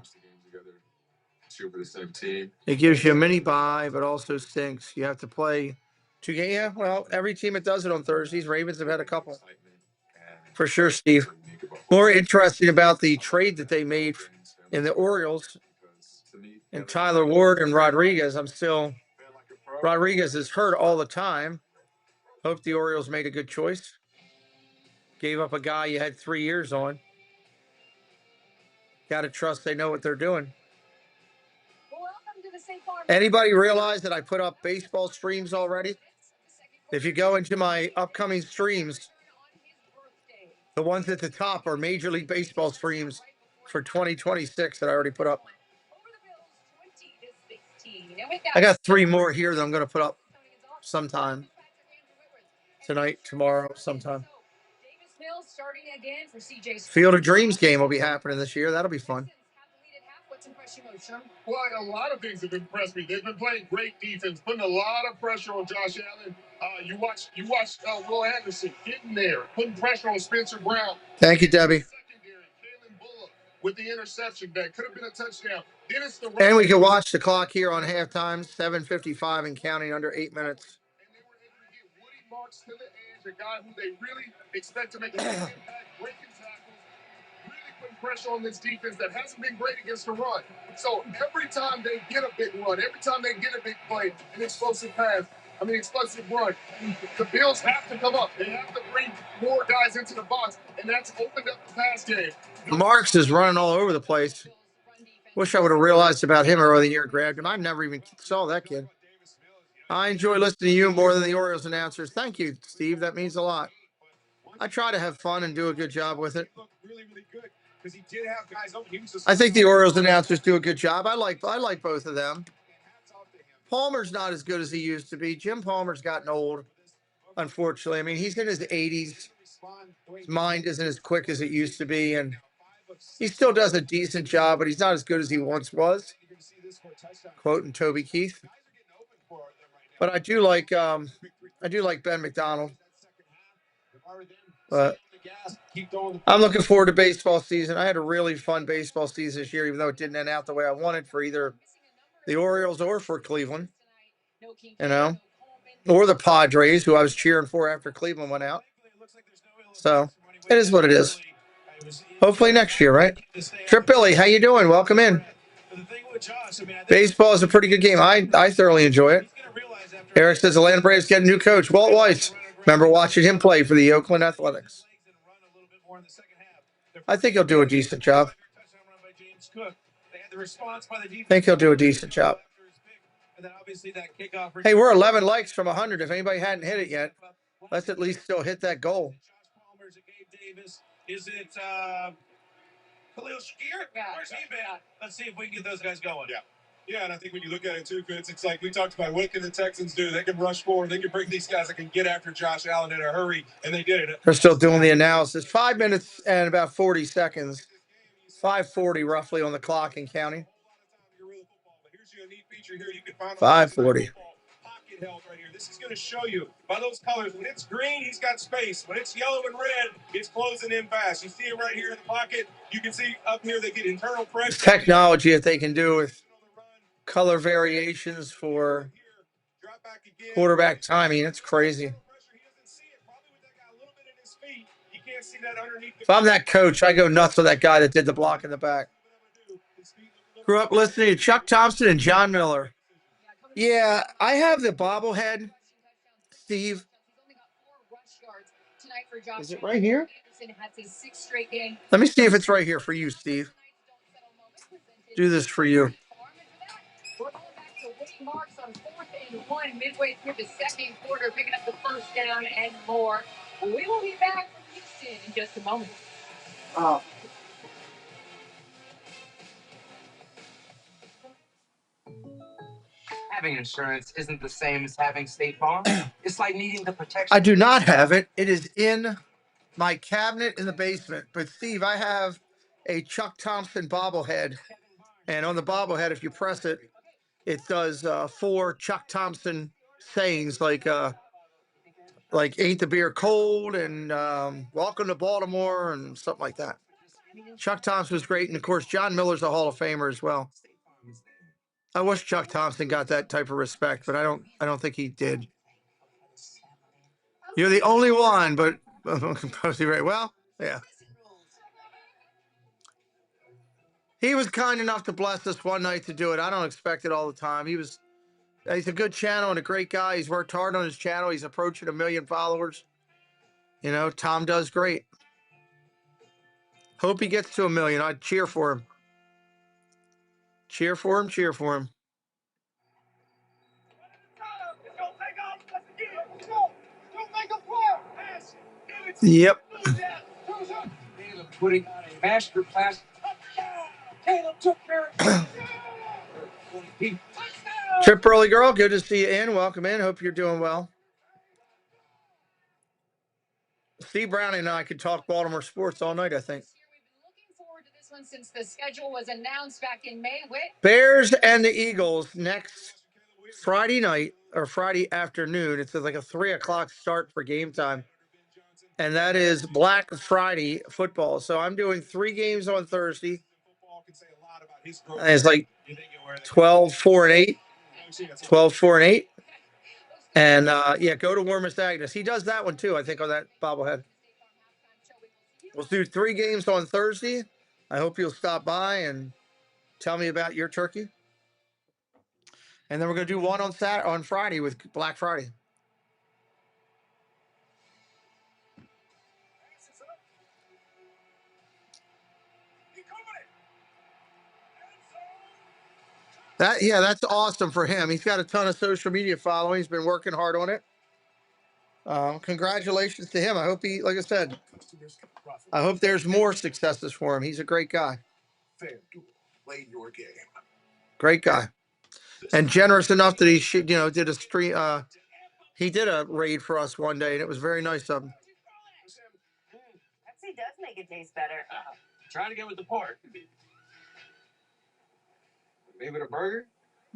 It gives you a mini bye, but also stinks. You have to play 2 games. Yeah, well, every team that does it on Thursdays, Ravens have had a couple. For sure, Steve. More interesting about the trade that they made in the Orioles and Tyler Ward and Rodriguez. Rodriguez is hurt all the time. Hope the Orioles made a good choice. Gave up a guy you had 3 years on. Got to trust they know what they're doing. Anybody realize that I put up baseball streams already? If you go into my upcoming streams, the ones at the top are Major League Baseball streams for 2026 that I already put up. I got 3 more here that I'm going to put up sometime. Tonight, tomorrow, sometime. Field of Dreams game will be happening this year. That'll be fun. Well, a lot of things have impressed me. They've been playing great defense, putting a lot of pressure on Josh Allen. You watch Will Anderson getting there, putting pressure on Spencer Brown. Thank you, Debbie. With the interception that could have been a touchdown. And we can watch the clock here on halftime, 7:55 and counting, under 8 minutes. And they were able to get Woody Marks to the edge, a guy who they really expect to make a big impact, breaking tackles, really putting pressure on this defense that hasn't been great against the run. So every time they get a big run, every time they get a big play, an explosive run, the Bills have to come up. They have to bring more guys into the box, and that's opened up the pass game. Marks is running all over the place. Wish I would have realized about him earlier in the year, grabbed him. I never even saw that kid. I enjoy listening to you more than the Orioles announcers. Thank you, Steve. That means a lot. I try to have fun and do a good job with it. I think the Orioles announcers do a good job. I like both of them. Palmer's not as good as he used to be. Jim Palmer's gotten old, unfortunately. I mean, he's in his 80s. His mind isn't as quick as it used to be, and he still does a decent job, but he's not as good as he once was. Quoting Toby Keith. But I do like Ben McDonald. But I'm looking forward to baseball season. I had a really fun baseball season this year, even though it didn't end out the way I wanted for either the Orioles or for Cleveland. Or the Padres, who I was cheering for after Cleveland went out. So it is what it is. Hopefully next year, right? Trip Billy, how you doing? Welcome in. Baseball is a pretty good game. I thoroughly enjoy it. Eric says the Atlanta Braves get a new coach, Walt Weiss. Remember watching him play for the Oakland Athletics. I think he'll do a decent job. Hey, we're 11 likes from 100. If anybody hadn't hit it yet, let's at least still hit that goal. Is it Khalil Shakir? Where's he been? Let's see if we can get those guys going. Yeah, and I think when you look at it too, Fitz, it's like we talked about. What can the Texans do? They can rush forward. They can bring these guys that can get after Josh Allen in a hurry, and they did it. They're still doing the analysis. 5 minutes and about 40 seconds. 5:40 roughly on the clock and counting. 5:40. This is going to show you by those colors. When it's green, he's got space. When it's yellow and red, it's closing in fast. You see it right here in the pocket. You can see up here they get internal pressure. Technology that they can do with color variations for quarterback timing. It's crazy. If I'm that coach, I go nuts with that guy that did the block in the back. Grew up listening to Chuck Thompson and John Miller. Yeah, I have the bobblehead, Steve. Is it right here? Let me see if it's right here for you, Steve. Do this for you. Marks on 4th and 1 midway through the second quarter, picking up the first down and more. We will be back from Houston in just a moment. Having insurance isn't the same as having State Farm. It's like needing the protection. I do not have it. It is in my cabinet in the basement. But Steve, I have a Chuck Thompson bobblehead, and on the bobblehead, if you press it, it does 4 Chuck Thompson sayings like "Ain't the beer cold" and "Welcome to Baltimore" and something like that. Chuck Thompson was great, and of course, John Miller's a Hall of Famer as well. I wish Chuck Thompson got that type of respect, but I don't think he did. You're the only one, but right. Well, yeah. He was kind enough to bless us one night to do it. I don't expect it all the time. He's a good channel and a great guy. He's worked hard on his channel. He's approaching 1 million followers. You know, Tom does great. Hope he gets to 1 million. I'd cheer for him. Cheer for him. Cheer for him. Yep. Putting on a master class. Caleb took care of Trip Early Girl, good to see you in. Welcome in. Hope you're doing well. Steve Browning and I could talk Baltimore sports all night, I think. We've been looking forward to this one since the schedule was announced back in May. Bears and the Eagles next Friday night or Friday afternoon. It's like a 3 o'clock start for game time. And that is Black Friday football. So I'm doing 3 games on Thursday. And it's like 12, 4, and 8. 12, 4, and 8. And yeah, go to Warmus Agnes. He does that one too, I think, on that bobblehead. We'll do 3 games on Thursday. I hope you'll stop by and tell me about your turkey. And then we're going to do one on Friday with Black Friday. That's awesome for him. He's got a ton of social media following. He's been working hard on it. Congratulations to him. I hope like I said, I hope there's more successes for him. He's a great guy. Play your game. Great guy. And generous enough that he did a stream. He did a raid for us one day, and it was very nice of him. Pepsi does make it taste better. Trying to get with the pork. Maybe a burger?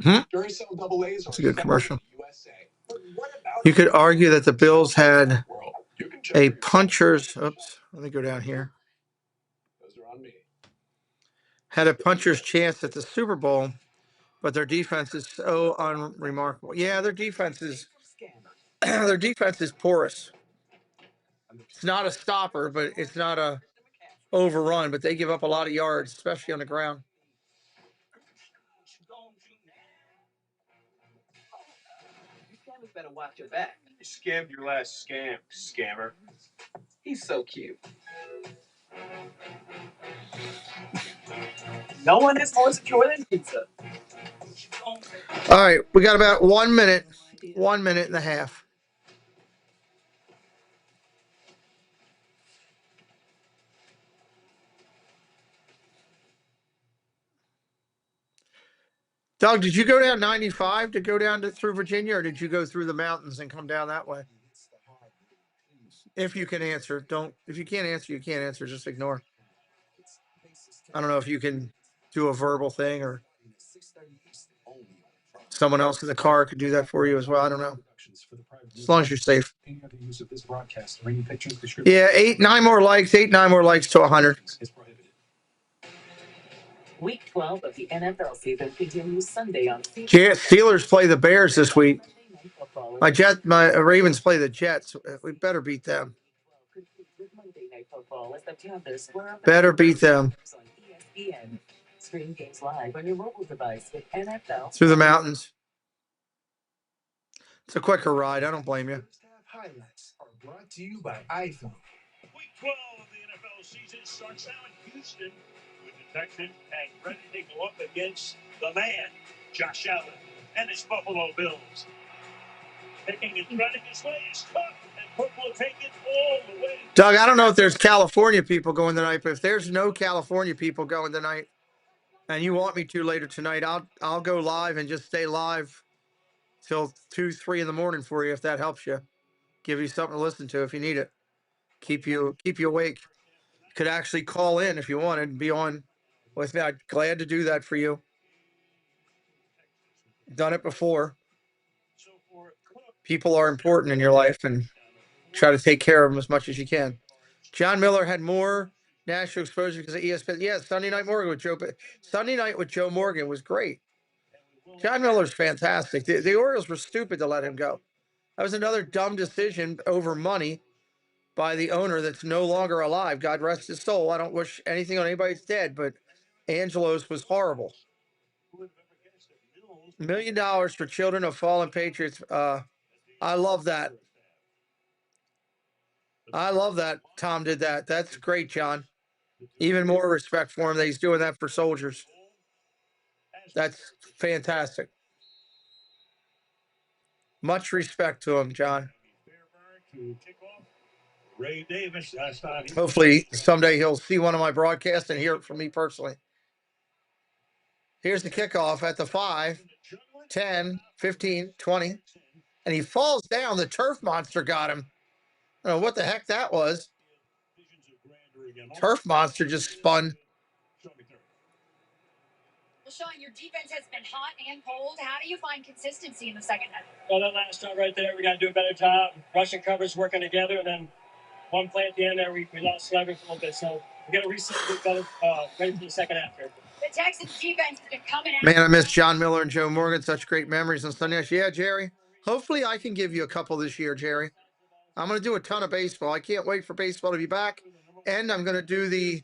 Duracell double A's That's a good commercial. USA. But what about You could argue that the Bills had a puncher's. Oops, let me go down here. Those are on me. Had a puncher's chance at the Super Bowl, but their defense is so unremarkable. Yeah, their defense is porous. It's not a stopper, but it's not a overrun. But they give up a lot of yards, especially on the ground. You better watch your back. You scammed your last scam, scammer. He's so cute. No one is more secure than pizza. All right, we got about 1 minute, 1 minute and a half. Doug, did you go down 95 to go down through Virginia, or did you go through the mountains and come down that way? If you can answer, don't. If you can't answer, you can't answer. Just ignore. I don't know if you can do a verbal thing, or someone else in the car could do that for you as well. I don't know. As long as you're safe. Yeah, 9 more likes to 100. Week 12 of the NFL season continues Sunday on Steelers play the Bears this week. My Ravens play the Jets. We better beat them. Better beat them. Stream games live on your mobile device with NFL Through the mountains. It's a quicker ride. I don't blame you. Highlights are brought to you by iPhone. Week 12 of the NFL season starts now in Houston with the Texans and ready to go up against the man, Josh Allen, and his Buffalo Bills. Taking it, running his way is tough, and Cook will take it all the way. Doug, I don't know if there's California people going tonight, but if there's no California people going tonight, and you want me to later tonight, I'll go live and just stay live till 2, 3 in the morning for you if that helps you. Give you something to listen to if you need it. keep you awake. Could actually call in if you wanted and be on with me. I'd glad to do that for you. Done it before. People are important in your life, and try to take care of them as much as you can. John Miller had more national exposure because of ESPN. Yeah, Sunday Night with Joe Morgan was great. John Miller's fantastic. The Orioles were stupid to let him go. That was another dumb decision over money by the owner that's no longer alive. God rest his soul. I don't wish anything on anybody's dead, but Angelos was horrible. $1 million for children of fallen patriots. I love that. I love that Tom did that. That's great, John. Even more respect for him that he's doing that for soldiers. That's fantastic. Much respect to him, John. Hopefully someday he'll see one of my broadcasts and hear it from me personally. Here's the kickoff at the 5, 10, 15, 20. And he falls down. The turf monster got him. I don't know what the heck that was. Turf monster just spun. Well, Sean, your defense has been hot and cold. How do you find consistency in the second half? Well, that last time right there, we got to do a better job. Rushing covers working together, and then one play at the end there, we lost leverage a little bit. So we got to reset a bit better, ready for the second half here. The Texans defense has been coming out. Man, I miss John Miller and Joe Morgan. Such great memories on Sunday nights. Yeah, Jerry. Hopefully I can give you a couple this year, Jerry. I'm going to do a ton of baseball. I can't wait for baseball to be back. And I'm going to do the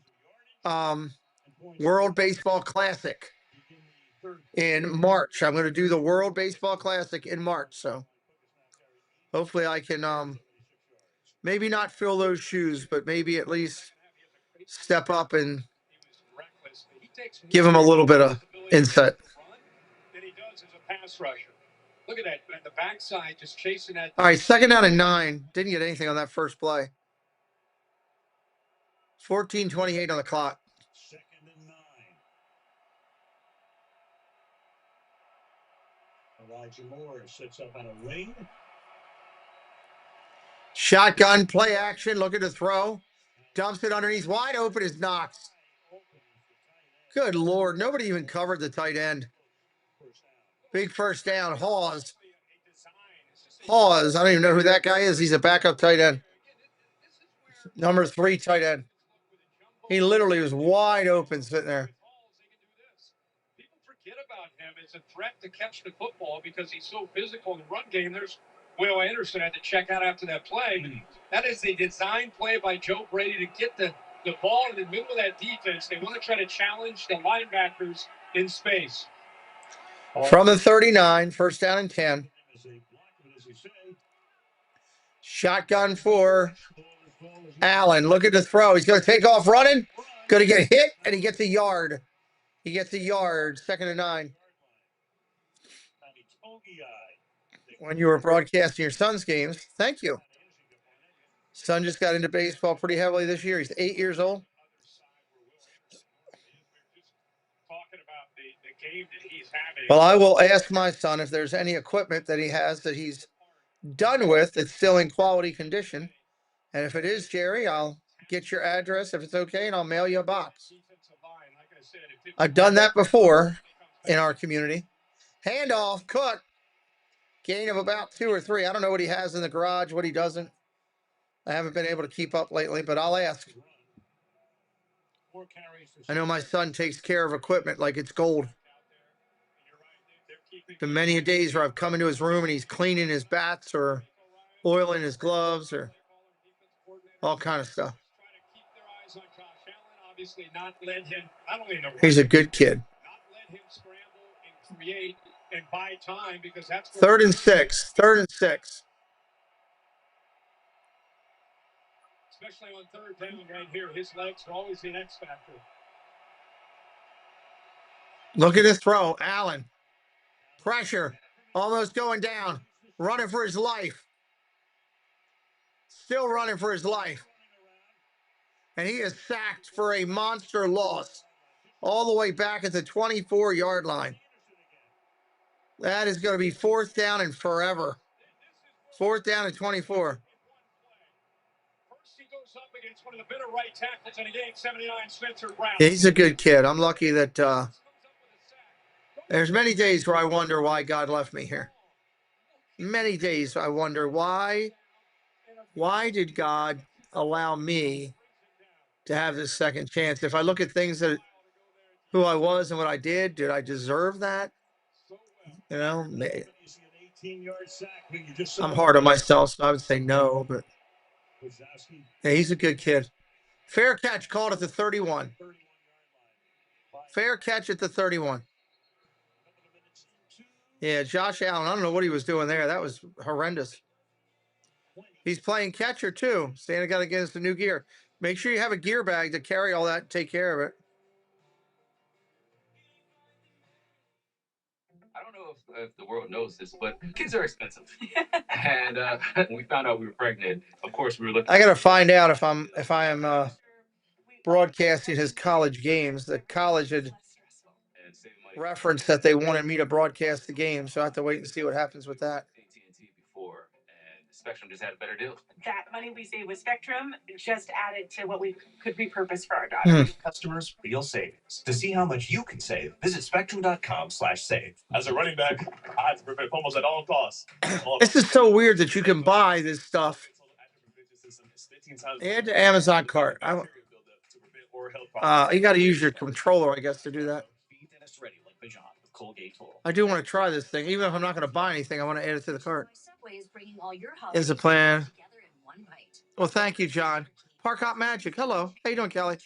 World Baseball Classic in March. I'm going to do the World Baseball Classic in March. So hopefully I can maybe not fill those shoes, but maybe at least step up and give them a little bit of insight. Than he does as a pass rusher. Look at that. The backside just chasing that. All right, 2nd down and 9. Didn't get anything on that first play. 14:28 on the clock. 2nd and 9. Elijah Moore sits up on a wing. Shotgun play action. Looking to throw. Dumps it underneath. Wide open is Knox. Good Lord. Nobody even covered the tight end. Big first down. Hawes. I don't even know who that guy is. He's a backup tight end. Number 3 tight end. He literally was wide open sitting there. People forget about him as a threat to catch the football because he's so physical in the run game. There's Will Anderson had to check out after that play. That is a design play by Joe Brady to get the ball in the middle of that defense. They want to try to challenge the linebackers in space. From the 39, 1st down and 10. Shotgun for Allen. Looking to throw. He's going to take off running. Going to get hit, and he gets a yard. 2nd and 9. When you were broadcasting your son's games, thank you. Son just got into baseball pretty heavily this year. He's 8 years old. Well, I will ask my son if there's any equipment that he has that he's done with that's still in quality condition. And if it is, Jerry, I'll get your address if it's okay, and I'll mail you a box. I've done that before in our community. Handoff, Cook. Gain of about 2 or 3. I don't know what he has in the garage, what he doesn't. I haven't been able to keep up lately, but I'll ask. I know my son takes care of equipment like it's gold. Been many days where I've come into his room and he's cleaning his bats or oiling his gloves or all kind of stuff. He's a good kid. 3rd and 6. Especially on 3rd down right here. His legs are always the X factor. Look at this throw. Allen. Pressure. Almost going down. Running for his life. Still running for his life. And he is sacked for a monster loss. All the way back at the 24-yard line. That is going to be 4th down and forever. 4th down and 24. Up against one of the better right tackles in the game, 79 Spencer Brown. Yeah, he's a good kid. I'm lucky that there's many days where I wonder why God left me here. Many days I wonder why did God allow me to have this second chance? If I look at things that who I was and what I did I deserve that? You know, I'm hard on myself, so I would say no, but yeah, he's a good kid. Fair catch called at the 31. Fair catch at the 31. Yeah, Josh Allen, I don't know what he was doing there. That was horrendous. He's playing catcher too. Santa got to get us the new gear. Make sure you have a gear bag to carry all that and take care of it. I don't know if the world knows this, but kids are expensive. And when we found out we were pregnant, of course we were looking. I got to find out if I am broadcasting his college games. The college had referenced that they wanted me to broadcast the game, so I have to wait and see what happens with that. AT&T before, and Spectrum just had a better deal. That money we saved with Spectrum just added to what we could repurpose for our daughter. Customers, real savings. To see how much you can save, visit spectrum.com/save. As a running back, I have to prevent fumbles at all costs. This is so weird that you can buy this stuff. Add to Amazon cart. You got to use your controller, I guess, to do that. I do want to try this thing, even if I'm not going to buy anything. I want to add it to the cart. Is a plan. Well, thank you, John. Park Hop Magic. Hello. How you doing, Kelly?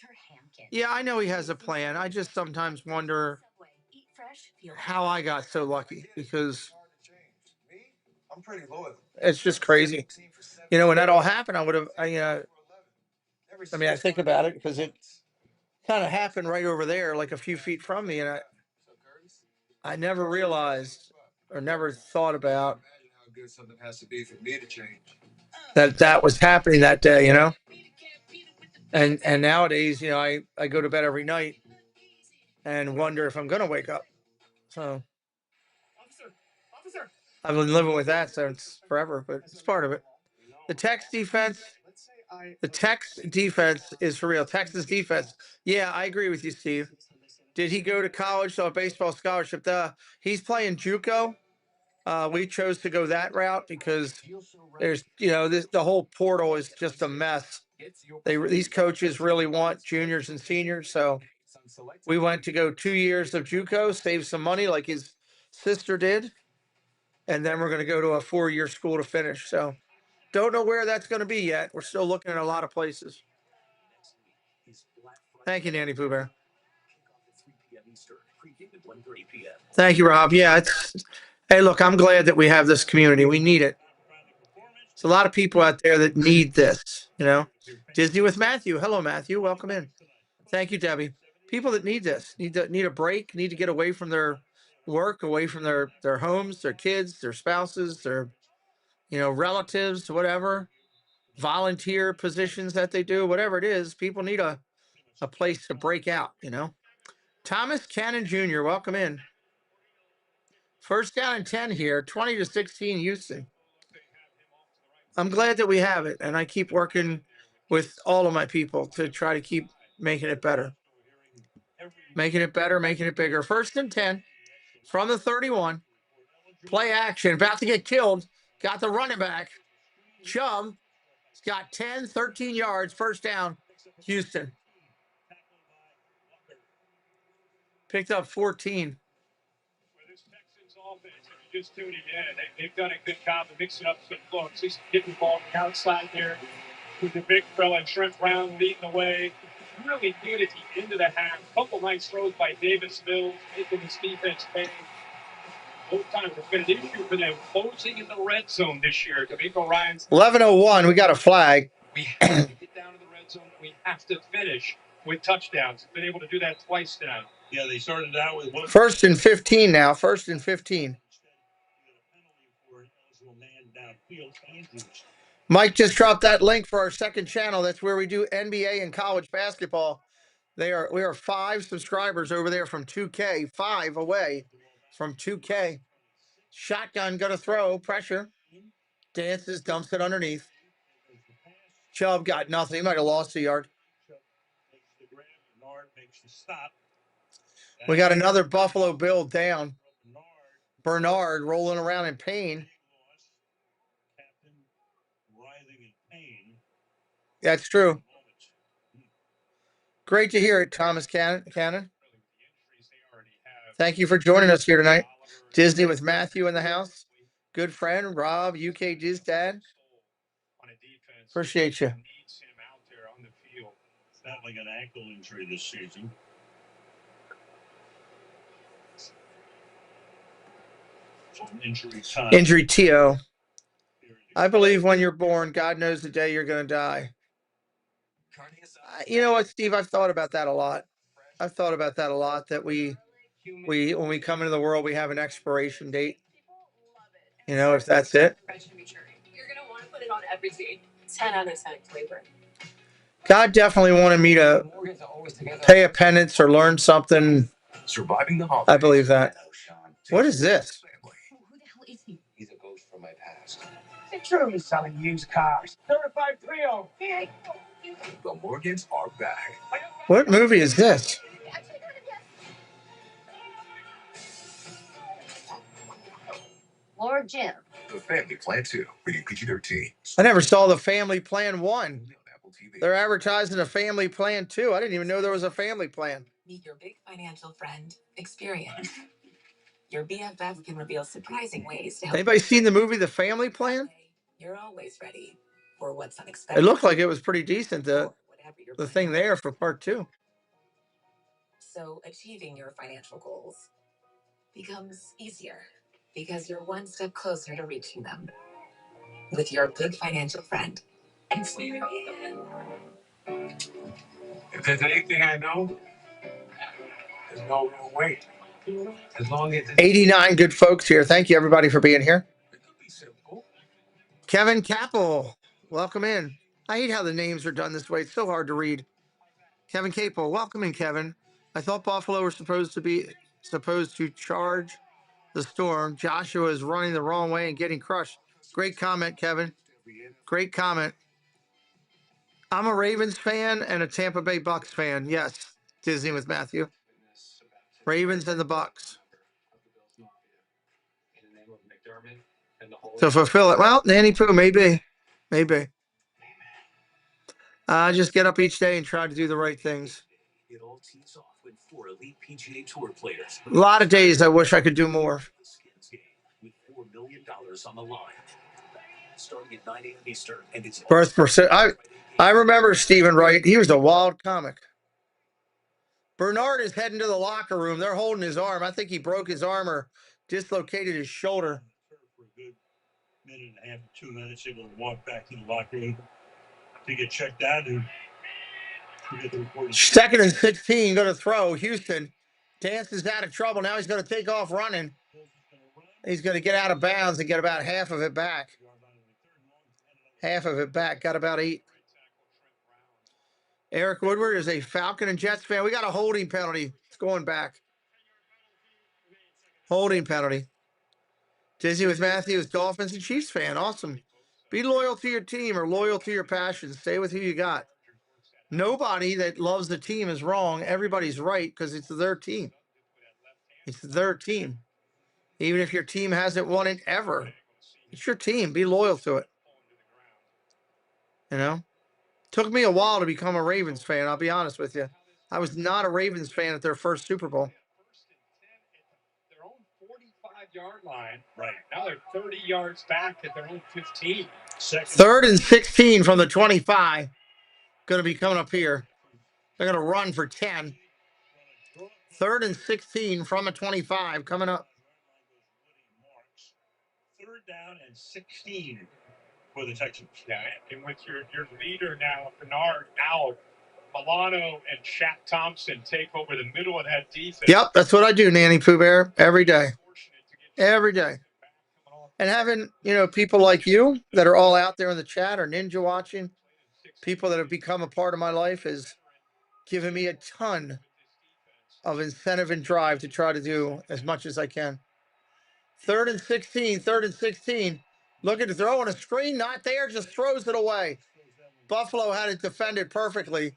Yeah, I know he has a plan. I just sometimes wonder how I got so lucky, because I'm pretty loyal. it's just crazy. You know, when that all happened, I would have. I mean, I think about it because it kind of happened right over there, like a few feet from me, and I never realized or never thought about How good something has to be for me to change. that was happening that day, you know. And nowadays, you know, I go to bed every night and wonder if I'm gonna wake up. So I've been living with that since forever, but it's part of it. The Tex defense is for real. Texas defense. Yeah, I agree with you, Steve. Did he go to college on a baseball scholarship? He's playing JUCO. We chose to go that route because there's, you know, the whole portal is just a mess. These coaches really want juniors and seniors, so we went to go 2 years of JUCO, save some money like his sister did, and then we're going to go to a 4-year school to finish. So don't know where that's going to be yet. We're still looking at a lot of places. Thank you, Nanny Pooh Bear. Thank you, Rob. Yeah, hey, look, I'm glad that we have this community. We need it. There's a lot of people out there that need this, you know. Disney with Matthew. Hello, Matthew. Welcome in. Thank you, Debbie. People that need this, need a break, need to get away from their work, away from their homes, their kids, their spouses, their, you know, relatives, whatever, volunteer positions that they do, whatever it is. People need a place to break out, you know. Thomas Cannon Jr., welcome in. First down and 10 here, 20-16 Houston. I'm glad that we have it, and I keep working with all of my people to try to keep making it better. Making it better, making it bigger. First and 10 from the 31. Play action, about to get killed. Got the running back. Chubb. He's got 10, 13 yards. First down, Houston. Picked up 14. Just tuning in. They've done a good job of mixing up some looks. He's getting the ball outside there with the big fella, Trent Brown leading the way. Really good at the end of the half. Couple nice throws by Davis Mills, making his defense pay. Both times it's been an issue for them closing in the red zone this year. D'Amico Ryans. 11:01. We got a flag. We have to get down to the red zone. We have to finish with touchdowns. Been able to do that twice now. Yeah, they started out with one. First and 15 now. First and 15. Mike just dropped that link for our second channel. That's where we do NBA and college basketball. We are 5 subscribers over there from 2K, 5 away from 2K. Shotgun gonna throw, pressure. Dances, dumps it underneath. Chubb got nothing. He might have lost a yard. We got another Buffalo Bill down. Bernard rolling around in pain. That's true. Great to hear it, Thomas Cannon. Thank you for joining us here tonight. Disney with Matthew in the house. Good friend, Rob, UK Diz Dad. Appreciate you. It's not like an ankle injury this season. Injury TO. I believe when you're born, God knows the day you're going to die. You know what, Steve? I've thought about that a lot. That we when we come into the world, we have an expiration date. You know, if that's it. You're going to want to put it on everything. 10 out of 10 flavor. God definitely wanted me to pay a penance or learn something. Surviving the holidays. I believe that. What is this? Who the hell is he? He's a ghost from my past. It's true he's selling used cars. 3530. The Morgans are back. What movie is this? Lord Jim. The Family Plan 2, rated PG-13. I never saw The Family Plan 1. They're advertising a Family Plan 2. I didn't even know there was a Family Plan. Meet your big financial friend, Experience. Your BFF can reveal surprising ways to help. Anybody seen the movie The Family Plan? You're always ready for what's unexpected. It looked like it was pretty decent, the thing there for part 2. So achieving your financial goals becomes easier because you're one step closer to reaching them with your big financial friend. If there's anything I know, there's no real way. As long as 89 good folks here. Thank you, everybody, for being here. Kevin Capel, welcome in. I hate how the names are done this way. It's so hard to read. Kevin Capel, welcome in, Kevin. I thought Buffalo were supposed to charge the storm. Joshua is running the wrong way and getting crushed. Great comment, Kevin. Great comment. I'm a Ravens fan and a Tampa Bay Bucks fan. Yes, Disney with Matthew. Ravens and the Bucks. To fulfill it. Well, Nanny Poo, maybe. Just get up each day and try to do the right things. It all tees off with 4 elite PGA Tour players. A lot of days I wish I could do more. With $4 million on the line. Starting at 9 a.m. Eastern, and it's Birth percent. I remember Stephen Wright. He was a wild comic. Bernard is heading to the locker room. They're holding his arm. I think he broke his arm or dislocated his shoulder. For a good minute and a half, 2 minutes, able to walk back to the locker room to get checked out. And get the report. 2nd and 16, going to throw. Houston dances out of trouble. Now he's going to take off running. He's going to get out of bounds and get about half of it back. Got about 8. Eric Woodward is a Falcon and Jets fan. We got a holding penalty. It's going back. Holding penalty. Disney with Matthew is Dolphins and Chiefs fan. Awesome. Be loyal to your team or loyal to your passions. Stay with who you got. Nobody that loves the team is wrong. Everybody's right because it's their team. It's their team. Even if your team hasn't won it ever, it's your team. Be loyal to it. You know? Took me a while to become a Ravens fan, I'll be honest with you. I was not a Ravens fan at their first Super Bowl. Their own 45-yard line. Right. Now they're 30 yards back at their own 15. 3rd and 16 from the 25. Going to be coming up here. They're going to run for 10. 3rd and 16 from a 25 coming up. 3rd down and 16 for the Texans. Yeah, and with your leader now, Bernard out, Milano and Shaq Thompson take over the middle of that defense. Yep, that's what I do, Nanny Pooh Bear, every day. Every day. And having, people like you that are all out there in the chat or ninja watching, people that have become a part of my life has given me a ton of incentive and drive to try to do as much as I can. 3rd and 16. Look at the throw on a screen, not there, just throws it away. Buffalo had it defended perfectly.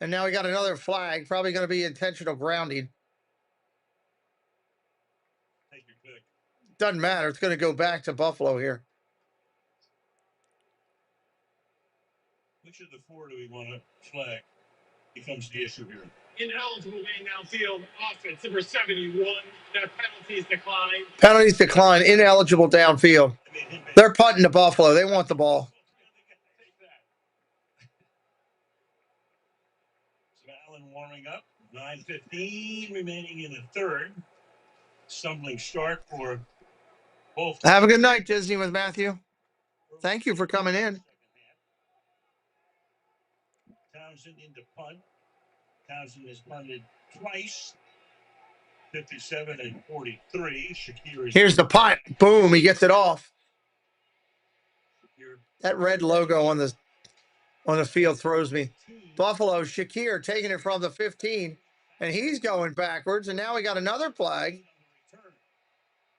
And now we got another flag. Probably going to be intentional grounding. Doesn't matter. It's going to go back to Buffalo here. Which of the four do we want to flag? Becomes the issue here. Ineligible being downfield offense, number 71. Their penalties decline. Penalties decline. Ineligible downfield. They're punting to Buffalo. They want the ball. So Allen warming up. 9:15 remaining in the third. Stumbling start for both. Have a good night, Disney with Matthew. Thank you for coming in. Townsend into punt. Townsend has punted twice. 57 and 43. Shakir is Here's the punt. Boom. He gets it off. That red logo on the field throws me. Buffalo, Shakir taking it from the 15. And he's going backwards. And now we got another flag.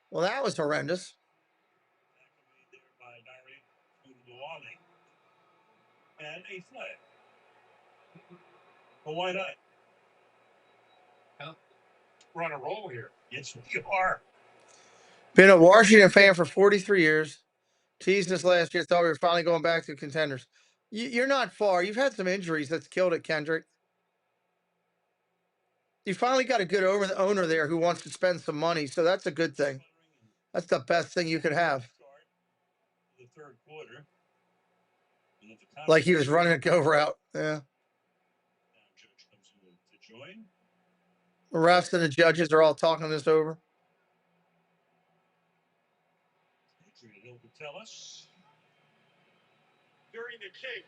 Well, that was horrendous. And a flag. Well, why not? Well, we're on a roll here. Yes, we are. Been a Washington fan for 43 years. Teased us last year. Thought we were finally going back to contenders. You're not far. You've had some injuries that's killed it, Kendrick. You finally got a good owner there who wants to spend some money, so that's a good thing. That's the best thing you could have. The third quarter. Like he was running a go route. Yeah. Judge comes in to join. The refs and the judges are all talking this over. He'll tell us. During the kick,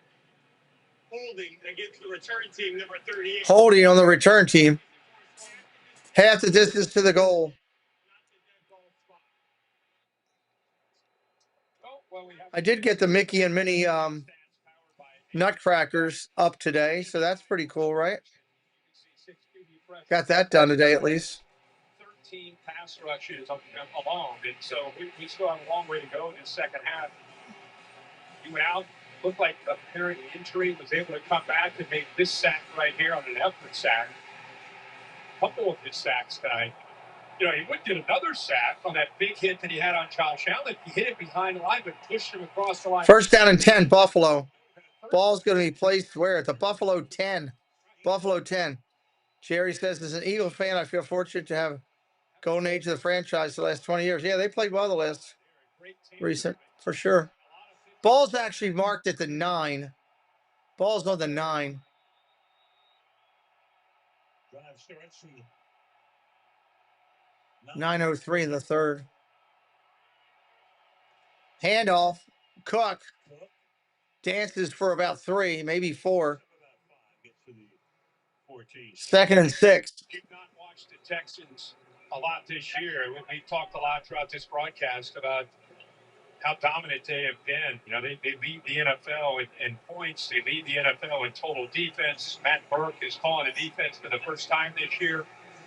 holding against the return team, number 38. Holding on the return team. Half the distance to the goal. I did get the Mickey and Minnie Nutcrackers up today, so that's pretty cool, right? Got that done today at least. 13 pass rushes along, and so we still have a long way to go in the second half. He went out, looked like a apparent injury, was able to come back and make this sack right here on an effort sack. A couple of his sacks tonight. You know, he would get another sack on that big hit that he had on Josh Allen. He hit it behind the line, but pushed him across the line. First down and 10, Buffalo. Ball's going to be placed where? At the Buffalo 10. Buffalo 10. Jerry says, as an Eagle fan, I feel fortunate to have golden age of the franchise the last 20 years. Yeah, they played well the last recent, for sure. Ball's actually marked at the 9. Ball's on the 9. Drive starts from 9:03 in the third. Handoff. Cook dances for about 3, maybe 4. Second and 6. We've not watched the Texans a lot this year. We talked a lot throughout this broadcast about how dominant they have been. You know, they lead the NFL in points. They lead the NFL in total defense. Matt Burke is calling the defense for the first time this year.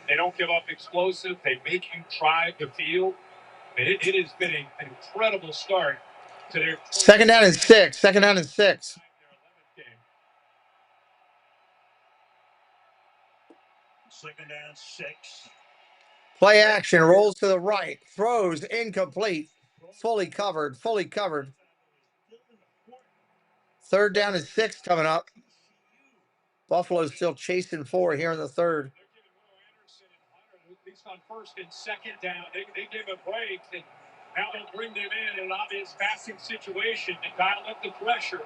They don't give up explosive. They make you drive the field. I mean, it has been an incredible start to their second down and 6. Second down and 6. Second down, 6. Play action. Rolls to the right. Throws incomplete. Fully covered. Fully covered. Third down and 6 coming up. Buffalo's still chasing 4 here in the third. At least on first and second down, they give a break, and now they'll bring them in an obvious passing situation to dial up the pressure.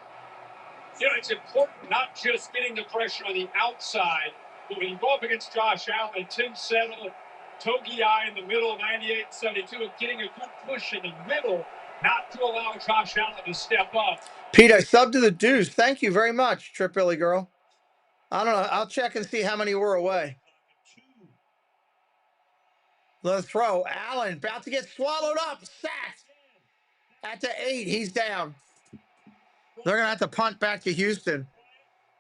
You know, it's important not just getting the pressure on the outside, but when you go up against Josh Allen, Tim Settle, Togi in the middle, 98-72, and getting a good push in the middle, not to allow Josh Allen to step up. Pete, I subbed to the Deuce. Thank you very much, Trip Billy Girl. I don't know. I'll check and see how many were away. The throw. Allen about to get swallowed up. Sacked. At the 8. He's down. They're going to have to punt back to Houston.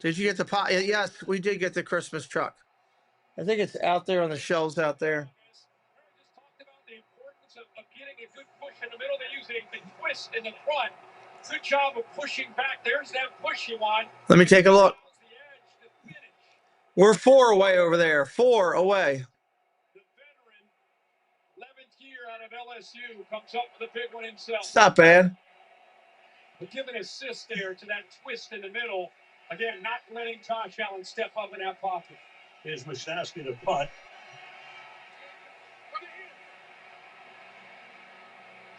Did you get the pot? Yes, we did get the Christmas truck. I think it's out there on the shelves out there. Talked about the importance of getting a good push in the middle. They're using the twist in the front Good job of pushing back. There's that push you want. Let me take a look. We're 4 away over there. 4 away. The veteran, 11th year out of LSU, comes up with a big one himself. It's not bad. But give an assist there to that twist in the middle. Again, not letting Josh Allen step up in that pocket. Here's Wisnowski to punt.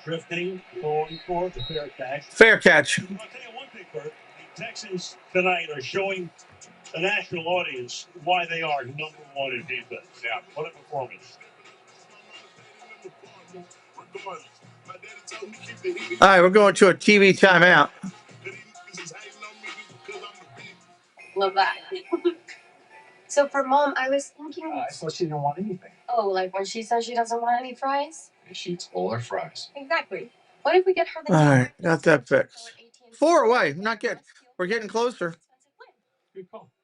Drifting, going for the fair catch. Fair catch. I'll tell you one thing, Kurt. The Texans tonight are showing the national audience why they are #1 in defense. Yeah, what a performance. All right, we're going to a TV timeout. Love that. So for Mom, I was thinking. I thought she didn't want anything. Oh, like when she says she doesn't want any fries? She eats all her fries. Exactly. What if we get her the All right, got that fixed. 4 away. Not good. We're getting closer.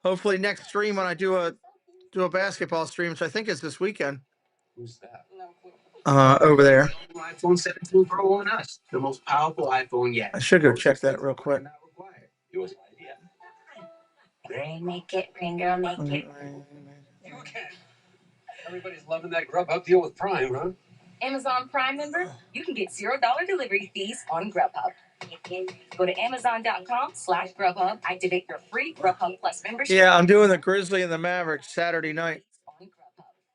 Hopefully next stream when I do a basketball stream, which I think is this weekend. Who's that? Over there. iPhone 17 Pro on us, the most powerful iPhone yet. I should go check that real quick. It was my idea. Rain, make it. Rain, girl, make it. You can. Everybody's loving that Grubhub deal with Prime, huh? Amazon Prime member, you can get $0 delivery fees on Grubhub. Go to Amazon.com/Grubhub. Activate your free Grubhub Plus membership. Yeah, I'm doing the Grizzly and the Mavericks Saturday night.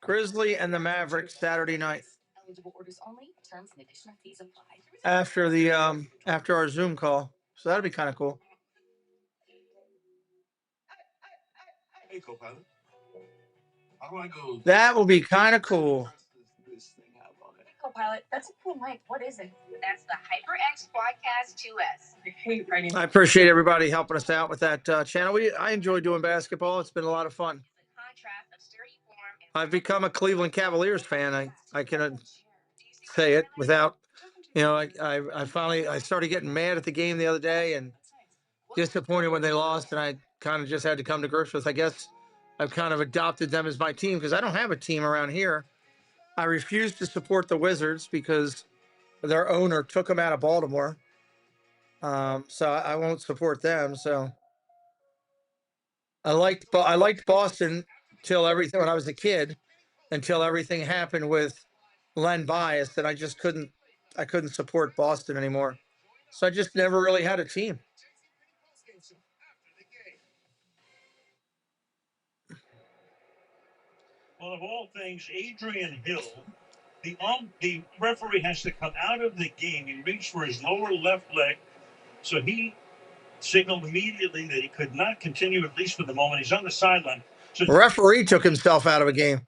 Grizzly and the Mavericks Saturday night. Eligible orders only. Terms and additional fees apply. After our Zoom call. So that'll be kind of cool. Hey, co-pilot. How do I go? That will be kind of cool. Copilot, that's a cool mic. What is it? That's the HyperX Quadcast 2S. I hate writing. I appreciate everybody helping us out with that channel. I enjoy doing basketball. It's been a lot of fun. I've become a Cleveland Cavaliers fan. I can say it without, I started getting mad at the game the other day and disappointed when they lost, and I kind of just had to come to grips with, I guess I've kind of adopted them as my team because I don't have a team around here. I refuse to support the Wizards because their owner took them out of Baltimore. So I won't support them. So I liked Boston till everything when I was a kid, until everything happened with Len Bias, and I couldn't support Boston anymore. So I just never really had a team. Well, of all things, Adrian Hill, the referee has to come out of the game. He reached for his lower left leg, so he signaled immediately that he could not continue, at least for the moment. He's on the sideline. So the referee took himself out of a game.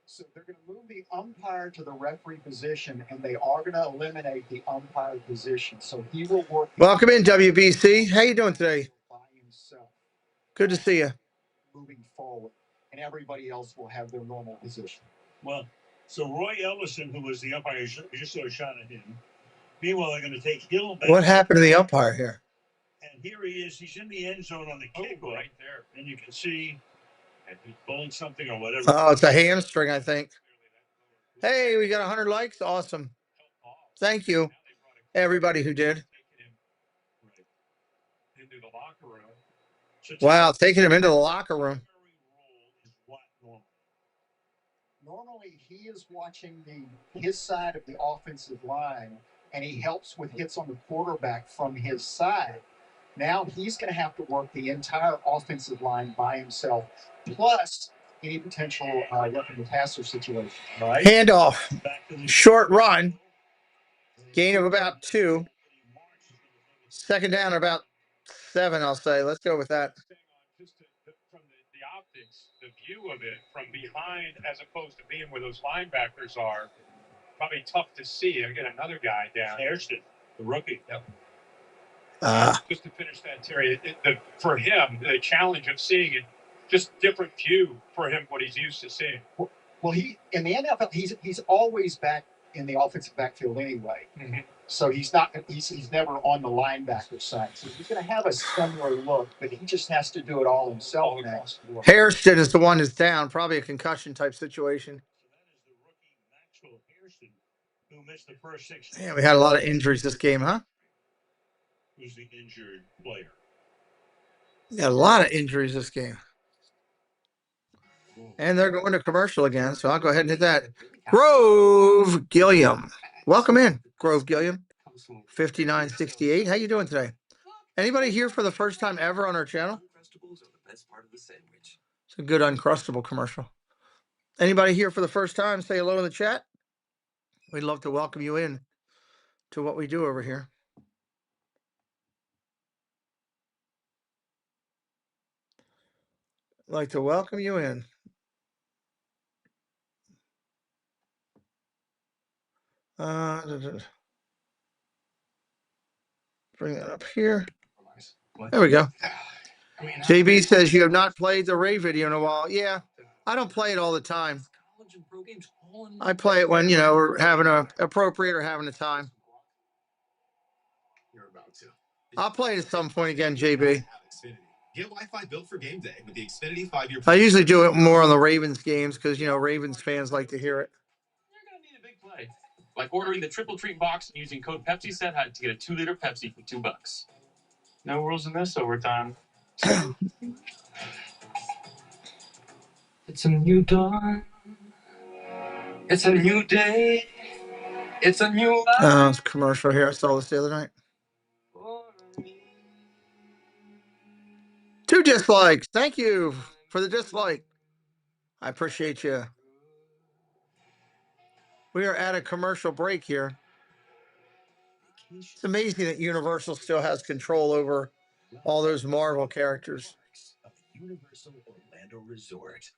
So they're going to move the umpire to the referee position, and they are going to eliminate the umpire position. So he will work. Welcome in, WBC. How you doing today? By himself. Good to see you. Moving forward, and everybody else will have their normal position. Well, so Roy Ellison, who was the umpire, just saw a shot at him. Meanwhile, they're going to take Hill back. What happened to the umpire here? And here he is. He's in the end zone on the kickoff right there, and you can see he's pulling something or whatever. Oh, it's a hamstring, I think. Hey, we got 100 likes. Awesome. Thank you, everybody who did. Wow, taking him into the locker room. Normally, he is watching his side of the offensive line, and he helps with hits on the quarterback from his side. Now he's going to have to work the entire offensive line by himself, plus any potential roughing the passer situation. Right. Handoff, short run, gain of about 2. Second down, about 7, I'll say. Let's go with that. Just from the optics, the view of it from behind, as opposed to being where those linebackers are, probably tough to see. Again, another guy down. Hairston, the rookie. Yep. Just to finish that, Terry, for him, the challenge of seeing it, just different view for him, what he's used to seeing. Well, he in the NFL, he's always back in the offensive backfield anyway. Mm-hmm. So he's never on the linebacker side. So he's going to have a similar look, but he just has to do it all himself now. Hairston is the one that's down, probably a concussion type situation. So that is the rookie Maxwell Hairston, who missed the first 6. Yeah, we had a lot of injuries this game, huh? who's the injured player. Got a lot of injuries this game. And they're going to commercial again, so I'll go ahead and hit that. Grove Gilliam. Welcome in, Grove Gilliam. 5968. How you doing today? Anybody here for the first time ever on our channel? It's a good Uncrustable commercial. Anybody here for the first time, say hello in the chat. We'd love to welcome you in to what we do over here. I'd like to welcome you in. Bring that up here. There we go. JB says you have not played the Ray video in a while. Yeah, I don't play it all the time. I play it when, we're having a appropriate or having a time. I'll play it at some point again, JB. Get Wi-Fi built for game day with the Xfinity 5-year. I usually do it more on the Ravens games because, Ravens fans like to hear it. You're going to need a big play. Like ordering the triple treat box and using code PepsiSet to get a 2-liter Pepsi for $2. No rules in this overtime. It's a new dawn. It's a new day. It's a new life. It's a commercial here. I saw this the other night. 2 dislikes. Thank you for the dislike. I appreciate you. We are at a commercial break here. It's amazing that Universal still has control over all those Marvel characters. Universal Orlando Resort.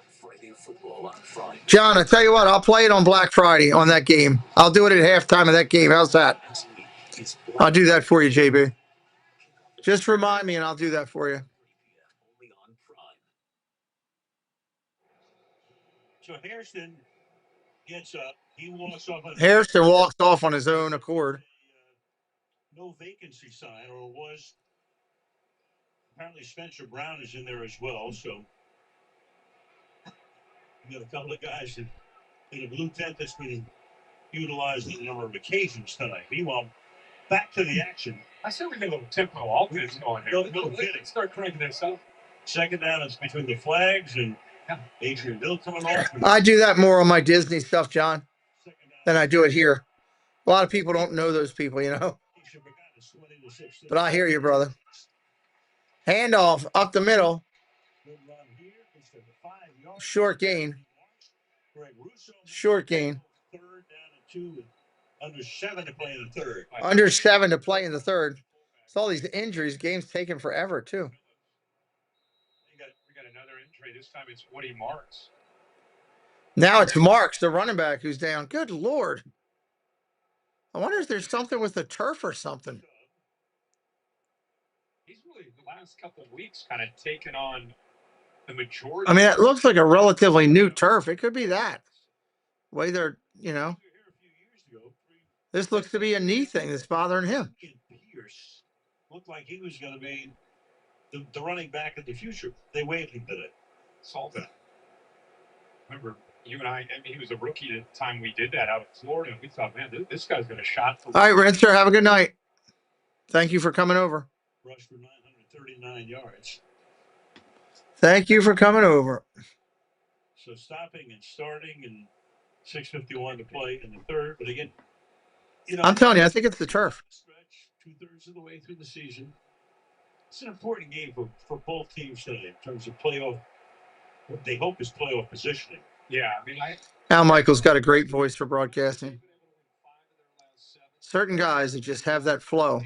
Friday football on Friday. John, I tell you what, I'll play it on Black Friday on that game. I'll do it at halftime of that game. How's that? I'll do that for you, JB. Just remind me and I'll do that for you. So Hairston gets up. He walks off. Hairston walks off on his own accord. No vacancy sign, or was. Apparently Spencer Brown is in there as well, so you got a couple of guys in a blue tent that's been utilized on a number of occasions tonight. Meanwhile, back to the action. I said we get a little tempo offense going here. No kidding. Start cranking this up. Second down is between the flags and Adrian Bill coming off. I do that more on my Disney stuff, John, than I do it here. A lot of people don't know those people, But I hear you, brother. Handoff up the middle. Short gain. Short gain. Third down and 2. Under 7 to play in the third. Under 7 to play in the third. It's all these injuries. Game's taking forever, too. We got another injury. This time it's Woody Marks. Now it's Marks, the running back, who's down. Good Lord. I wonder if there's something with the turf or something. He's really, the last couple of weeks, kind of taken on the majority. I mean, it looks like a relatively new turf. It could be that. The way they're, This looks to be a knee thing that's bothering him. Pierce looked like he was going to be the running back of the future. They waived him today. Salta. Remember, you and I mean, he was a rookie at the time we did that out of Florida. We thought, man, this guy's got a shot. All right, Renster, have a good night. Thank you for coming over. Rushed for 939 yards. Thank you for coming over. So stopping and starting and 6:51 to play in the third. But again, I'm telling you, I think it's the turf. Stretch 2/3 of the way through the season. It's an important game for both teams today in terms of playoff. What they hope is playoff positioning. Yeah, I mean, Al Michaels got a great voice for broadcasting. Certain guys that just have that flow.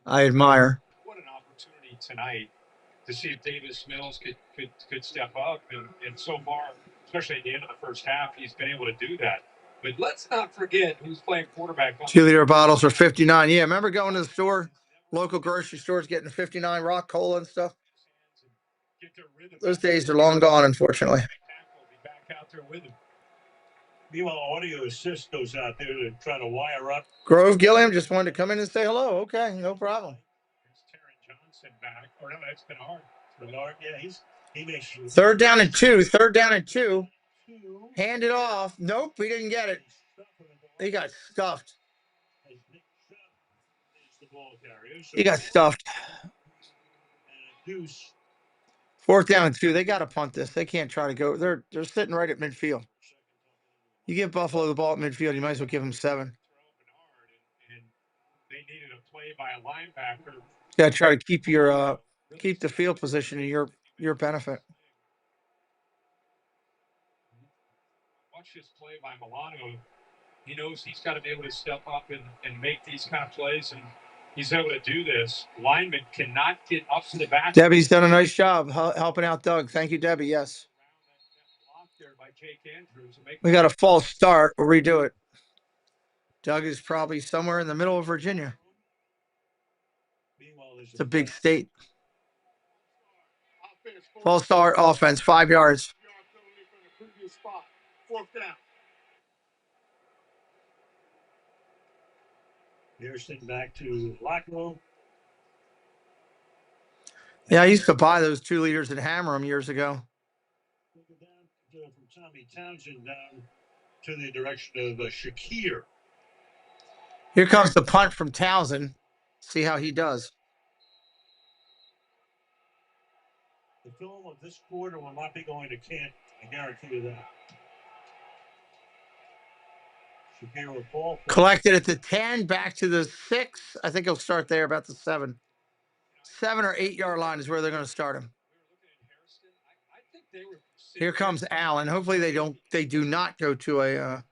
I admire. What an opportunity tonight to see if Davis Mills could step up, and so far, especially at the end of the first half, he's been able to do that. But let's not forget who's playing quarterback. 2-liter bottles for $59. Yeah, remember going to the store, local grocery stores, getting 59 Rock Cola and stuff? Those days are long gone, unfortunately. Meanwhile, Audio Assist goes out there to try to wire up. Grove Gilliam just wanted to come in and say hello. Okay, no problem. There's Terran Johnson back. Or no, that's Bernard. Bernard, yeah, he makes. Third down and 2. Third down and 2. Hand it off. Nope, he didn't get it. He got stuffed. He got stuffed. 4th down and 2. They got to punt this. They can't try to go. They're sitting right at midfield. You give Buffalo the ball at midfield, you might as well give them 7. They needed a play by a linebacker. You got to try to keep your keep the field position in your benefit. Watch this play by Milano. He knows he's got to be able to step up and make these kind of plays, and he's able to do this. Lineman cannot get up to the back. Debbie's done a nice job helping out Doug. Thank you, Debbie. Yes. We got a false start. We'll redo it. Doug is probably somewhere in the middle of Virginia. It's a big state. False start offense, 5 yards. 4th down. Houston back to locker room. Yeah, I used to buy those 2 liters and hammer them years ago. From Tommy Townsend down to the direction of Shakir. Here comes the punt from Townsend. See how he does. The film of this quarter will not be going to Kent. I guarantee you that. Shakir will fall. Collected at the 10, back to the 6. I think he'll start there about the 7. 7 or 8 yard line is where they're going to start him. Here comes Allen. Hopefully they do not go to a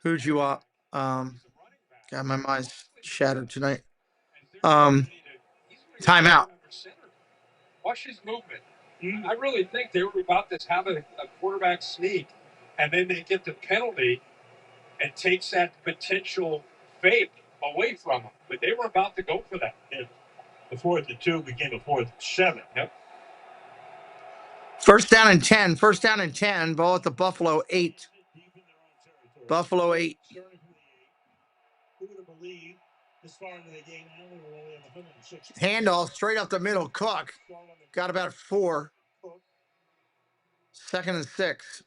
HOUVSBUF. God, my mind's shattered tonight. Timeout. Watch his movement. I really think they were about to have a quarterback sneak, and then they get the penalty and takes that potential fake away from them. But they were about to go for that. Yeah. The 4th and 2 became a 4th and 7. Yep. 1st down and 10. 1st down and 10. Ball at the Buffalo 8. Buffalo 8. Who would have believed this far into the game? Only 160. Handoff straight up the middle. Cook got about 4. 2nd and 6.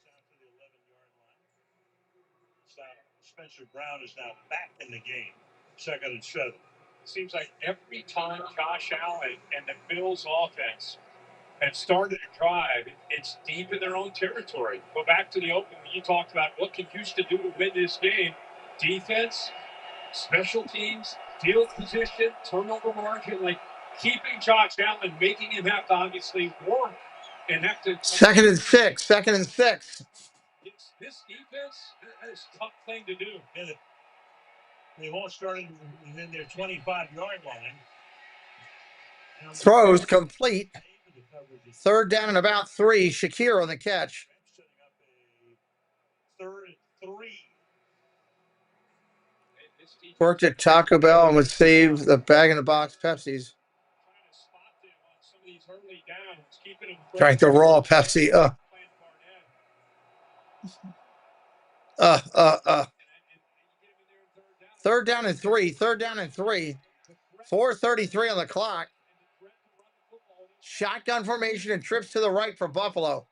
Spencer Brown is now back in the game. 2nd and 7. Seems like every time Josh Allen and the Bills offense have started to drive, it's deep in their own territory. Go back to the open when you talked about what can Houston do to win this game. Defense, special teams, field position, turnover margin, like keeping Josh Allen, making him have to obviously work and have to. 2nd and 6. 2nd and 6. This defense, that is a tough thing to do. Yeah, they've all started within their 25-yard line. Throws complete. 3rd down and about 3. Shakir on the catch. 3rd and 3. Worked at Taco Bell and would save the bag-in-the-box Pepsis. Drank the raw Pepsi. 3rd down and 3. 3rd down and 3. 4:33 on the clock. Shotgun formation and trips to the right for Buffalo.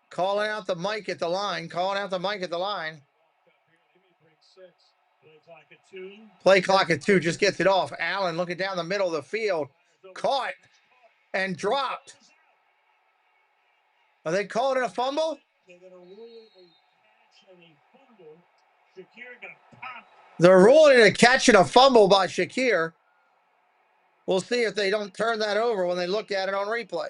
Calling out the mic at the line. Calling out the mic at the line. Play clock at 2. Just gets it off. Allen looking down the middle of the field. Caught and dropped. Are they calling it a fumble? They're ruling it a catch and a fumble by Shakir. We'll see if they don't turn that over when they look at it on replay.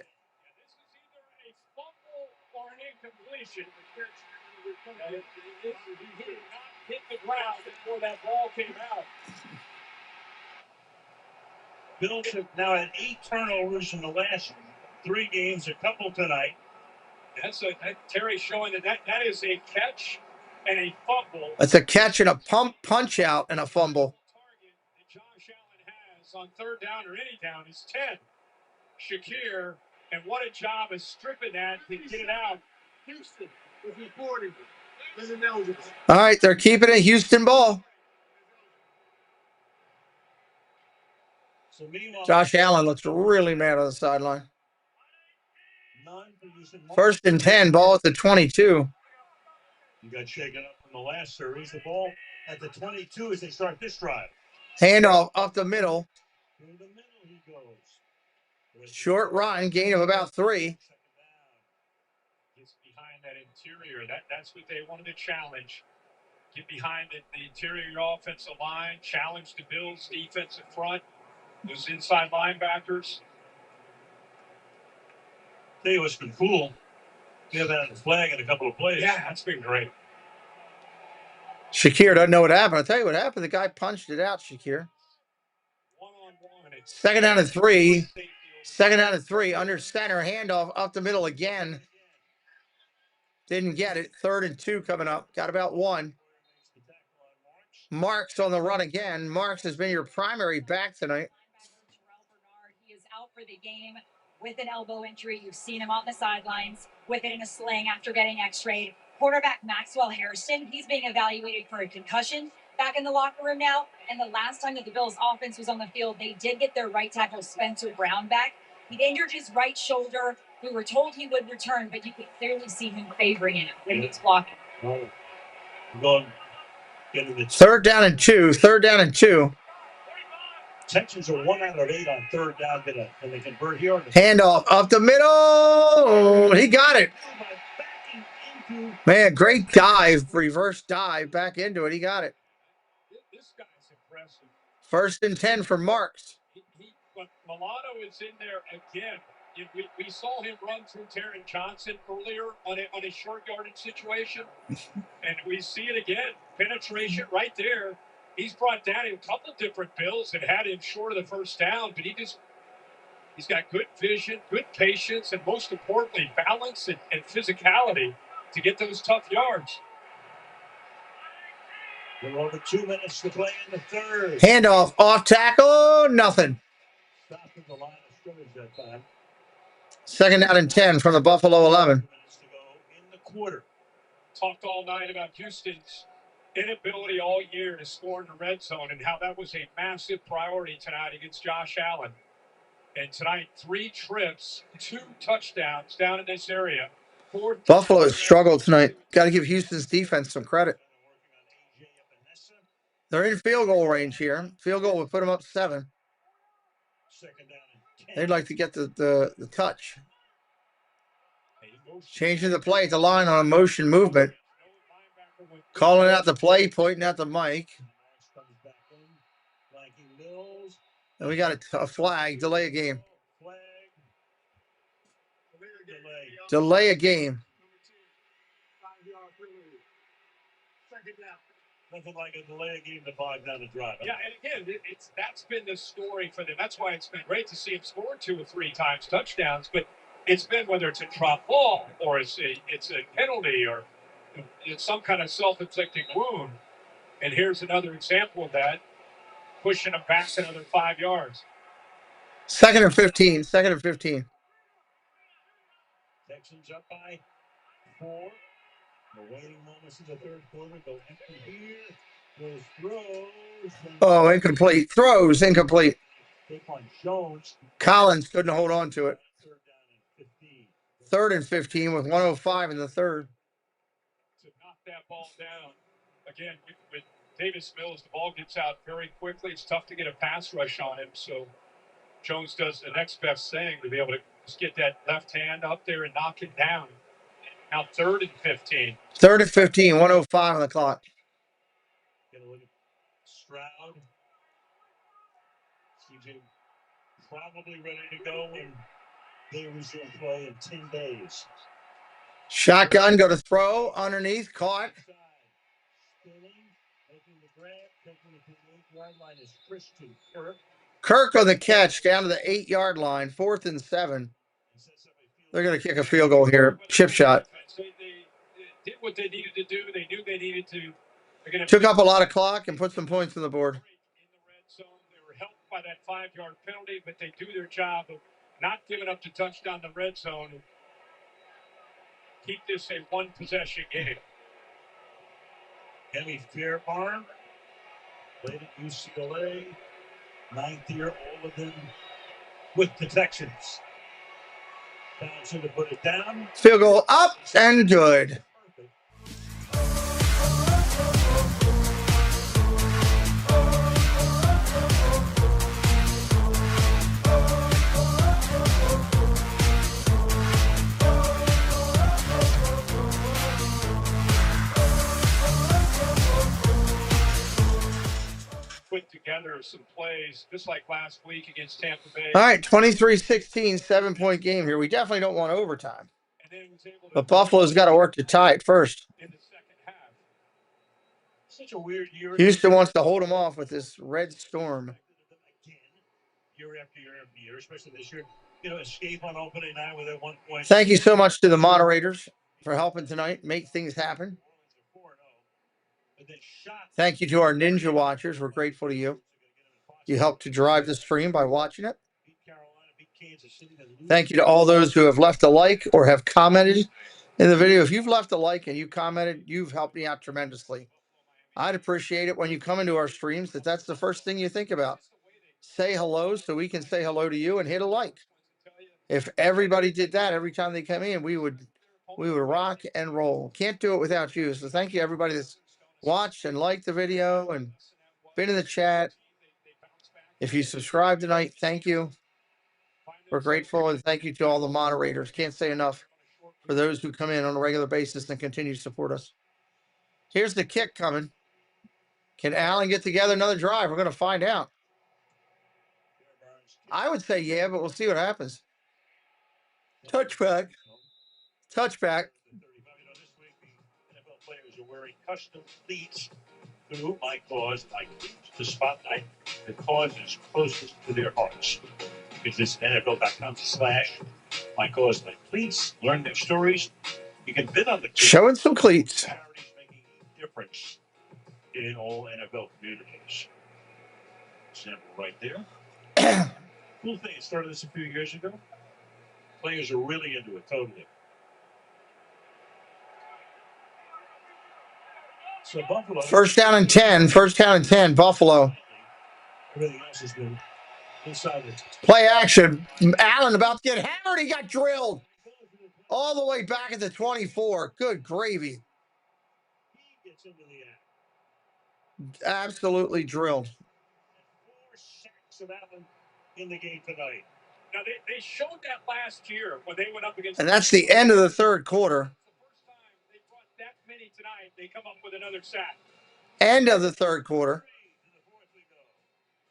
Hit the ground before that ball came out. Bills have now had 8 turnovers in the last 3 games, a couple tonight. That's Terry showing that is a catch and a fumble. That's a catch and a punch out and a fumble. Target that Josh Allen has on 3rd down or any down is 10. Shakir, and what a job of stripping that to get it out. Houston is reporting. All right, they're keeping it Houston ball. So Josh Allen looks really mad on the sideline. 1st and 10, ball at the 22. You got shaken up from the last series. The ball at the 22 as they start this drive. Handoff up the middle. Through the middle he goes. Short run, gain of about 3. Gets behind that interior. That's what they wanted to challenge. Get behind the interior of your offensive line, challenge the Bills' defensive front, those inside linebackers. Tell you what's been cool. We have that flag in a couple of plays. Yeah, that's been great. Shakir doesn't know what happened. I'll tell you what happened. The guy punched it out, Shakir. Second down and 3. Second down and 3. Under center. Handoff up the middle again. Didn't get it. 3rd and 2 coming up. Got about 1. Marks on the run again. Marks has been your primary back tonight. He is out for the game with an elbow injury. You've seen him on the sidelines with it in a sling after getting x-rayed. Quarterback Maxwell Harrison, he's being evaluated for a concussion. Back in the locker room now. And the last time that the Bills offense was on the field, they did get their right tackle Spencer Brown back. He injured his right shoulder. We were told he would return, but you could clearly see him favoring it when he was blocking. Going, 3rd down and 2. 3rd down and 2. Texans are 1 out of 8 on 3rd down. Can they convert here? Handoff up the middle. He got it. Man, great dive. Reverse dive back into it. He got it. This guy's impressive. 1st and 10 for Marks. But Milano is in there again. We saw him run through Taron Johnson earlier on a short yardage situation. And we see it again. Penetration right there. He's brought down a couple different Bills that had him short of the first down, but he's got good vision, good patience, and most importantly, balance and physicality to get those tough yards. We're over 2 minutes to play in the 3rd. Handoff off tackle, nothing. Stopping the line of scrimmage that time. 2nd down and 10 from the Buffalo 11. Minutes to go in the quarter. Talked all night about Houston's inability all year to score in the red zone and how that was a massive priority tonight against Josh Allen. And tonight, 3 trips, 2 touchdowns down in this area. Buffalo has struggled tonight. Got to give Houston's defense some credit. They're in field goal range here. Field goal would put them up 7. They'd like to get the touch. Changing the play at the line on a motion movement. Calling out the play, pointing out the mic. And we got a flag. Delay a game. Delay a game. Nothing like a delay a game to bog down the drive. Yeah, and again, that's been the story for them. That's why it's been great to see him score 2 or 3 times touchdowns. But it's been whether it's a drop ball or it's a penalty or it's some kind of self-inflicted wound. And here's another example of that, pushing him back another 5 yards. 2nd and 15. 2nd and 15. Texans up by 4. The waiting moments in the 3rd quarter. Go empty here. Those throws. Oh, incomplete. Throws incomplete. On Jones. Collins couldn't hold on to it. 3rd and 15 with 1:05 in the 3rd. To knock that ball down. Again, with Davis Mills, the ball gets out very quickly. It's tough to get a pass rush on him. So Jones does the next best thing to be able to just get that left hand up there and knock it down. Now 3rd and 15. 3rd and 15, 1:05 on the clock. Get a look at Stroud. CJ probably ready to go when they resume play in 10 days. Shotgun, go to throw, underneath, caught. Kirk on the catch down to the 8-yard line, 4th and 7. They're going to kick a field goal here. Chip shot. They did what they needed to do. They knew they needed to. Took up a lot of clock and put some points on the board. In the red zone, they were helped by that 5-yard penalty, but they do their job of not giving up the touchdown in the red zone. Keep this a 1-possession game. Kenny Fairbarn played at UCLA, 9th year, all of them with the Texans. Townsend to put it down. Field goal up and good. put together some plays just like last week against Tampa Bay. All right, 23-16, 7-point game here. We definitely don't want overtime. But Buffalo's got to work to tie it first. In the second half. Such a weird year. Houston wants to hold them off with this red storm. Year after year after year, especially this year. You know, escape on opening night with that 1 point. Thank you so much to the moderators for helping tonight make things happen. Thank you to our Ninja Watchers. We're grateful to you. You helped to drive the stream by watching it. Thank you to all those who have left a like or have commented in the video. If you've left a like and you commented, you've helped me out tremendously. I'd appreciate it when you come into our streams that's the first thing you think about. Say hello so we can say hello to you and hit a like. If everybody did that every time they come in, we would rock and roll. Can't do it without you. So thank you everybody that's watched and liked the video and been in the chat. If you subscribe tonight, thank you. We're grateful, and thank you to all the moderators. Can't say enough for those who come in on a regular basis and continue to support us. Here's the kick coming. Can Allen get together another drive? We're going to find out. I would say yeah, but we'll see what happens. Touchback. Touchback. NFL players are wearing custom cleats who might cause, like the spotlight, the cause is closest to their hearts. Visit NFL.com/my cause like cleats. Learn their stories. You can bid on the cleats. Showing some cleats. Charities making a difference in all NFL communities. Example right there. Cool thing. It started this a few years ago. Players are really into it totally. So Buffalo. First down and 10. First down and 10. Buffalo. Everything else has been inside it. Play action. Allen about to get hammered. He got drilled all the way back at the 24. Good gravy. He gets into the act. Absolutely drilled. 4 sacks of Allen in the game tonight. Now they showed that last year when they went up against. And that's the end of the third quarter. The first time they brought that many tonight, they come up with another sack. End of the third quarter.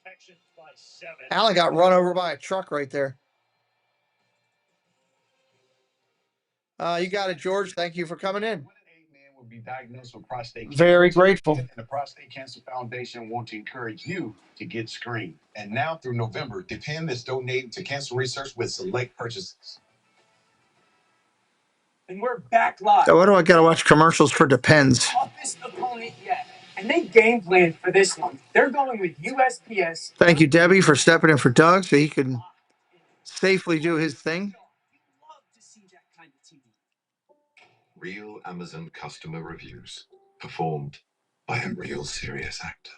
Texans by 7. Allen got run over by a truck right there. You got it, George. Thank you for coming in. Will be diagnosed with prostate cancer. Very grateful. And the Prostate Cancer Foundation want to encourage you to get screened. And now through November, Depend is donating to cancer research with select purchases. And we're back live. So what do I got to watch commercials for Depends? Toughest opponent yet. And they game planned for this one. They're going with USPS. Thank you, Debbie, for stepping in for Doug so he can safely do his thing. Real Amazon customer reviews, performed by a real serious actor.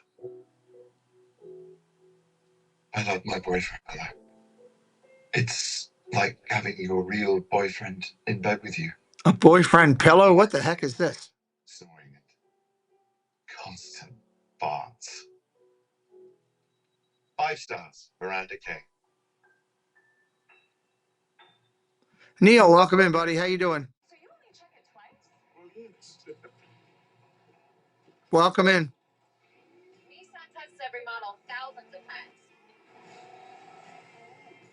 I love my boyfriend a lot. It's like having your real boyfriend in bed with you. A boyfriend pillow? What the heck is this? Snoring it. Constant farts. 5 stars, Miranda King. Neil, welcome in, buddy. How you doing? Welcome in. Nissan tests every model thousands of times.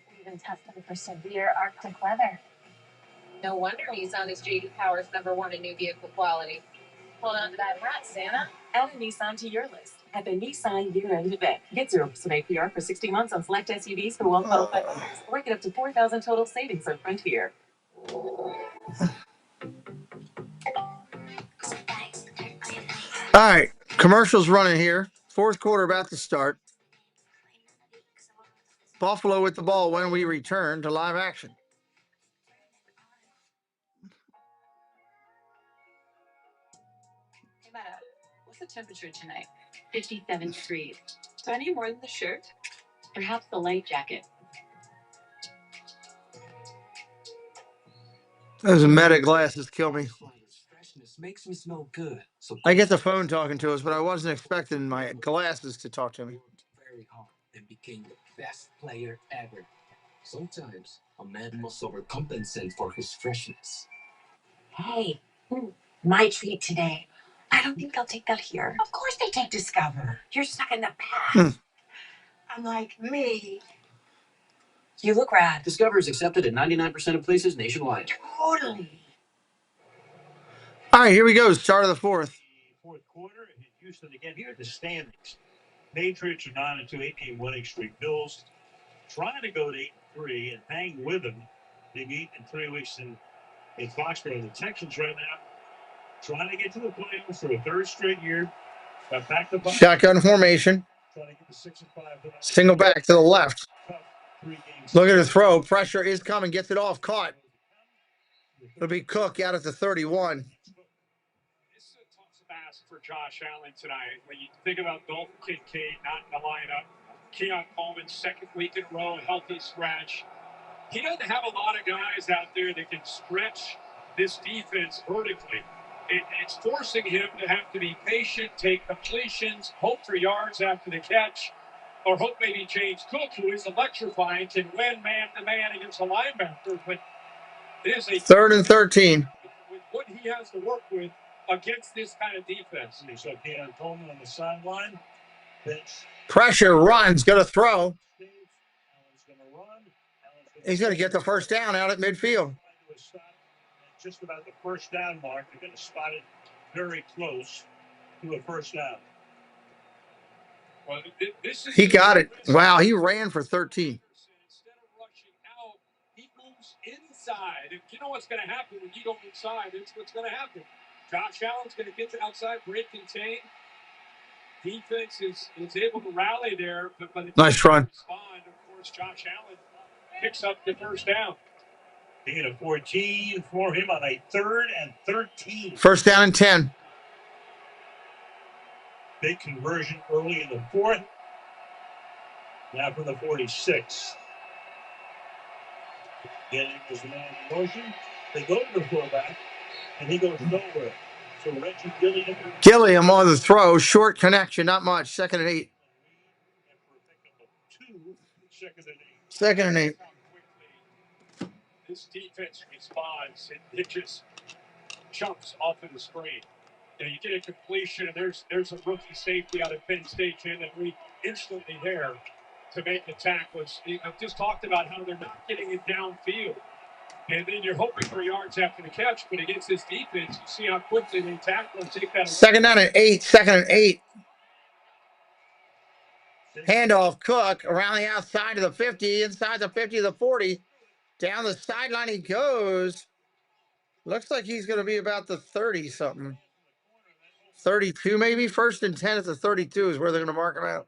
We even test them for severe Arctic weather. No wonder Nissan is J.D. Power's #1 in new vehicle quality. Hold on to that rat, Santa. Add a Nissan to your list at the Nissan year-end event. Get 0% APR for 60 months on select SUVs for well-qualified owners, or get up to $4,000 total savings on Frontier. All right, commercials running here. Fourth quarter about to start. Buffalo with the ball when we return to live action. Hey, Meta, what's the temperature tonight? 57 degrees. Do I need more than the shirt? Perhaps the light jacket. Those Meta glasses kill me. Makes me smell good. So I get the phone talking to us, but I wasn't expecting my glasses to talk to me. very hard and became the best player ever. Sometimes a man must overcompensate for his freshness. Hey, my treat today. I don't think they'll take that here. Of course they take Discover. You're stuck in the past. Unlike me. You look rad. Discover is accepted at 99% of places nationwide. Totally. All right, here we go. Start of the fourth. Fourth quarter in Houston again. Here are the standings. Patriots are 9-2, 18 winning streak. Bills trying to go to 8-3 and hang with them. They meet in 3 weeks in Foxborough. The Texans right now trying to get to the playoffs for a third straight year. Back to Shotgun formation. Trying to get to 6-5. Single back to the left. Look at the throw. Pressure is coming. Gets it off. Caught. It'll be Cook out at the 31. This is a tough task for Josh Allen tonight. When you think about Dalton Kincaid not in the lineup, Keon Coleman's second week in a row, a healthy scratch. He doesn't have a lot of guys out there that can stretch this defense vertically. It's forcing him to have to be patient, take completions, hope for yards after the catch, or hope maybe James Cook, who is electrifying, can win man-to-man against a linebacker. But it is a 3rd and 13. with what he has to work with against this kind of defense. So Keon Coleman on the sideline. Pressure, runs, going to throw. Allen's going to run. He's going to get the first down out at midfield. Just about the first down mark. They're going to spot it very close to a first down. Well, He got it. Wow, he ran for 13. Instead of rushing out, he moves inside. And you know what's going to happen when you go inside? It's what's going to happen. Josh Allen's going to get to outside, break, contain. Defense is able to rally there, but Nice run. Respond. Of course, Josh Allen picks up the first down. Being a 14 for him on a 3rd and 13. First down and 10. Big conversion early in the 4th. Now for the 46. Getting his man in motion. They go to the fullback, and he goes nowhere. So Reggie Gilliam on the throw. Short connection, not much. 2nd and 8. 2nd and 8. This defense responds. It just jumps off of the screen. You know, you get a completion, and there's a rookie safety out of Penn State, and we instantly there to make the tackles. I've just talked about how they're not getting it downfield. And then you're hoping for yards after the catch, but against this defense, you see how quickly they tackle and take that. 2nd down and 8. 2nd and 8. Handoff, Cook around the outside of the 50, inside the 50 to the 40. Down the sideline he goes. Looks like he's going to be about the 30-something. 32 maybe? 1st and 10 at the 32 is where they're going to mark him out.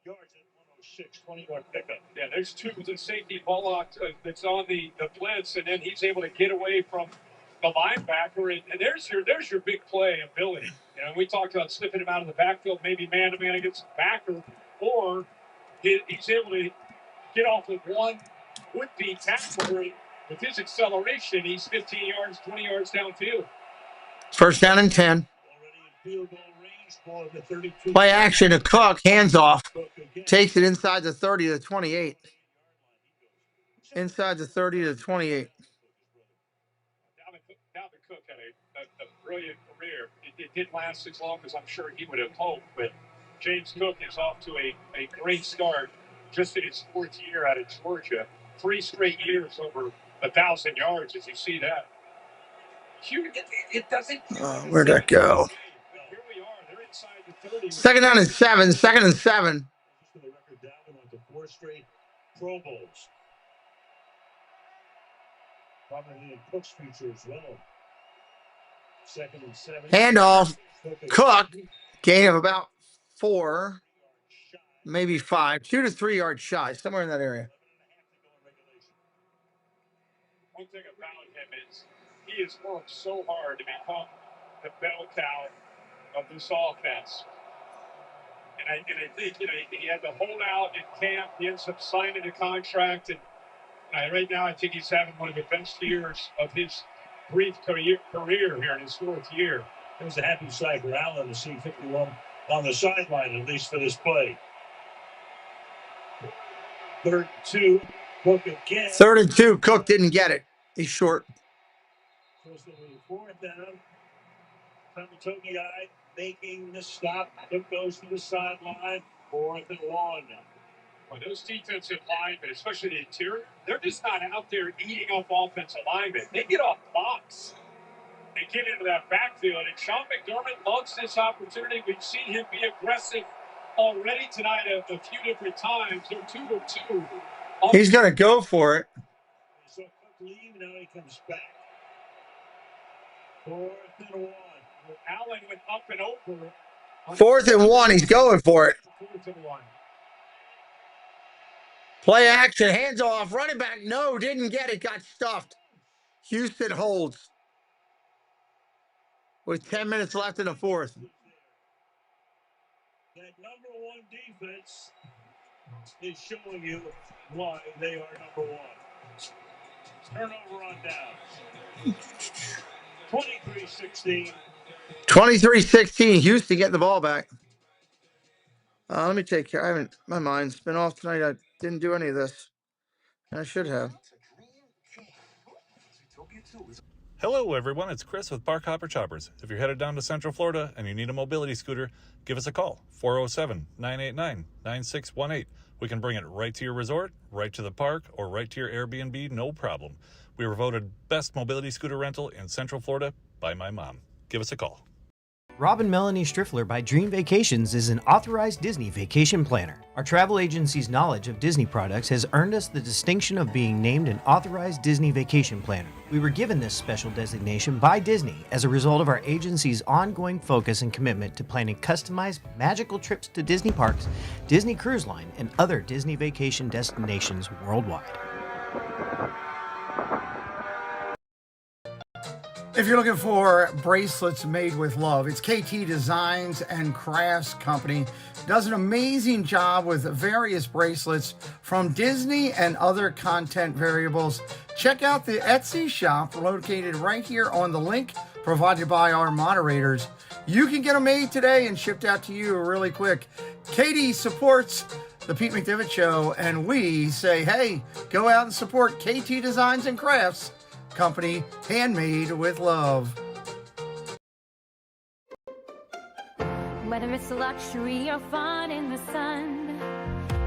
Yards at 106, 20-yard pickup. Yeah, there's 2 with the safety ball that's on the blitz, and then he's able to get away from the linebacker, and there's your big play ability. You know, we talked about slipping him out of the backfield, maybe man-to-man against the backer, or he's able to get off with one would-be tackler. With his acceleration, he's 15 yards, 20 yards downfield. First down and 10. Play action to Cook, hands off. Takes it inside the 30 to 28. Inside the 30 to 28. Dalvin Cook had a brilliant career. It didn't last as long as I'm sure he would have hoped, but James Cook is off to a great start just in his 4th year out of Georgia. 3 straight years over 1,000 yards, as you see that. It doesn't. Where'd that go? Here we are. They're inside the 30. 2nd down and 7. 2nd and 7. For the record, Dalvin went to 4 straight Pro Bowls. Probably in Cook's future as well. 2nd and 7. Handoff. Cook. Gain of about 4, maybe 5. 2 to 3 yard shot, somewhere in that area. One thing about him is he has worked so hard to become the bell cow of this offense. And I think, you know, he had to hold out in camp. He ends up signing a contract. And right now, I think he's having one of the best years of his brief career here in his 4th year. It was a happy sight for Allen to see 51 on the sideline, at least for this play. 3rd and 2. Cook again. 3rd and 2. Cook didn't get it. He's short. So it's going to be 4th down. Togi making the stop. It goes to the sideline. 4th and 1. Well, those defensive linemen, especially the interior, they're just not out there eating up offensive linemen. They get off box. They get into that backfield, and Sean McDermott loves this opportunity. We've seen him be aggressive already tonight a few different times. They're 2-2. He's going to go for it. So leave, now he comes back. 4th and 1. Allen went up and over. 4th and 1. He's going for it. 4th and 1. Play action. Hands off. Running back. No, didn't get it. Got stuffed. Houston holds with 10 minutes left in the 4th. That number 1 defense is showing you why they are number 1. Turnover on down. 23-16. 23-16. Houston getting the ball back. Let me take care. My mind's been off tonight. I didn't do any of this. I should have. Hello, everyone. It's Chris with Park Hopper Choppers. If you're headed down to Central Florida and you need a mobility scooter, give us a call. 407-989-9618. We can bring it right to your resort, right to the park, or right to your Airbnb, no problem. We were voted best mobility scooter rental in Central Florida by my mom. Give us a call. Rob and Melanie Striffler by Dream Vacations is an authorized Disney vacation planner. Our travel agency's knowledge of Disney products has earned us the distinction of being named an authorized Disney vacation planner. We were given this special designation by Disney as a result of our agency's ongoing focus and commitment to planning customized, magical trips to Disney parks, Disney Cruise Line, and other Disney vacation destinations worldwide. If you're looking for bracelets made with love, it's KT Designs and Crafts Company. Does an amazing job with various bracelets from Disney and other content variables. Check out the Etsy shop located right here on the link provided by our moderators. You can get them made today and shipped out to you really quick. KT supports the Pete McDevitt Show, and we say, hey, go out and support KT Designs and Crafts Company, handmade with love. Whether it's luxury or fun in the sun,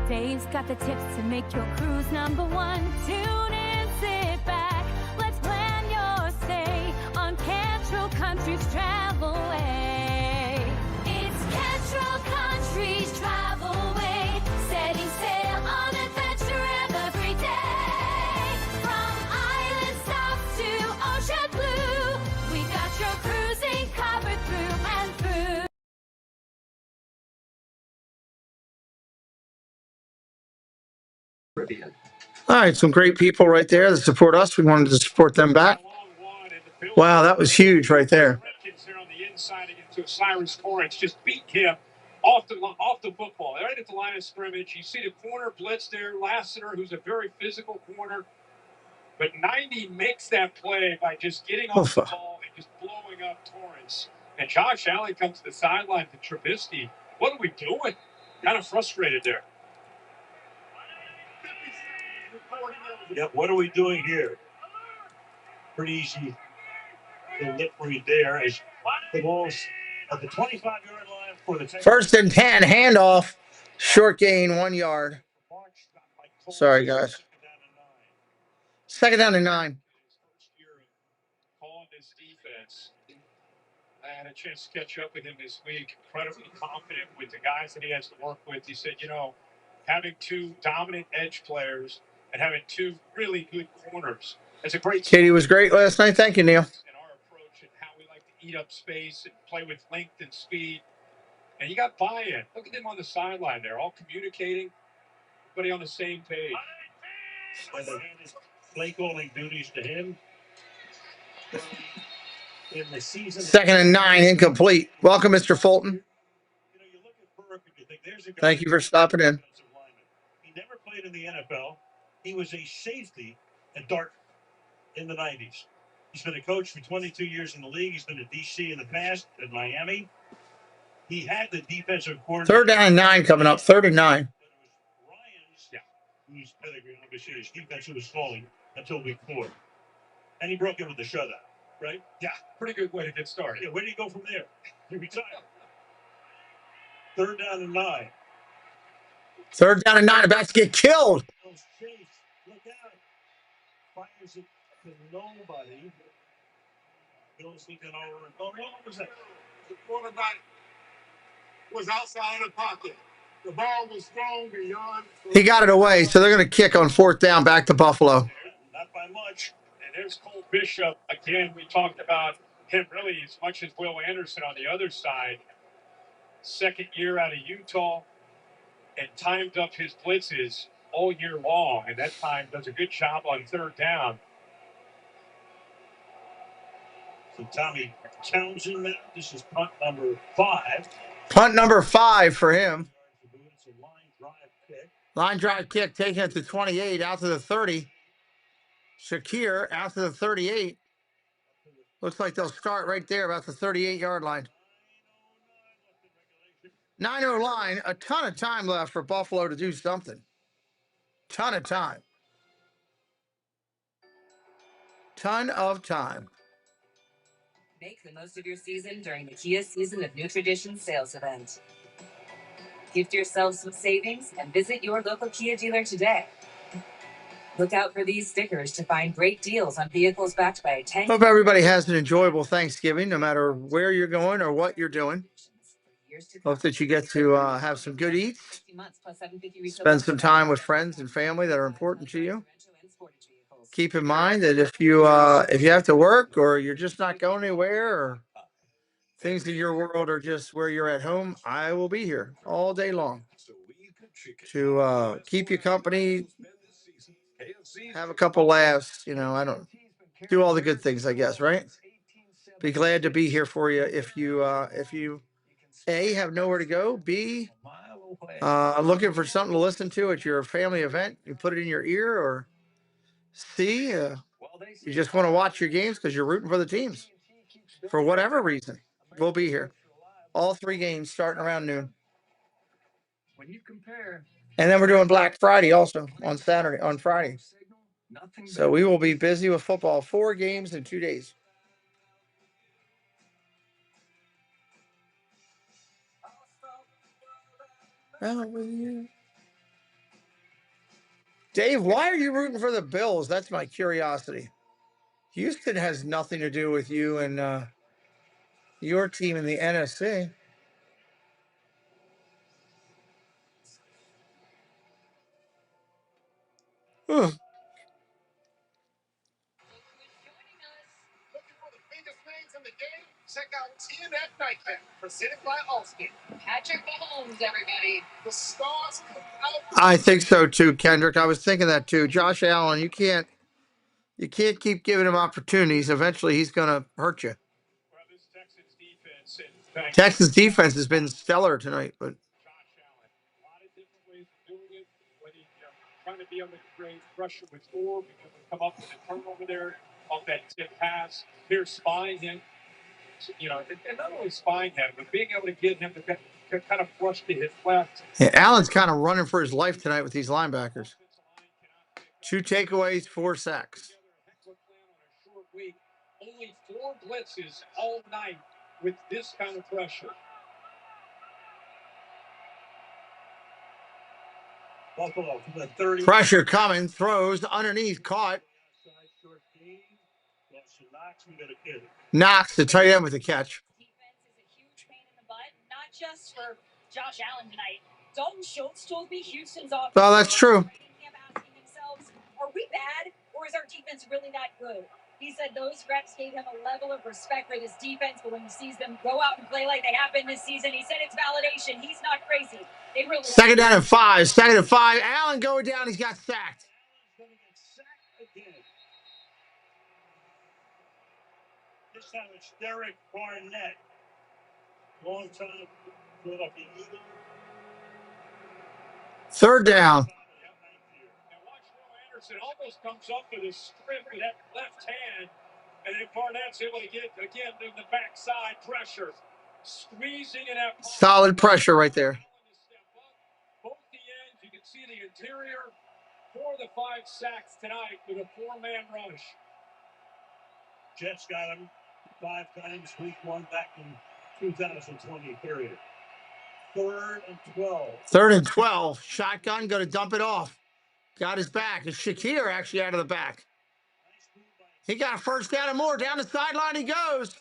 Dave's got the tips to make your cruise #1. Tune in, sit back, let's plan your stay on Cantrell Country's Travel Way. It's Cantrell Country's Travel Way, setting sail on adventure every day. From island south to ocean blue, we got your cruising covered through and through. All right, some great people right there that support us. We wanted to support them back. Wow, that was huge right there. There on the inside against Osiris Torrance, just beat him off the football, right at the line of scrimmage. You see the corner blitz there, Lassiter, who's a very physical corner. But 90 makes that play by just getting off the ball and just blowing up Torrance. And Josh Allen comes to the sideline to Trubisky. What are we doing? Kind of frustrated there. Yeah, what are we doing here? Pretty easy to look right there as the ball's at the 25-yard line for the Texans. 1st and 10, handoff, short gain, 1 yard. Sorry, guys. 2nd down and 9. Calling this defense. I had a chance to catch up with him this week. Incredibly confident with the guys that he has to work with. He said, having 2 dominant edge players and having 2 really good corners. That's a great. Katie was great last night. Thank you, Neil. And our approach and how we like to eat up space and play with length and speed. And you got buy-in. Look at them on the sideline there, all communicating. Everybody on the same page. And they handed play calling duties to him. In the season. 2nd and 9, incomplete. Welcome, Mr. Fulton. You look at Burke and you think there's a guy. Thank you for stopping in. He never played in the NFL. He was a safety at Dartmouth in the 90s. He's been a coach for 22 years in the league. He's been at D.C. in the past, at Miami. He had the defensive coordinator. 3rd down and 9 coming up. 3rd and 9. Whose pedigree obviously his defense was falling until week 4. And he broke it with the shutout. right? Yeah, pretty good way to get started. Yeah, where do you go from there? You retire. 3rd down and 9. 3rd down and 9, about to get killed. Chase, look out. Fires it to nobody. Goes looking over. Oh, what was that? The quarterback was outside of the pocket. The ball was thrown beyond. He got it away, so they're going to kick on 4th down back to Buffalo. Not by much. And there's Cole Bishop. Again, we talked about him really as much as Will Anderson on the other side. 2nd year out of Utah and timed up his blitzes all year long. And that time does a good job on 3rd down. So Tommy Townsend now. This is punt number 5. Punt number 5 for him. It's a line drive kick. Line drive kick, taking it to 28, out to the 30. Shakir out to the 38. Looks like they'll start right there about the 38-yard line. 9-0 line, a ton of time left for Buffalo to do something. Ton of time. Ton of time. Make the most of your season during the Kia Season of New Traditions sales event. Gift yourself some savings and visit your local Kia dealer today. Look out for these stickers to find great deals on vehicles backed by a 10. Hope everybody has an enjoyable Thanksgiving, no matter where you're going or what you're doing. Hope that you get to have some good eats. Spend some time with friends and family that are important to you. Keep in mind that if you have to work or you're just not going anywhere or things in your world are just where you're at home, I will be here all day long to keep you company, have a couple laughs. You know, I don't do all the good things, I guess, right? Be glad to be here for you if you A, have nowhere to go, B, looking for something to listen to at your family event, you put it in your ear, or C, you just want to watch your games because you're rooting for the teams for whatever reason. We'll be here. All 3 games starting around noon. And then we're doing Black Friday also on Friday. So we will be busy with football, 4 games in 2 days. Dave, why are you rooting for the Bills? That's my curiosity. Houston has nothing to do with you and your team in the NFC. Ugh. Check out TNF Nightcap, presented by Allstate. Patrick Mahomes, everybody. The stars come out. I think so too, Kendrick. I was thinking that too. Josh Allen, you can't keep giving him opportunities. Eventually, he's going to hurt you. Well, this Texans defense has been stellar tonight, but Josh Allen, a lot of different ways of doing it. When he's trying to be under great pressure with 4, because we come up with a turnover there off that tip pass. Here's spying him. You know, and not only spying him, but being able to get him to kind of brush to his left. Yeah, Allen's kind of running for his life tonight with these linebackers. 2 takeaways, 4 sacks. Only 4 blitzes all night with this kind of pressure. Buffalo from the 30. Pressure coming, throws underneath, caught. Knox, the tight end with the catch. Defense is a huge pain in the butt, not just for Josh Allen tonight. Dalton Schultz told me Houston's offense. Well, that's true. Asking themselves, are we bad or is our defense really that good? He said those reps gave him a level of respect for this defense, but when he sees them go out and play like they have been this season, he said it's validation. He's not crazy. They really 2nd down and 5. 2nd and 5. Allen going down. He's got sacked. This time it's Derek Barnett. Long time Philadelphia Eagle. 3rd down. Now watch Will Anderson almost comes up with a strip with that left hand, and then Barnett's able to get again in the backside pressure, squeezing it out. Solid pressure right there. Both the ends, you can see the interior. 4 of the 5 sacks tonight with a 4-man rush. Jets got him 5 times week 1 back in 2020 period. 3rd and 12. 3rd and 12. Shotgun, going to dump it off. Got his back. It's Shakir actually out of the back. He got a first down and more. Down the sideline he goes.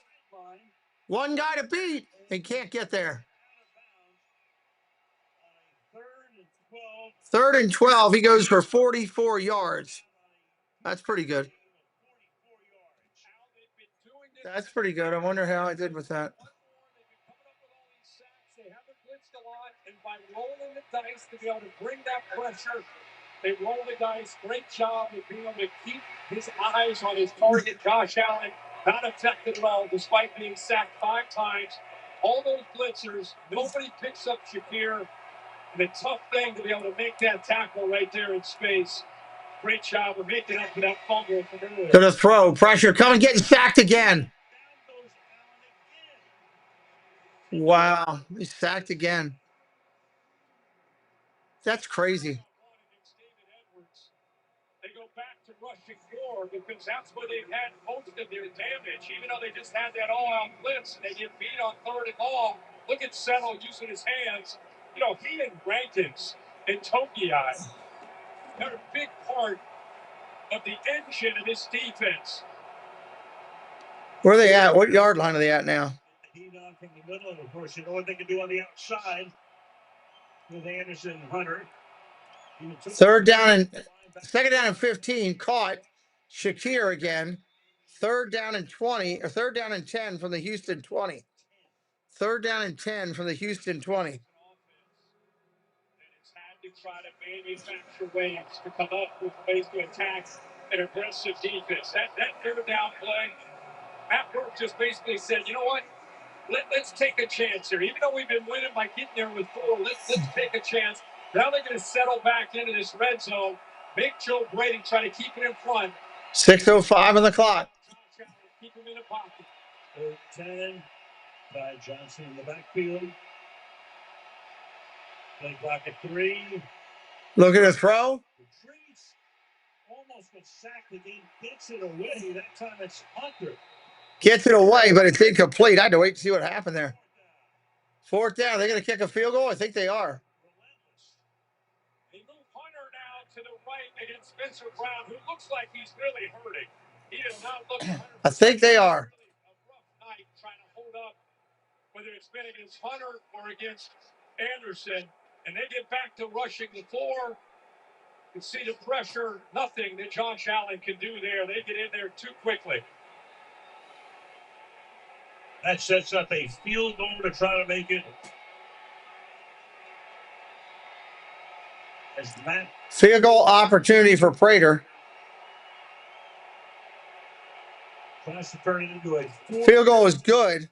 One guy to beat. He can't get there. 3rd and 12. He goes for 44 yards. That's pretty good. That's pretty good. I wonder how I did with that. They haven't blitzed a lot, and by rolling the dice to be able to bring that pressure, they roll the dice. Great job of being able to keep his eyes on his target, Josh Allen. Not affected well, despite being sacked 5 times. All those blitzers, nobody picks up Shakir. And a tough thing to be able to make that tackle right there in space. Great job of making up for that fumble from earlier. Gonna throw. Pressure coming, getting sacked again. Wow. He's sacked again. That's crazy. They go back to rushing 4 because that's where they've had most of their damage. Even though they just had that all-out blitz, and they get beat on 3rd and long. Look at Settle using his hands. You know, he and Rankins and Tokiai, they're a big part of the engine of this defense. Where are they at? What yard line are they at now? Heat on from the middle, and of course, you know what they can do on the outside with Anderson and Hunter. 2nd down and 15. Caught. Shakir again. 3rd down and 20, or 3rd down and 10 from the Houston 20. 3rd down and 10 from the Houston 20. To try to manufacture ways to come up with ways to attack an aggressive defense. That 3rd down play, Matt Burke just basically said, you know what? Let's take a chance here. Even though we've been winning by getting there with 4, let's take a chance. Now they're going to settle back into this red zone. Make Joe Brady try to keep it in front. 6:05 on the clock. Keep him in the pocket. 3rd 10 by Johnson in the backfield. Play clock at 3. Look at the throw. Retreats. Almost gets sacked again. Gets it away. That time it's Hunter. Gets it away, but it's incomplete. I had to wait to see what happened there. 4th down. They're going to kick a field goal? I think they are. They move Hunter now to the right against Spencer Brown, who looks like he's really hurting. He does not look 100%. I think they are. A rough night trying to hold up, whether it's been against Hunter or against Anderson. And they get back to rushing the 4. You see the pressure, nothing that Josh Allen can do there. They get in there too quickly. That sets up a field goal to try to make it. As Matt. Field goal opportunity for Prater. Tries to turn it into a 4. Field goal is good.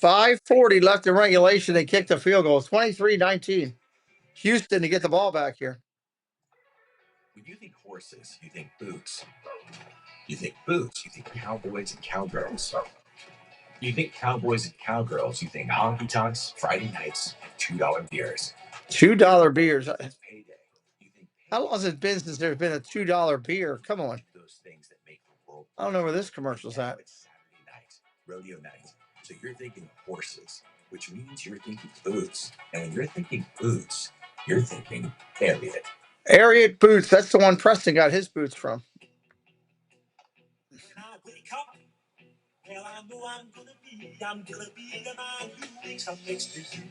.540 left in regulation. They kicked the field goal. 23-19. Houston to get the ball back here. When you think horses, you think boots. You think boots, you think cowboys and cowgirls. You think cowboys and cowgirls, you think honky tonks, Friday nights, and $2 beers. $2 beers. It's payday. You think How long has it been since there's been a $2 beer? Come on. those things that make the world. I don't know where this commercial's at. It's Saturday night, rodeo night. So you're thinking horses, which means you're thinking boots. And when you're thinking boots, you're thinking Harriet. Harriet Boots. That's the one Preston got his boots from. When I wake up, well, I know I'm gonna be the man who wakes up next to you.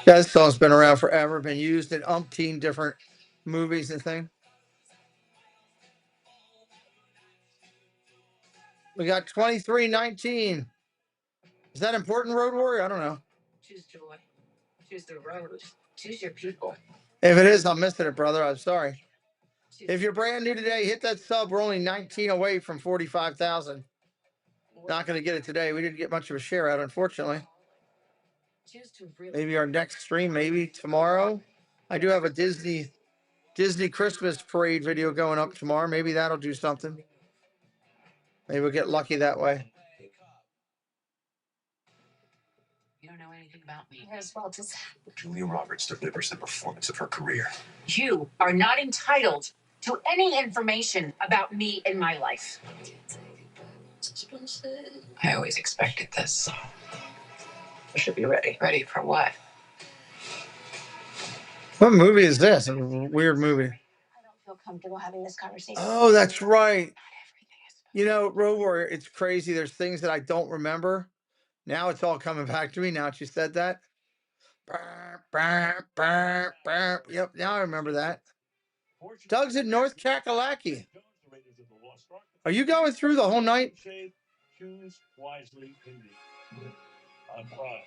Yeah, this song's been around forever, been used in umpteen different movies and things. We got 23-19. Is that important, Road Warrior? I don't know. Choose joy. Choose the road. Choose your people. If it is, I'm missing it, brother. I'm sorry. If you're brand new today, hit that sub. We're only 19 away from 45,000. Not going to get it today. We didn't get much of a share out, unfortunately. Maybe our next stream, maybe tomorrow. I do have a Disney Disney Christmas parade video going up tomorrow. Maybe that'll do something. Maybe we'll get lucky that way. You don't know anything about me. As well, just Julia Roberts delivers the performance of her career. You are not entitled to any information about me in my life. I always expected this. I should be ready. Ready for what? What movie is this? A weird movie. I don't feel comfortable having this conversation. Oh, that's right. You know, Road Warrior, it's crazy. There's things that I don't remember. Now it's all coming back to me now that you said that. Yep, now I remember that. Doug's in North Kakalaki. Are you going through the whole night? Choose wisely indeed. I'm proud.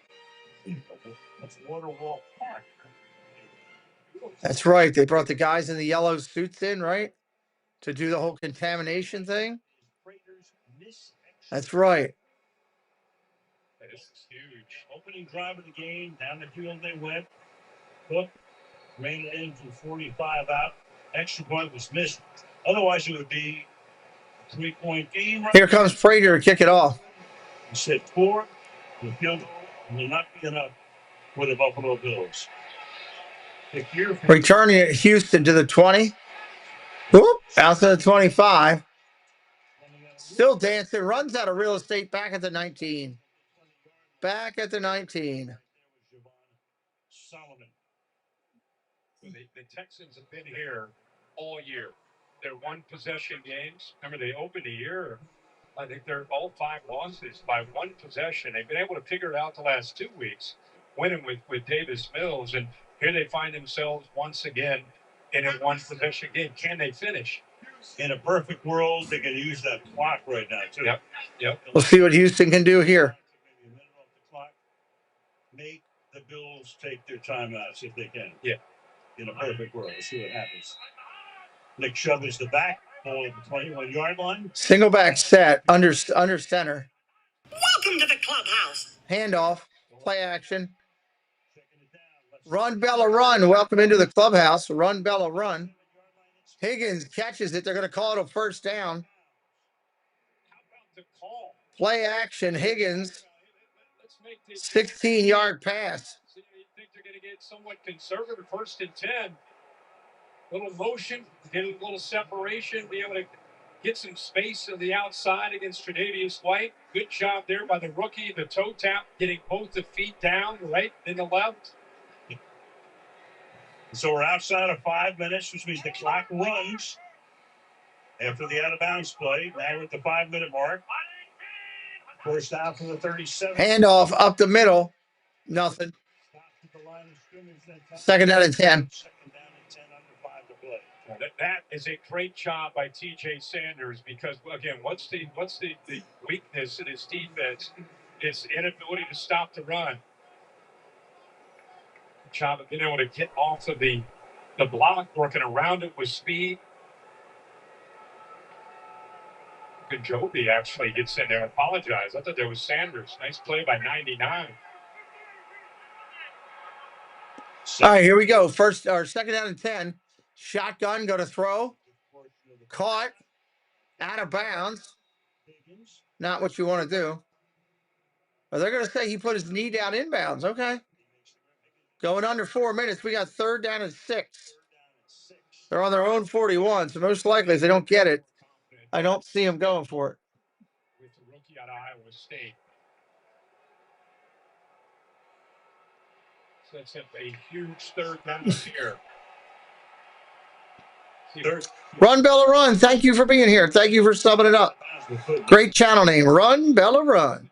That's Waterwall Park. That's right. They brought the guys in the yellow suits in, right? To do the whole contamination thing. That's right. This is huge. Opening drive of the game, down the field they went. Hook ran it in from 45 out. Extra point was missed. Otherwise, it would be a 3-point game. Here comes Prater to kick it off. He said 4. The field goal will not be enough for the Buffalo Bills. Returning at Houston to the 20. Whoop, out to the 25. Still dancing. Runs out of real estate back at the 19. Back at the 19. The Texans have been here all year. They're one possession games. Remember, they opened the year. I think they're all 5 losses by one possession. They've been able to figure it out the last 2 weeks, winning with Davis Mills. And here they find themselves once again in a one possession game. Can they finish? In a perfect world, they can use that clock right now, too. Yep. We'll see what Houston can do here. Make the Bills take their timeouts if they can. Yeah. In a perfect world. Let's see what happens. Nick Chubb is the back ball at the 21-yard line. Single back set under center. Welcome to the clubhouse. Handoff. Play action. Run, Bella, run. Welcome into the clubhouse. Run, Bella, run. Higgins catches it. They're going to call it a first down. Play action. Higgins. 16-yard pass. You think they're going to get somewhat conservative, 1st and 10. Little motion, get a little separation, be able to get some space on the outside against Tre'Davious White. Good job there by the rookie. The toe tap, getting both the feet down, right in the left. So we're outside of 5 minutes, which means the clock runs after the out-of-bounds play. Now we're at the 5-minute mark. First down from the 37. Handoff up the middle. Nothing. Second down and 10. That is a great job by T.J. Sanders because, again, what's the weakness in his defense? His inability to stop the run. Good job of being able to get off of the block, working around it with speed. Joby actually gets in there. I apologize. I thought there was Sanders. Nice play by 99. All right, here we go. First or second down and 10. Shotgun, go to throw. Caught. Out of bounds. Not what you want to do. But they're going to say he put his knee down inbounds. Okay. Going under 4 minutes. We got 3rd down and 6. They're on their own 41. So most likely, if they don't get it, I don't see him going for it. With the rookie out of Iowa State. Sets up a huge 3rd down here. Run, Bella, run. Thank you for being here. Thank you for summing it up. Great channel name. Run, Bella, run.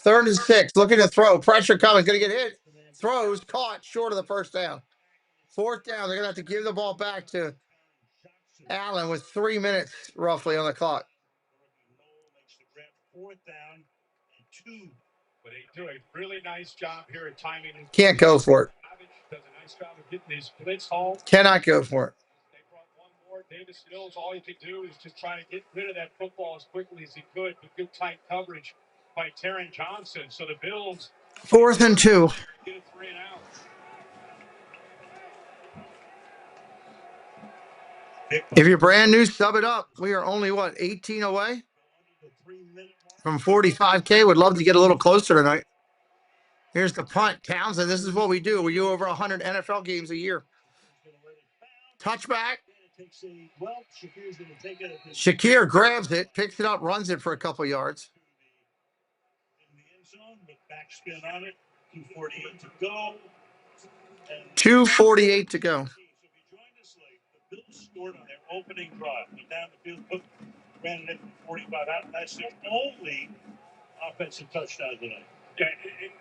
3rd and 6. Looking to throw. Pressure coming. Going to get hit. Throws. Caught. Short of the first down. 4th down. They're going to have to give the ball back to Allen with 3 minutes roughly on the clock. 4th down and 2. But they do a really nice job here at timing. Can't go for it. Does a nice job of getting these blitz home. Cannot go for it. They brought one more. Davis Mills, all he could do is just try to get rid of that football as quickly as he could with good tight coverage by Taron Johnson. So the Bills. 4th and 2. Get a 3 and out. If you're brand new, sub it up. We are only, what, 18 away from 45K. Would love to get a little closer tonight. Here's the punt. Townsend, this is what we do. We do over 100 NFL games a year. Touchback. Shakir grabs it, picks it up, runs it for a couple yards. 2:48 to go. The Bills scored on their opening drive. Went down the field, ran it for 45 out. That's the only offensive touchdown tonight. Yeah,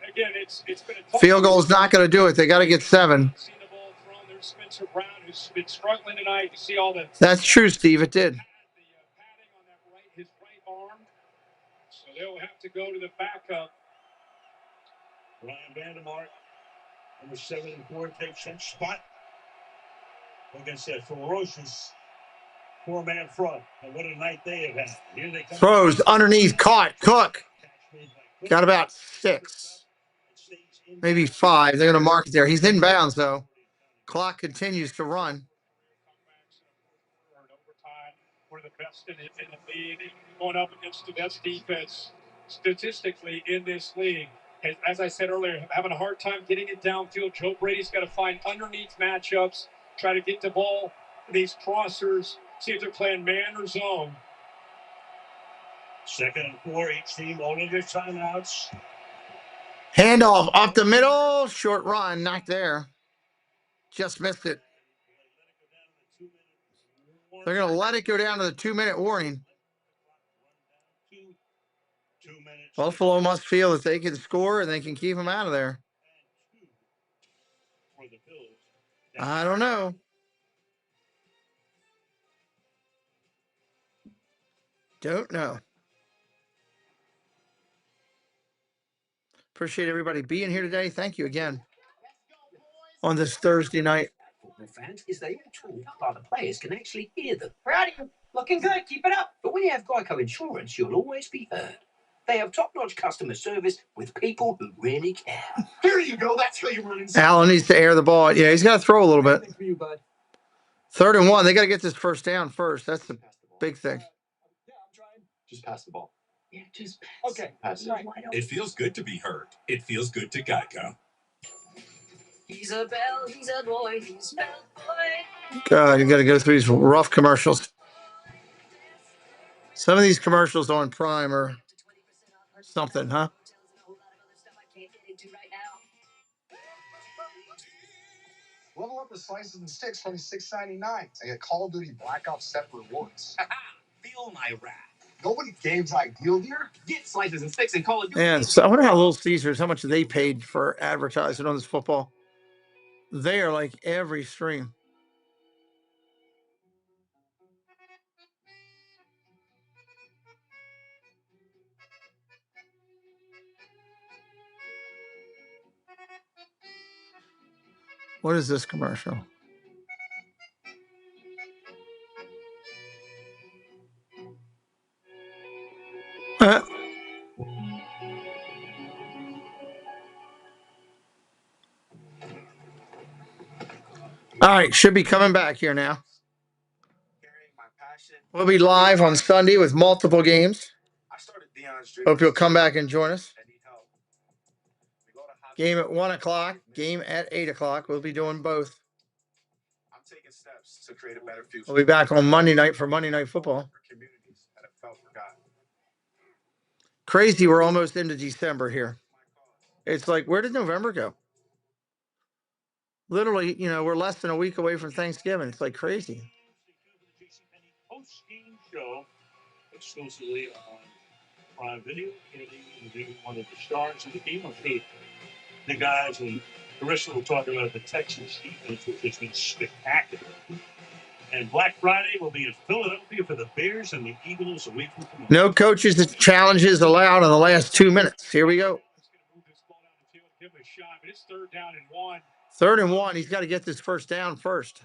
again, it's been a field goal is not going to do it. They got to get 7. See the ball thrown. There's Spencer Brown, who's been struggling tonight. You see all the. That's true, Steve. It did. The padding on that his right arm. So they'll have to go to the backup. Ryan Vandermark, number 74, takes that spot against that ferocious 4-man front. And what a night they have had. Here they come. Throws underneath, caught. Cook got about 6, maybe 5. They're going to mark it there. He's in bounds though. Clock continues to run. We're the best in the league, going up against the best defense statistically in this league. And as I said earlier, having a hard time getting it downfield. Joe Brady's got to find underneath matchups, try to get the ball, these crossers, see if they're playing man or zone. 2nd and 4, each team owning their timeouts. Handoff up the middle, short run, not there. Just missed it. They're going to let it go down to the 2-minute warning. Buffalo must feel that they can score and they can keep them out of there. I don't know. Don't know. Appreciate everybody being here today. Thank you again on this Thursday night. Football fans is they all talk, but the players can actually hear them. Proud of you. Looking good. Keep it up. But when you have Geico Insurance, you'll always be heard. They have top-notch customer service with people who really care. Here you go. That's how you run. Allen needs to air the ball. Yeah, he's got to throw a little bit. For you, bud. 3rd and 1. They got to get this first down first. That's the big thing. Yeah, I'm trying. Just pass the ball. Yeah, just pass. Okay. Pass it. It feels good to be heard. It feels good to Geico. He's a bell, he's a boy, he's a bell boy. God, you got to go through these rough commercials. Some of these commercials on Prime are something, huh? Level up the slices and sticks from $6.99 and get Call of Duty Black Ops 7 rewards. Feel my wrath. Nobody games ideal here. Get slices and sticks and Call of Duty. And so I wonder how Little Caesars, how much they paid for advertising on this football. They are like every stream. What is this commercial? All right, should be coming back here now. We'll be live on Sunday with multiple games. Hope you'll come back and join us. Game at 1 o'clock, game at 8 o'clock. We'll be doing both. I'm taking steps to create a better future. We'll be back on Monday night for Monday Night Football. Crazy, we're almost into December here. It's like, where did November go? Literally, we're less than a week away from Thanksgiving. It's like crazy. Post-game show exclusively on Prime Video. Andy, one of the stars of the team. The guys, and Carissa will talk about the Texans defense, which has been spectacular. And Black Friday will be in Philadelphia for the Bears and the Eagles a week from tomorrow. No coaches challenges allowed in the last 2 minutes. Here we go. Give it a shot, but it's 3rd down and 1. 3rd and 1. He's got to get this first down first.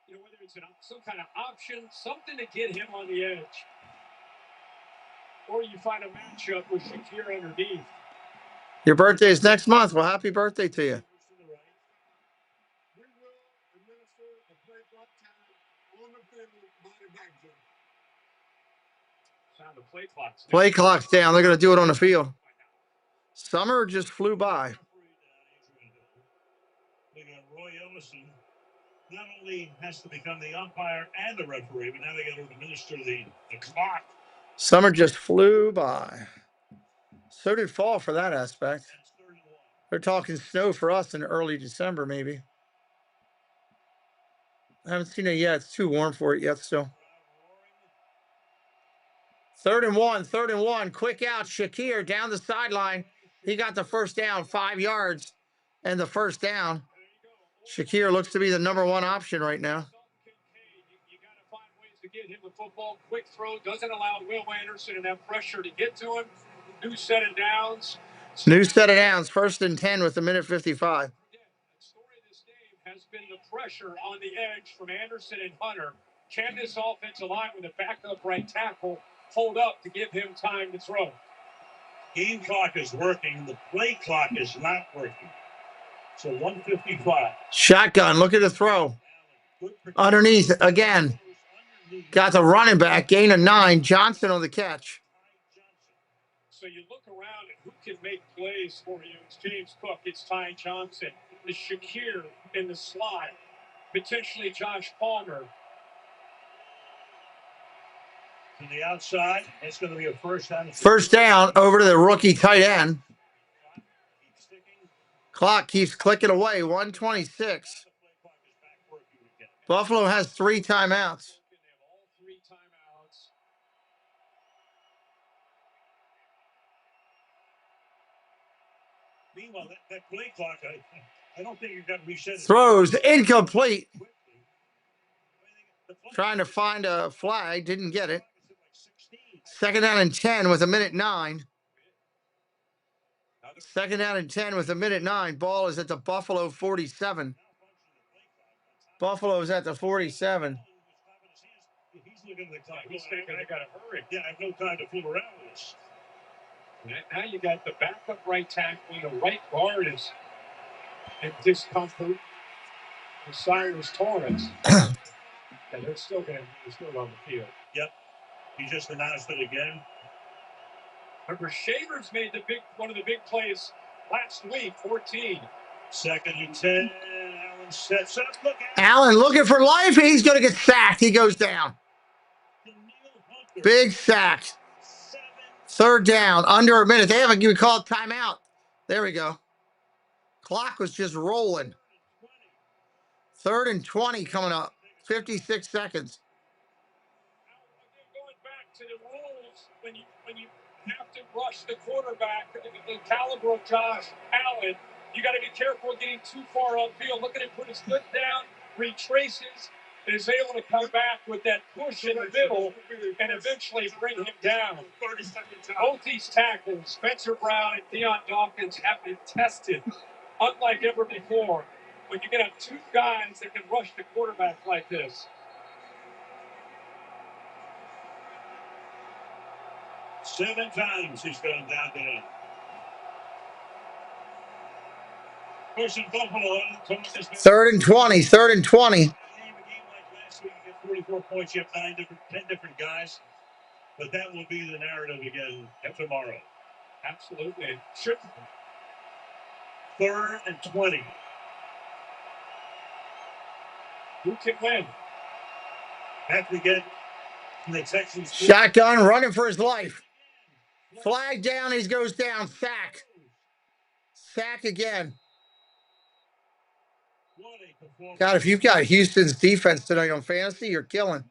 Whether it's some kind of option, something to get him on the edge. Or you find a matchup with Shakir underneath. Your birthday is next month. Well, happy birthday to you. Play clock's down. They're going to do it on the field. Summer just flew by. We got Roy Ellison. Not only has to become the umpire and the referee, but now they got to administer the clock. Summer just flew by. So did fall for that aspect. They're talking snow for us in early December, maybe. I haven't seen it yet. It's too warm for it yet still. 3rd and 1, 3rd and 1. Quick out. Shakir down the sideline. He got the first down, 5 yards, and the first down. Shakir looks to be the number 1 option right now. You got to find ways to get him the football. Quick throw doesn't allow Will Anderson enough pressure to get to him. New set of downs. New set of downs. 1st and 10 with 1:55. The story of this game has been the pressure on the edge from Anderson and Hunter. Can this offensive line with a backup right tackle hold up to give him time to throw? Game clock is working. The play clock is not working. So 1:55. Shotgun. Look at the throw. Underneath again. Got the running back. Gain of 9. Johnson on the catch. So you look around at who can make plays for you. It's James Cook. It's Ty Johnson. The Shakir in the slot. Potentially Josh Palmer. To the outside, it's going to be a first down. First down over to the rookie tight end. Clock keeps clicking away. 1:26. Buffalo has 3 timeouts. Meanwhile, that play clock, I don't think you've got reset. Throws incomplete. Trying to find a flag. Didn't get it. 2nd down and 10 with 1:09. 2nd down and 10 with 1:09. Ball is at the Buffalo 47. Buffalo's at the 47. He's looking at the clock. He's thinking, I got to hurry. Yeah, I have no time to fool around with this. Now you got the backup right tackle. The right guard is in discomfort. Cyrus Torres. And they're still on the field. Yep. He just announced it again. Remember, Shavers made one of the big plays last week, 14. 2nd and 10. Allen sets up. Allen looking for life. He's going to get sacked. He goes down. Big sack. 3rd down. Under a minute. They haven't even called timeout. There we go. Clock was just rolling. 3rd and 20 coming up. 56 seconds. Going back to the rules, when you have to rush the quarterback, the caliber of Josh Allen, you got to be careful getting too far upfield. Look at him put his foot down, retraces, and is able to come back with that push in the middle and eventually bring him down. Both these tackles, Spencer Brown and Deion Dawkins, have been tested unlike ever before. When you get 2 guys that can rush the quarterback like this. Seven times he's gone down there. First and Buffalo. 3rd and 20. 3rd and 20. A game like last week, you get 44 points. You have 10 different guys. But that will be the narrative again tomorrow. Absolutely. Sure. 3rd and 20. Who can win? Have to get the Texans. Shotgun running for his life. Flag down. He goes down. Sack. Sack again. God, if you've got Houston's defense tonight on fantasy, you're killing.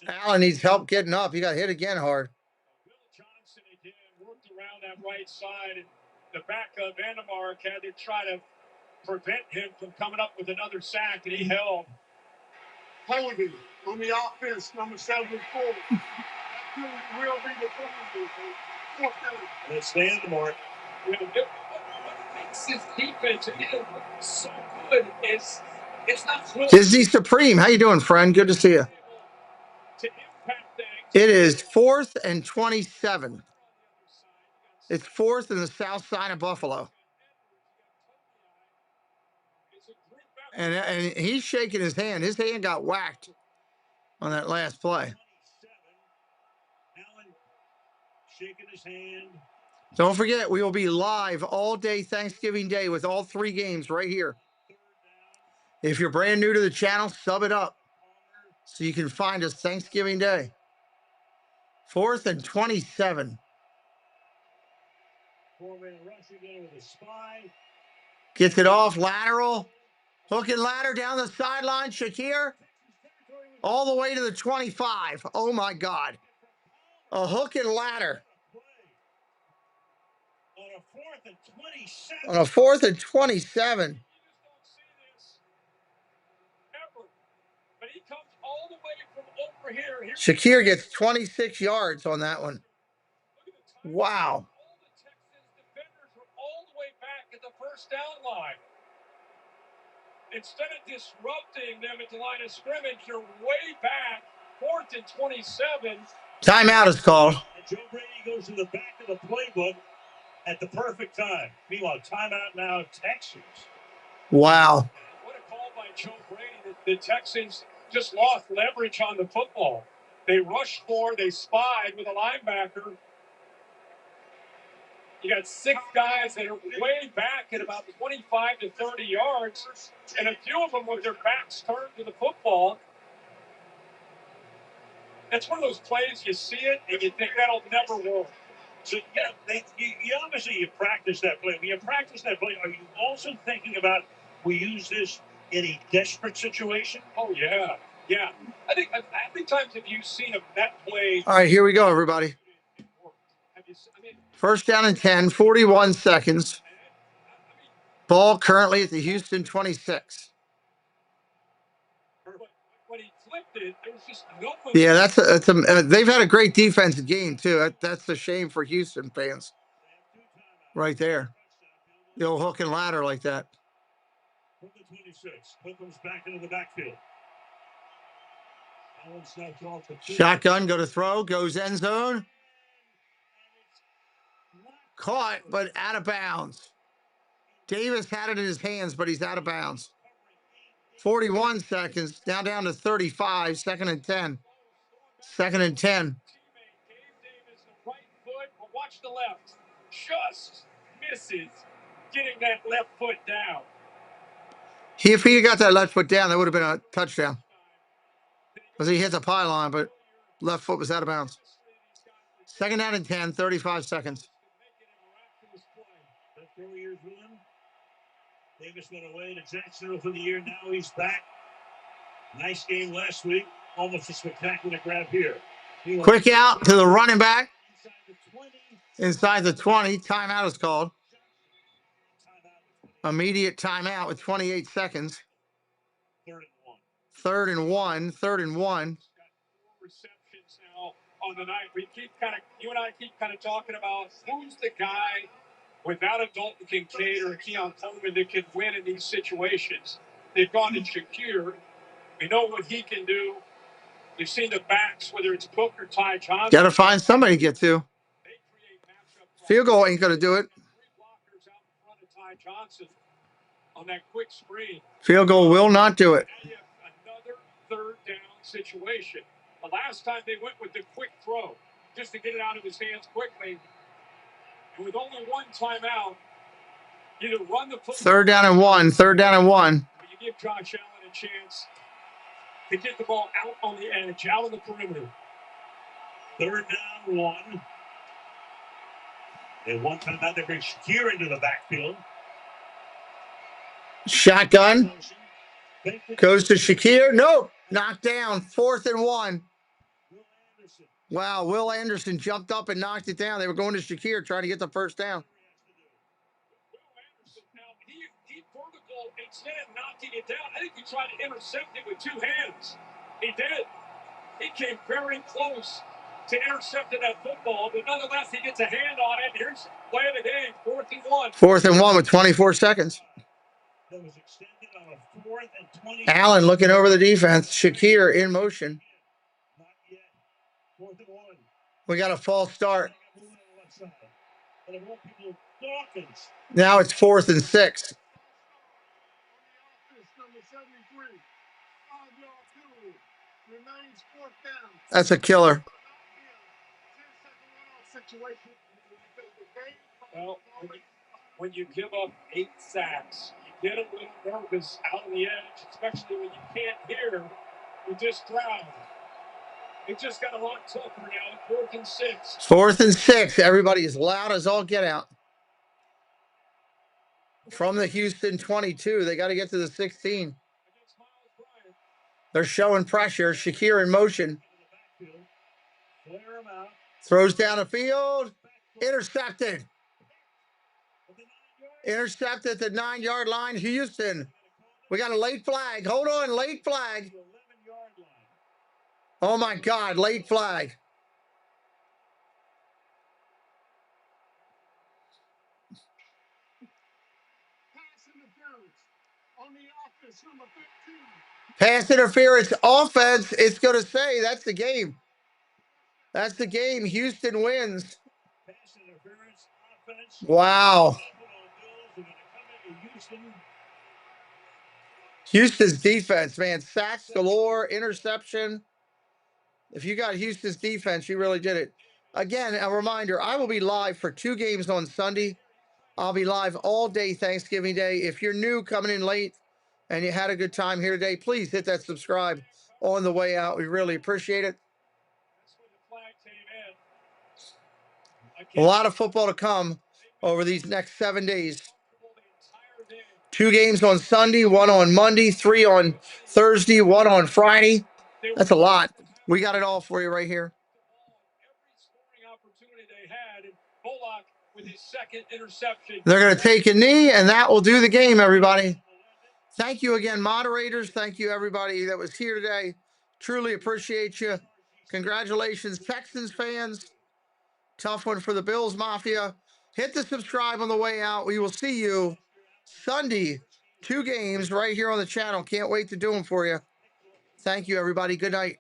Allen needs help getting up. He got hit again hard. Will Johnson again worked around that right side, and the backup Vandermark had to try to prevent him from coming up with another sack, and he held. Penalty on the offense, number 74. That penalty will be the penalty. Let's stay in the mark. What makes his defense so good is it's not close. Disney Supreme. How you doing, friend? Good to see you. It is 4th and 27. It's 4th in the south side of Buffalo. And he's shaking his hand. His hand got whacked on that last play. Shaking his hand. Don't forget, we will be live all day Thanksgiving Day with all 3 games right here. If you're brand new to the channel, sub it up so you can find us Thanksgiving Day. 4th and 27. Four-man rush again with a spy. Gets it off, lateral. Hook and ladder down the sideline. Shakir all the way to the 25. Oh, my God. A hook and ladder. On a 4th and 27. But he comes all the way from over here. Shakir gets 26 yards on that one. Wow. All the Texans defenders were all the way back at the first down line. Instead of disrupting them at the line of scrimmage, you're way back. 4th and 27. Timeout is called. And Joe Brady goes to the back of the playbook at the perfect time. Meanwhile, timeout now, Texans. Wow. What a call by Joe Brady. The Texans just lost leverage on the football. They rushed for, they spied with a linebacker. You got 6 guys that are way back at about 25 to 30 yards, and a few of them with their backs turned to the football. That's one of those plays, you see it, and you think that'll never work. So, yeah, you obviously you practice that play. When you practice that play, are you also thinking about we use this in a desperate situation? Oh, yeah. Yeah. I think how many times have you seen that play? All right, here we go, everybody. First down and 10, 41 seconds. Ball currently at the Houston 26. When he flipped it, there was just no. Yeah, they've had a great defensive game too. That's a shame for Houston fans. Right there, the old hook and ladder like that. From the 26, Hook comes back into the backfield. Shotgun, go to throw, goes end zone. Caught, but out of bounds. Davis had it in his hands, but he's out of bounds. 41 seconds, now down to 35, 2nd and 10. 2nd and 10. Right foot, but watch the left. Just misses getting that left foot down. If he had got that left foot down, that would have been a touchdown. Because he hit the pylon, but left foot was out of bounds. 2nd down and 10, 35 seconds. Davis went away to Jacksonville for the year. Now he's back. Nice game last week. Almost a spectacular grab here. Quick out to the running back. Inside the 20. Timeout is called. Immediate timeout with 28 seconds. 3rd and 1. 3rd and 1. Receptions now on the night. You and I keep kind of talking about who's the guy without a Dalton Kincaid or a Keon Coleman that can win in these situations. They've gone to Shakir. We know what he can do. We've seen the backs, whether it's Cook or Ty Johnson. Got to find somebody to get to. Field goal ain't going to do it. 3 blockers out in front of Ty Johnson on that quick screen. Field goal will not do it. Now you have another 3rd down situation. The last time they went with the quick throw, just to get it out of his hands quickly. And with only 1 timeout, either run the football. 3rd down and 1. 3rd down and 1. You give Josh Allen a chance to get the ball out on the edge, out on the perimeter. 3rd down, 1. And 1 timeout, they bring Shakir into the backfield. Shotgun. Goes to Shakir. Nope. Knocked down. 4th and 1. Wow, Will Anderson jumped up and knocked it down. They were going to Shakir trying to get the first down. He vertical, instead of knocking it down, I think he tried to intercept it with 2 hands. He did. He came very close to intercepting that football, but nonetheless, he gets a hand on it. Here's the play of the game, 4th and 1. 4th and 1 with 24 seconds. That was extended on a 4th and 20. Allen looking over the defense. Shakir in motion. Not yet. 4th and 1. We got a false start. Now it's 4th and 6. That's a killer. Well, when you give up 8 sacks, you get a little nervous out on the edge, especially when you can't hear with this crowd. It just got a lot tougher now. 4th and 6. 4th and 6. Everybody as loud as all get out. From the Houston 22, they got to get to the 16. They're showing pressure. Shakir in motion. Throws down the field. Intercepted. Intercepted at the 9-yard line. Houston. We got a late flag. Hold on, late flag. Oh, my God, late flag. Pass interference offense. It's going to say that's the game. That's the game. Houston wins. Wow. Houston's defense, man. Sacks galore, interception. If you got Houston's defense, you really did it. Again, a reminder, I will be live for 2 games on Sunday. I'll be live all day Thanksgiving Day. If you're new, coming in late, and you had a good time here today, please hit that subscribe on the way out. We really appreciate it. A lot of football to come over these next 7 days. 2 games on Sunday, 1 on Monday, 3 on Thursday, 1 on Friday. That's a lot. We got it all for you right here. They're going to take a knee, and that will do the game, everybody. Thank you again, moderators. Thank you, everybody that was here today. Truly appreciate you. Congratulations, Texans fans. Tough one for the Bills Mafia. Hit the subscribe on the way out. We will see you Sunday. 2 games right here on the channel. Can't wait to do them for you. Thank you, everybody. Good night.